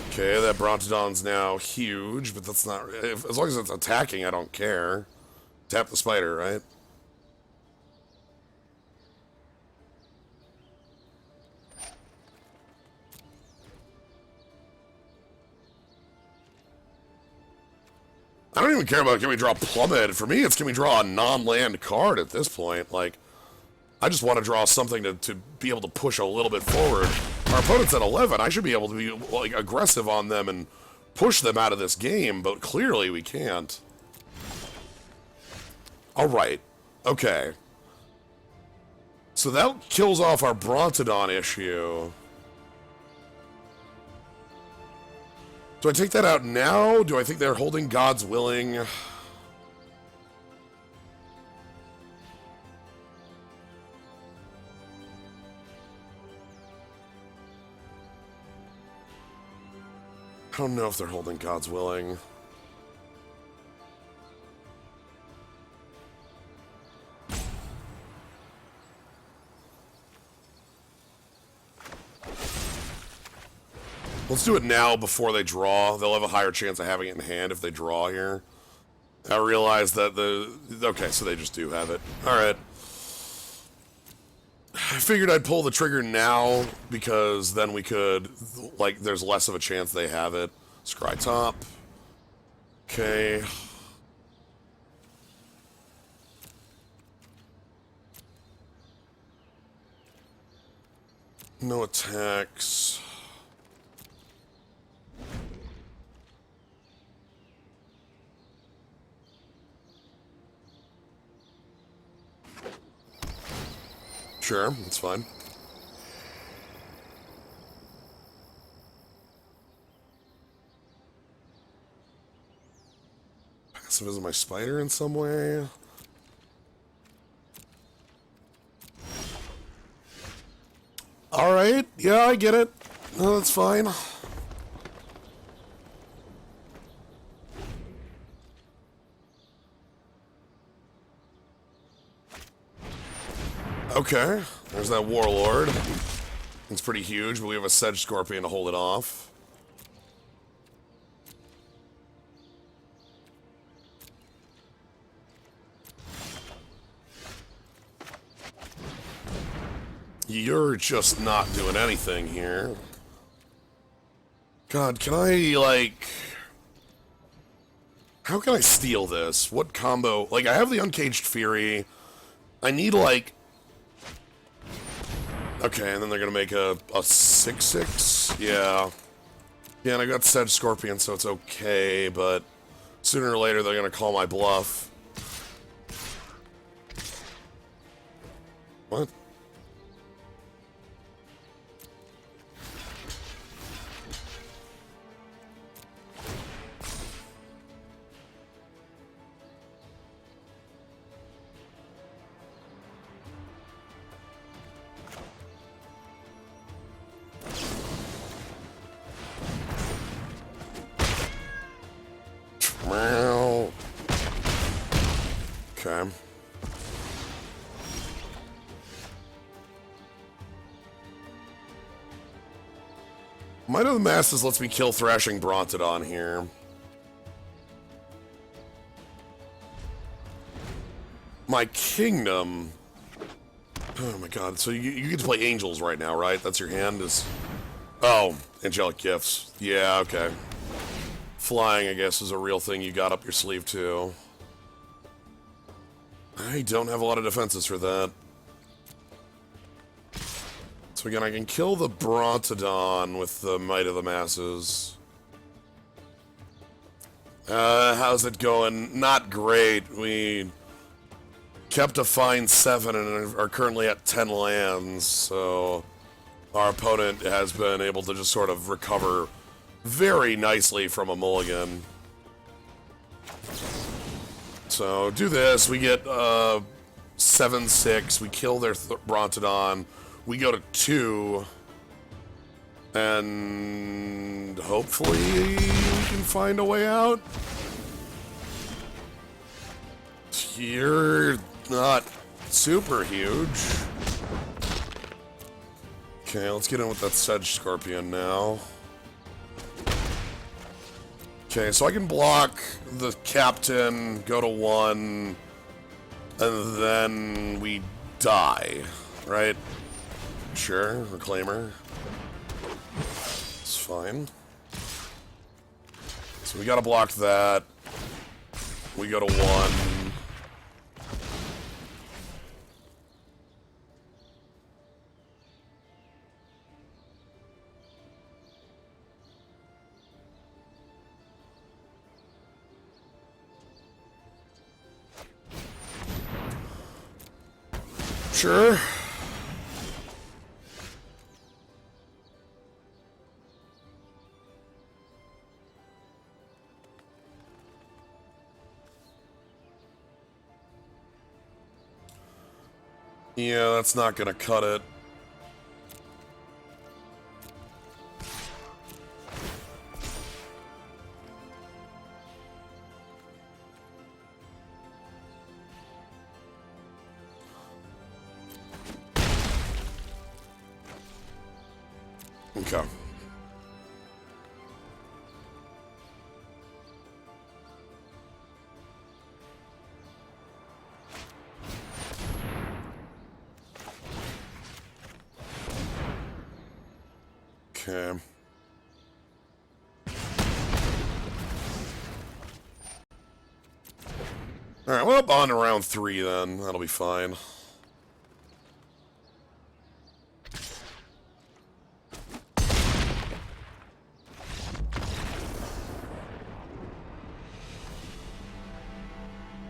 Okay, that Brontodon's now huge, but that's not... as long as it's attacking, I don't care. Tap the spider, right? I don't even care about can we draw Plummet. For me, it's can we draw a non-land card at this point. Like, I just want to draw something to be able to push a little bit forward. Our opponent's at 11. I should be able to be, like, aggressive on them and push them out of this game, but clearly we can't. Alright. Okay. So that kills off our Brontodon issue. Do I take that out now? Do I think they're holding God's Willing? I don't know if they're holding God's Willing. Let's do it now before they draw. They'll have a higher chance of having it in hand if they draw here. I realize that okay, so they just do have it. Alright. I figured I'd pull the trigger now because then we could, like, there's less of a chance they have it. Scry top. Okay. No attacks. Sure, that's fine. Passive as my spider in some way. Alright, yeah, I get it. No, that's fine. Okay, there's that Warlord. It's pretty huge, but we have a Sedge Scorpion to hold it off. You're just not doing anything here. God, can I, like... How can I steal this? What combo? Like, I have the Uncaged Fury. I need, like... Okay, and then they're gonna make a 6/6? Yeah. Yeah, and I got Sedge Scorpion, so it's okay, but... Sooner or later, they're gonna call my bluff. What? Okay. Might of the Masses lets me kill Thrashing Brontodon here. My Kingdom... Oh my god, so you get to play Angels right now, right? That's your hand is... Oh, Angelic Gifts. Yeah, okay. Flying, I guess, is a real thing you got up your sleeve, too. I don't have a lot of defenses for that. So again, I can kill the Brontodon with the Might of the Masses. How's it going? Not great. We kept a fine 7 and are currently at 10 lands, so our opponent has been able to just sort of recover very nicely from a mulligan. So, do this, we get 7/6, we kill their Brontodon, we go to 2, and hopefully we can find a way out. You're not super huge. Okay, let's get in with that Sedge Scorpion now. Okay, so I can block the Captain, go to 1, and then we die, right? Sure, Reclaimer. It's fine. So we gotta block that. We go to 1. Sure. Yeah, that's not gonna cut it. Okay. Okay. Alright, well, on to round 3 then. That'll be fine.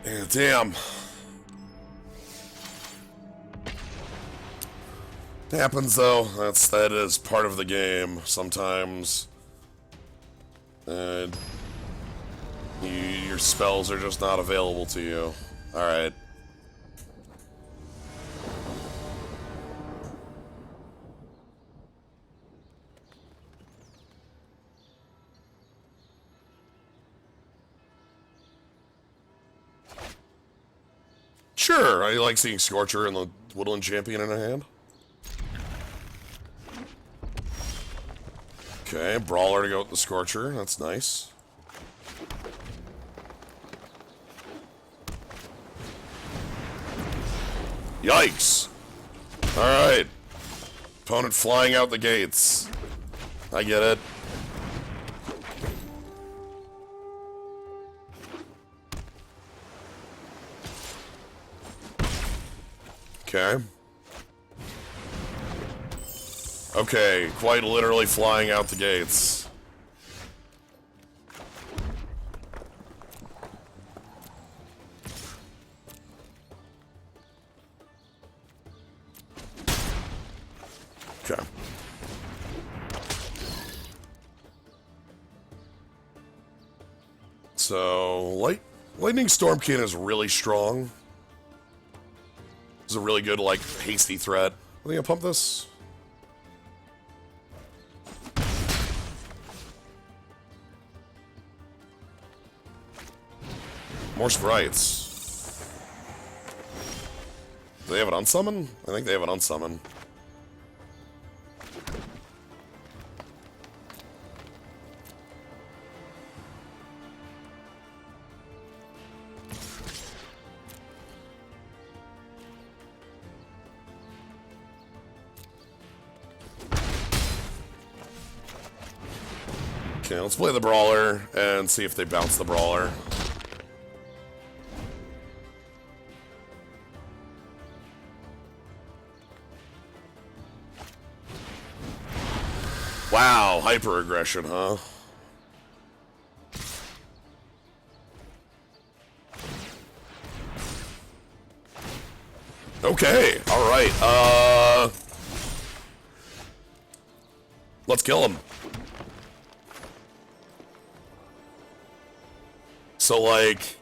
Yeah, damn. Happens though. That is part of the game sometimes. And your spells are just not available to you. Alright. Sure, I like seeing Scorcher and the Woodland Champion in a hand. Okay, Brawler to go with the Scorcher. That's nice. Yikes! Alright. Opponent flying out the gates. I get it. Okay. Okay, quite literally flying out the gates. Okay. So, Lightning Stormkin is really strong. It's a really good, like, hasty threat. I think I'll pump this. More sprites. Do they have an unsummon? I think they have an unsummon. Okay, let's play the Brawler and see if they bounce the Brawler. Wow, hyper aggression, huh? Okay, alright, let's kill him. So, like,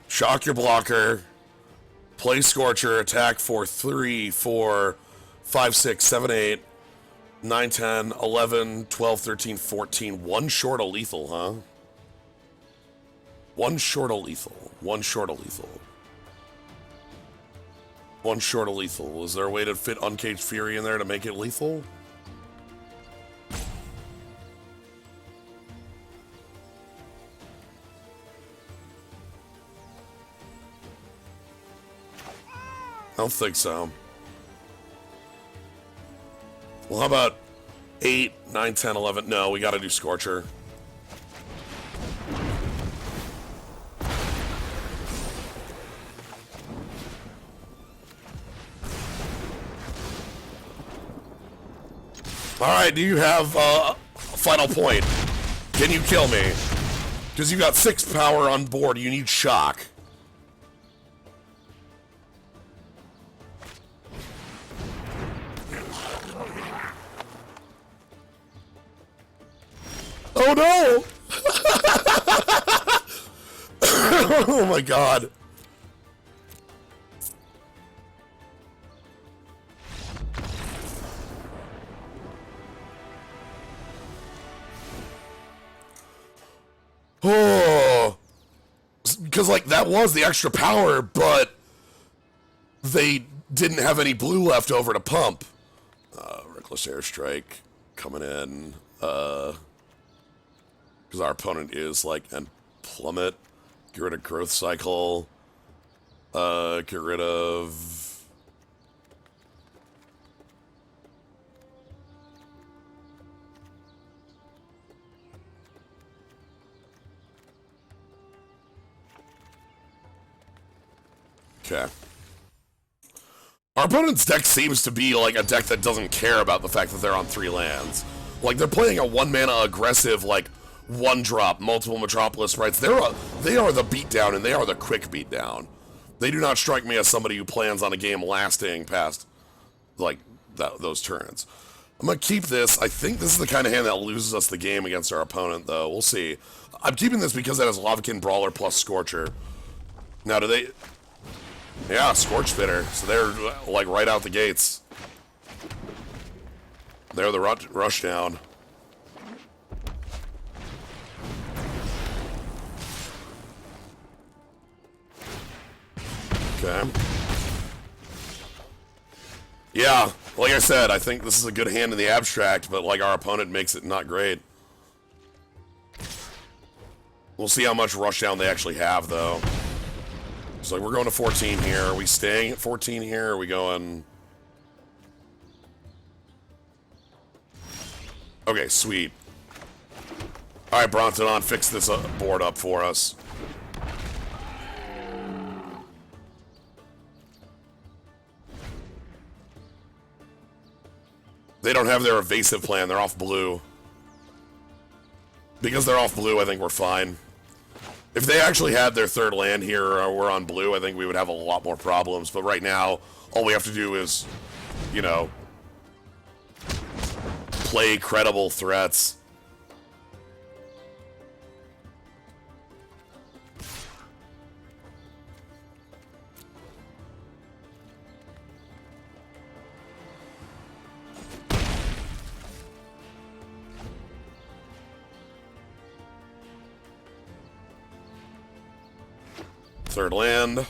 shock your blocker, play Scorcher, attack for 3, 4, 5, 6, 7, 8, 9, 10, 11, 12, 13, 14. One short of lethal, huh? One short of lethal. One short of lethal. One short of lethal. Is there a way to fit Uncaged Fury in there to make it lethal? I don't think so. Well, how about 8, 9, 10, 11? No, we gotta do Scorcher. Alright, do you have a final point? Can you kill me? Because you got 6 power on board, you need shock. Oh no! Oh my god. Oh. Because, like, that was the extra power, but they didn't have any blue left over to pump. Reckless Airstrike coming in. Because our opponent is, like, an plummet. Get rid of Growth Cycle. Get rid of... Okay. Our opponent's deck seems to be like a deck that doesn't care about the fact that they're on 3 lands. Like, they're playing a 1-mana aggressive, like, 1-drop, multiple Metropolis Sprites. They are the beatdown, and they are the quick beatdown. They do not strike me as somebody who plans on a game lasting past, like, those turns. I'm going to keep this. I think this is the kind of hand that loses us the game against our opponent, though. We'll see. I'm keeping this because it has Lavakin Brawler plus Scorcher. Now, do they... Yeah, Scorch Spitter. So they're, like, right out the gates. They're the rush down. Okay. Yeah, like I said, I think this is a good hand in the abstract, but, like, our opponent makes it not great. We'll see how much rush down they actually have, though. So we're going to 14 here. Are we staying at 14 here? Or are we going... Okay, sweet. Alright, Brontodon, fix this board up for us. They don't have their evasive plan. They're off blue. Because they're off blue, I think we're fine. If they actually had their 3rd land here or were on blue, I think we would have a lot more problems. But right now, all we have to do is, you know, play credible threats. Third land.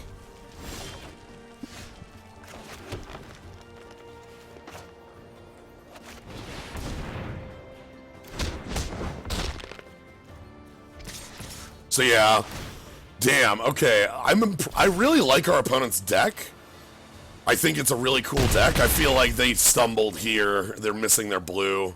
So yeah, damn. Okay, I really like our opponent's deck. I think it's a really cool deck. I feel like they stumbled here. They're missing their blue.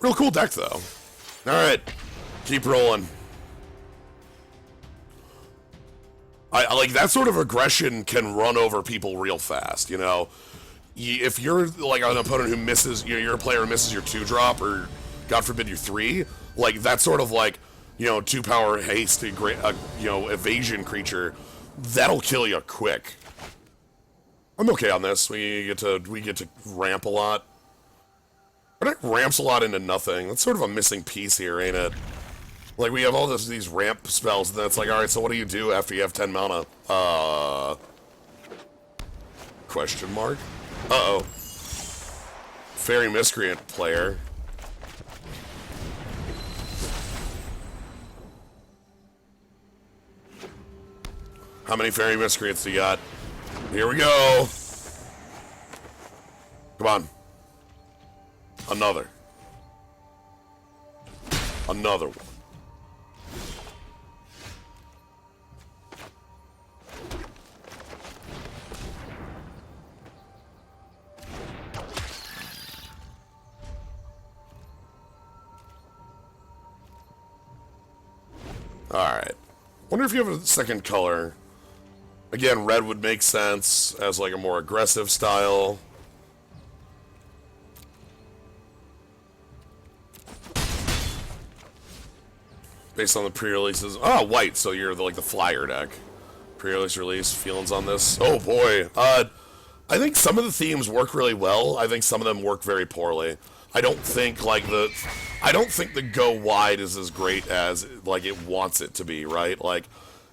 Real cool deck, though. Alright. Keep rolling. I like, that sort of aggression can run over people real fast, you know? If you're, like, an opponent who misses, you're a player who misses your 2-drop, or, God forbid, your 3, like, that sort of, like, you know, 2-power haste, you know, evasion creature, that'll kill you quick. I'm okay on this. We get to ramp a lot. Our deck ramps a lot into nothing. That's sort of a missing piece here, ain't it? Like, we have all these ramp spells, and then it's like, alright, so what do you do after you have 10 mana? Question mark? Uh-oh. Fairy Miscreant player. How many Fairy Miscreants do you got? Here we go! Come on. Another. Another one. Alright. Wonder if you have a second color. Again, red would make sense as like a more aggressive style. Based on the pre-releases. Oh, white, so you're like the flyer deck. Pre-release release, feelings on this? Oh boy. I think some of the themes work really well. I think some of them work very poorly. I don't think the go wide is as great as like it wants it to be, right? Like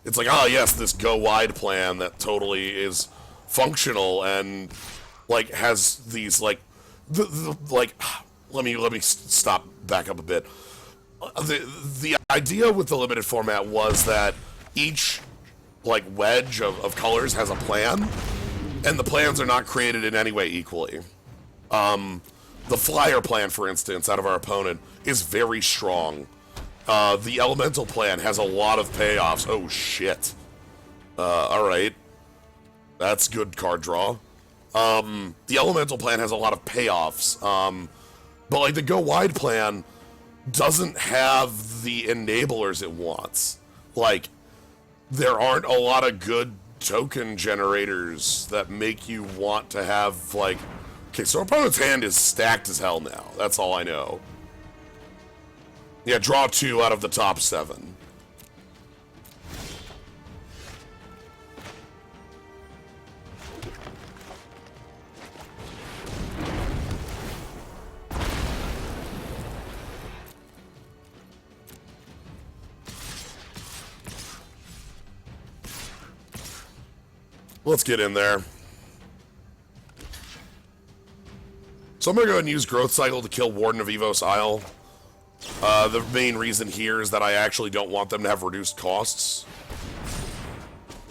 it's like, oh yes, this go wide plan that totally is functional and like has these like let me stop back up a bit. The idea with the limited format was that each like wedge of colors has a plan, and the plans are not created in any way equally. The flyer plan, for instance, out of our opponent, is very strong. The elemental plan has a lot of payoffs. Oh shit. Alright. That's good card draw. The elemental plan has a lot of payoffs. But like the go wide plan doesn't have the enablers it wants. Like, there aren't a lot of good token generators that make you want to have, like... Okay, so our opponent's hand is stacked as hell now. That's all I know. Yeah, draw 2 out of the top 7. Let's get in there. So I'm going to go ahead and use Growth Cycle to kill Warden of Evos Isle. The main reason here is that I actually don't want them to have reduced costs.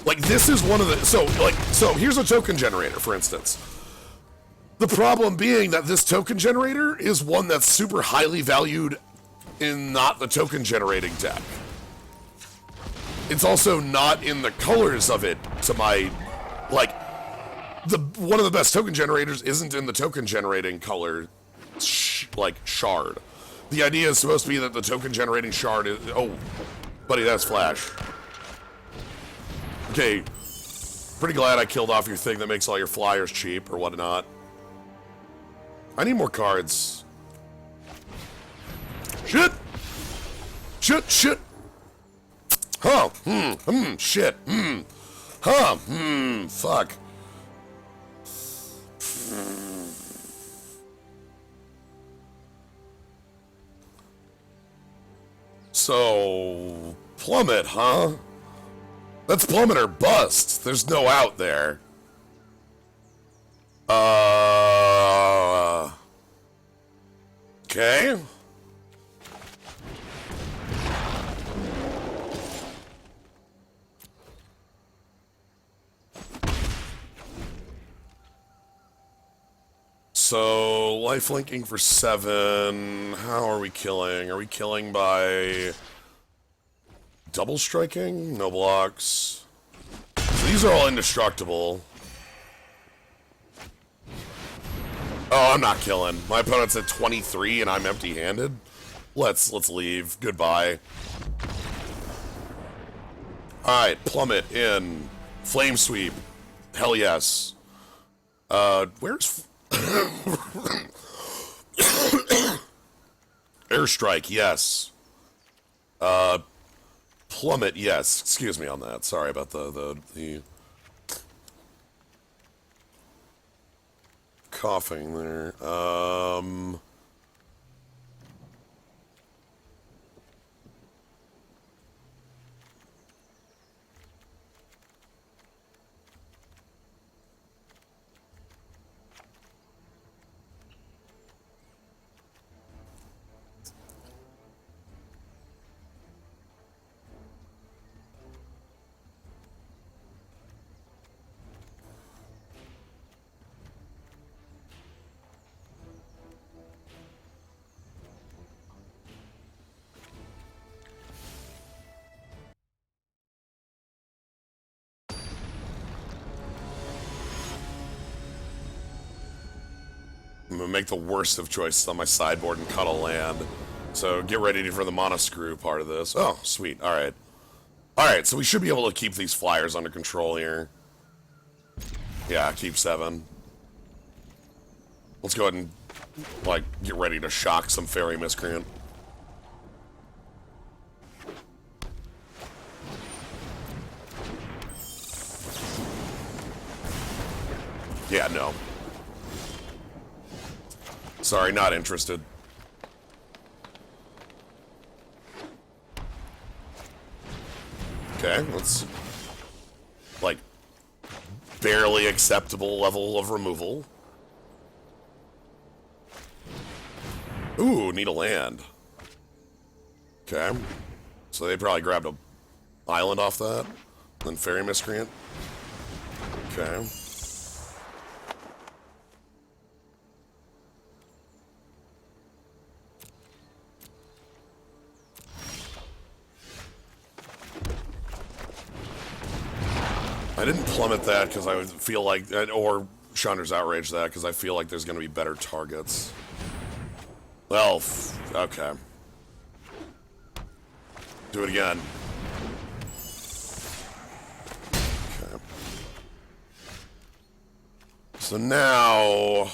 Like, this is one of the... So here's a token generator, for instance. The problem being that this token generator is one that's super highly valued in not the token generating deck. It's also not in the colors of it, to my... Like, one of the best token generators isn't in the token generating color, shard. The idea is supposed to be that the token generating shard is... Oh, buddy, that's Flash. Okay, pretty glad I killed off your thing that makes all your flyers cheap or whatnot. I need more cards. Shit! Shit! Huh, shit, huh, fuck. So, Plummet, huh? That's Plummet or bust. There's no out there. Okay. So, life linking for 7. How are we killing? Are we killing by double striking? No blocks. So these are all indestructible. Oh, I'm not killing. My opponent's at 23 and I'm empty-handed. Let's leave. Goodbye. Alright, Plummet in. Flame Sweep. Hell yes. Where's... Airstrike, yes. Plummet, yes. Excuse me on that. Sorry about the coughing there. I'm gonna make the worst of choices on my sideboard and cut a land. So get ready for the mana screw part of this. Oh, sweet. Alright. Alright, so we should be able to keep these flyers under control here. Yeah, keep 7. Let's go ahead and, like, get ready to shock some Fairy Miscreant. Yeah, no. Sorry, not interested. Okay, let's... like, barely acceptable level of removal. Ooh, need a land. Okay. So they probably grabbed a island off that. Then Fairy Miscreant. Okay. I didn't plummet that because I would feel like, or Chandra's Outrage that because I feel like there's going to be better targets. Well, okay. Do it again. Okay. So now...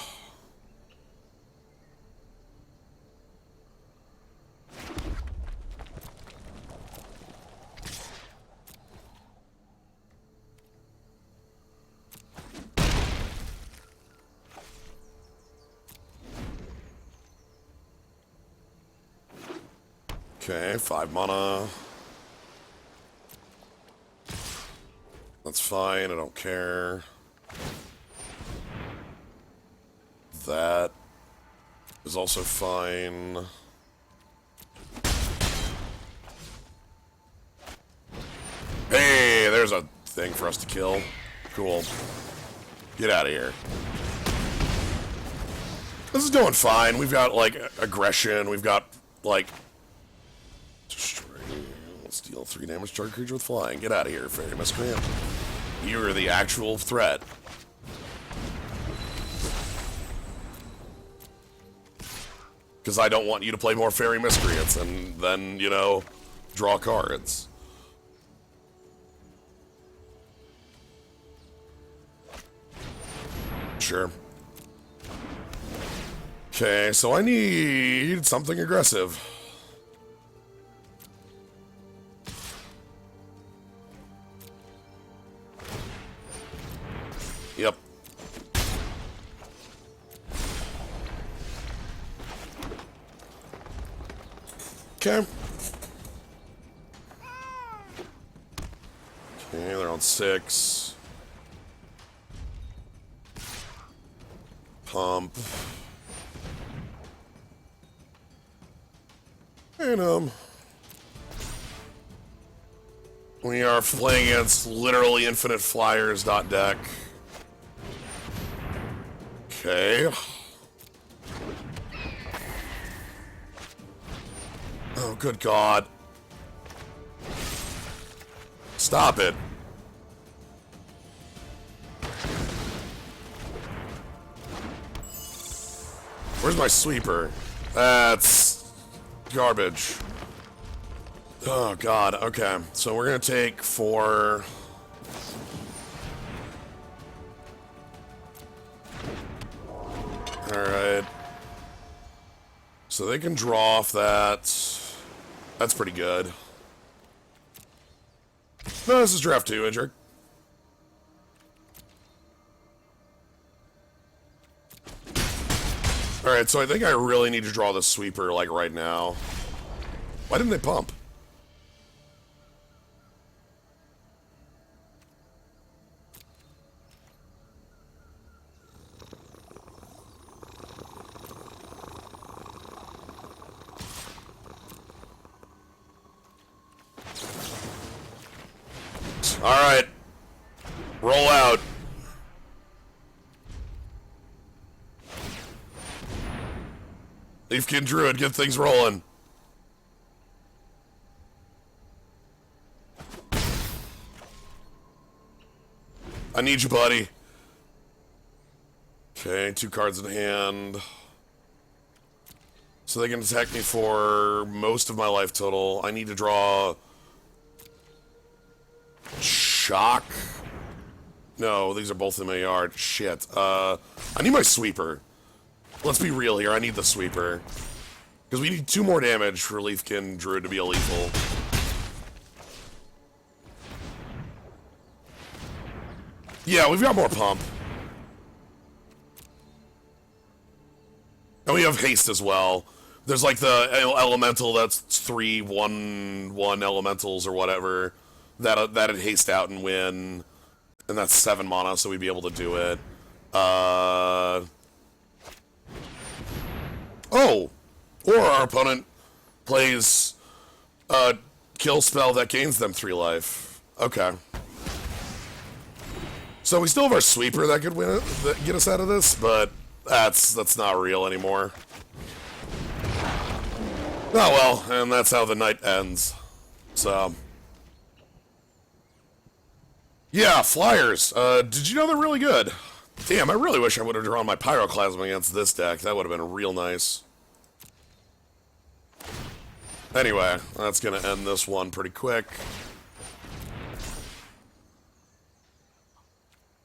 Okay, 5 mana. That's fine, I don't care. That is also fine. Hey, there's a thing for us to kill. Cool. Get out of here. This is doing fine. We've got, like, aggression. We've got, like... Let's deal 3 damage to target creature with flying. Get out of here, Fairy Miscreant. You're the actual threat. Because I don't want you to play more Fairy Miscreants and then, you know, draw cards. Sure. Okay, so I need something aggressive. Yep. Okay. Okay, they're on 6. Pump. And, we are playing against literally infinite flyers. Deck. Okay. Oh, good God. Stop it. Where's my sweeper? That's garbage. Oh, God. Okay. So we're going to take 4... Alright. So they can draw off that. That's pretty good. No, this is draft 2, Indrik. Alright, so I think I really need to draw the sweeper, like, right now. Why didn't they pump? Alright. Roll out. Leafkin Druid, get things rolling. I need you, buddy. Okay, 2 cards in hand. So they can attack me for most of my life total. I need to draw... Shock? No, these are both in my yard. Shit. I need my sweeper. Let's be real here. I need the sweeper. Because we need 2 more damage for Leafkin Druid to be a lethal. Yeah, we've got more pump. And we have haste as well. There's like the elemental that's 3/1/1 elementals or whatever that'd haste out and win, and that's 7 mana, so we'd be able to do it. Oh, or our opponent plays a kill spell that gains them 3 life. Okay. So we still have our sweeper that could win it, that get us out of this, but that's not real anymore. Oh well, and that's how the night ends. So, yeah, flyers. Did you know they're really good? Damn, I really wish I would have drawn my Pyroclasm against this deck. That would have been real nice. Anyway, that's gonna end this one pretty quick.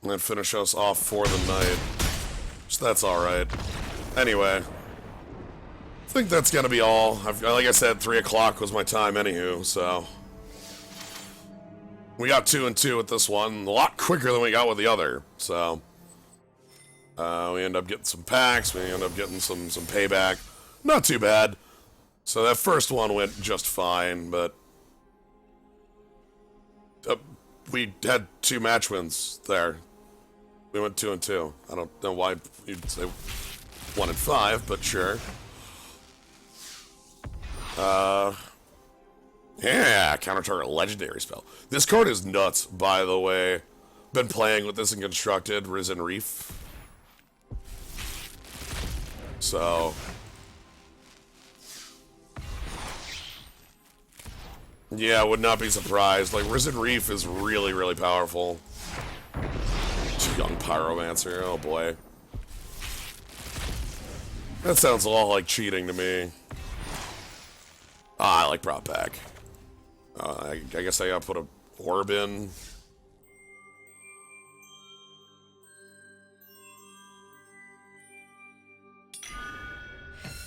And then finish us off for the night. So that's alright. Anyway, I think that's gonna be all. Like I said, 3 o'clock was my time anywho, so. We got 2 and 2 with this one. A lot quicker than we got with the other, so. We end up getting some packs, we end up getting some payback. Not too bad. So that first one went just fine, but we had 2 match wins there. We went 2 and 2. I don't know why you'd say 1 and 5, but sure. Yeah, counter target legendary spell. This card is nuts, by the way. Been playing with this in Constructed, Risen Reef. So, yeah, would not be surprised. Like, Risen Reef is really, really powerful. Young Pyromancer, oh boy. That sounds a lot like cheating to me. Ah, I like prop pack. I guess I gotta put a orb in.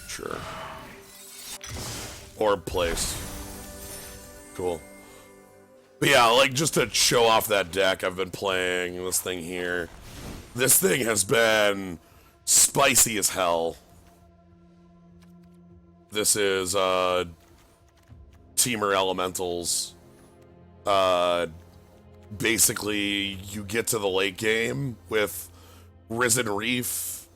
Sure. Orb place. Cool. But yeah, like, just to show off that deck, I've been playing this thing here. This thing has been spicy as hell. This is, Teamer Elementals. Basically, you get to the late game with Risen Reef.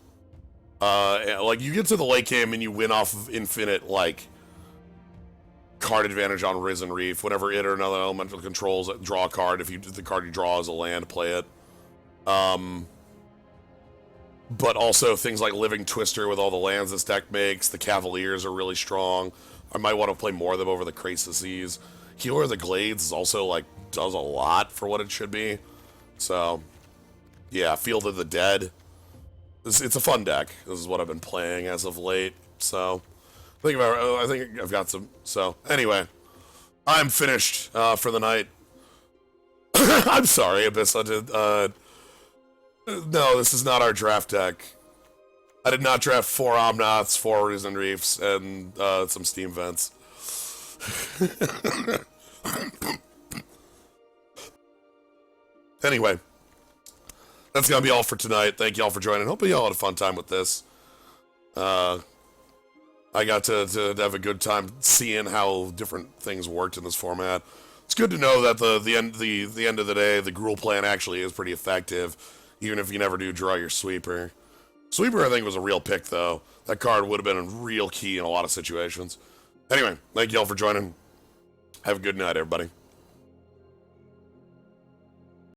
Like, you get to the late game and you win off of infinite, like, card advantage on Risen Reef. Whenever it or another elemental controls it, draw a card. If the card you draw is a land, play it. But also things like Living Twister with all the lands this deck makes. The Cavaliers are really strong. I might want to play more of them over the Crasis. Healer of the Glades is also, like, does a lot for what it should be. So, yeah, Field of the Dead. It's a fun deck. This is what I've been playing as of late. So, I think I've got some. So, anyway, I'm finished for the night. I'm sorry, Abyss. No, this is not our draft deck. I did not draft 4 Omnaths, 4 Risen Reefs, and some Steam Vents. Anyway, that's gonna be all for tonight. Thank you all for joining. Hope you all had a fun time with this. I got to have a good time seeing how different things worked in this format. It's good to know that the end of the day, the Gruul plan actually is pretty effective, even if you never do draw your sweeper. Sweeper, I think, was a real pick, though. That card would have been a real key in a lot of situations. Anyway, thank you all for joining. Have a good night, everybody.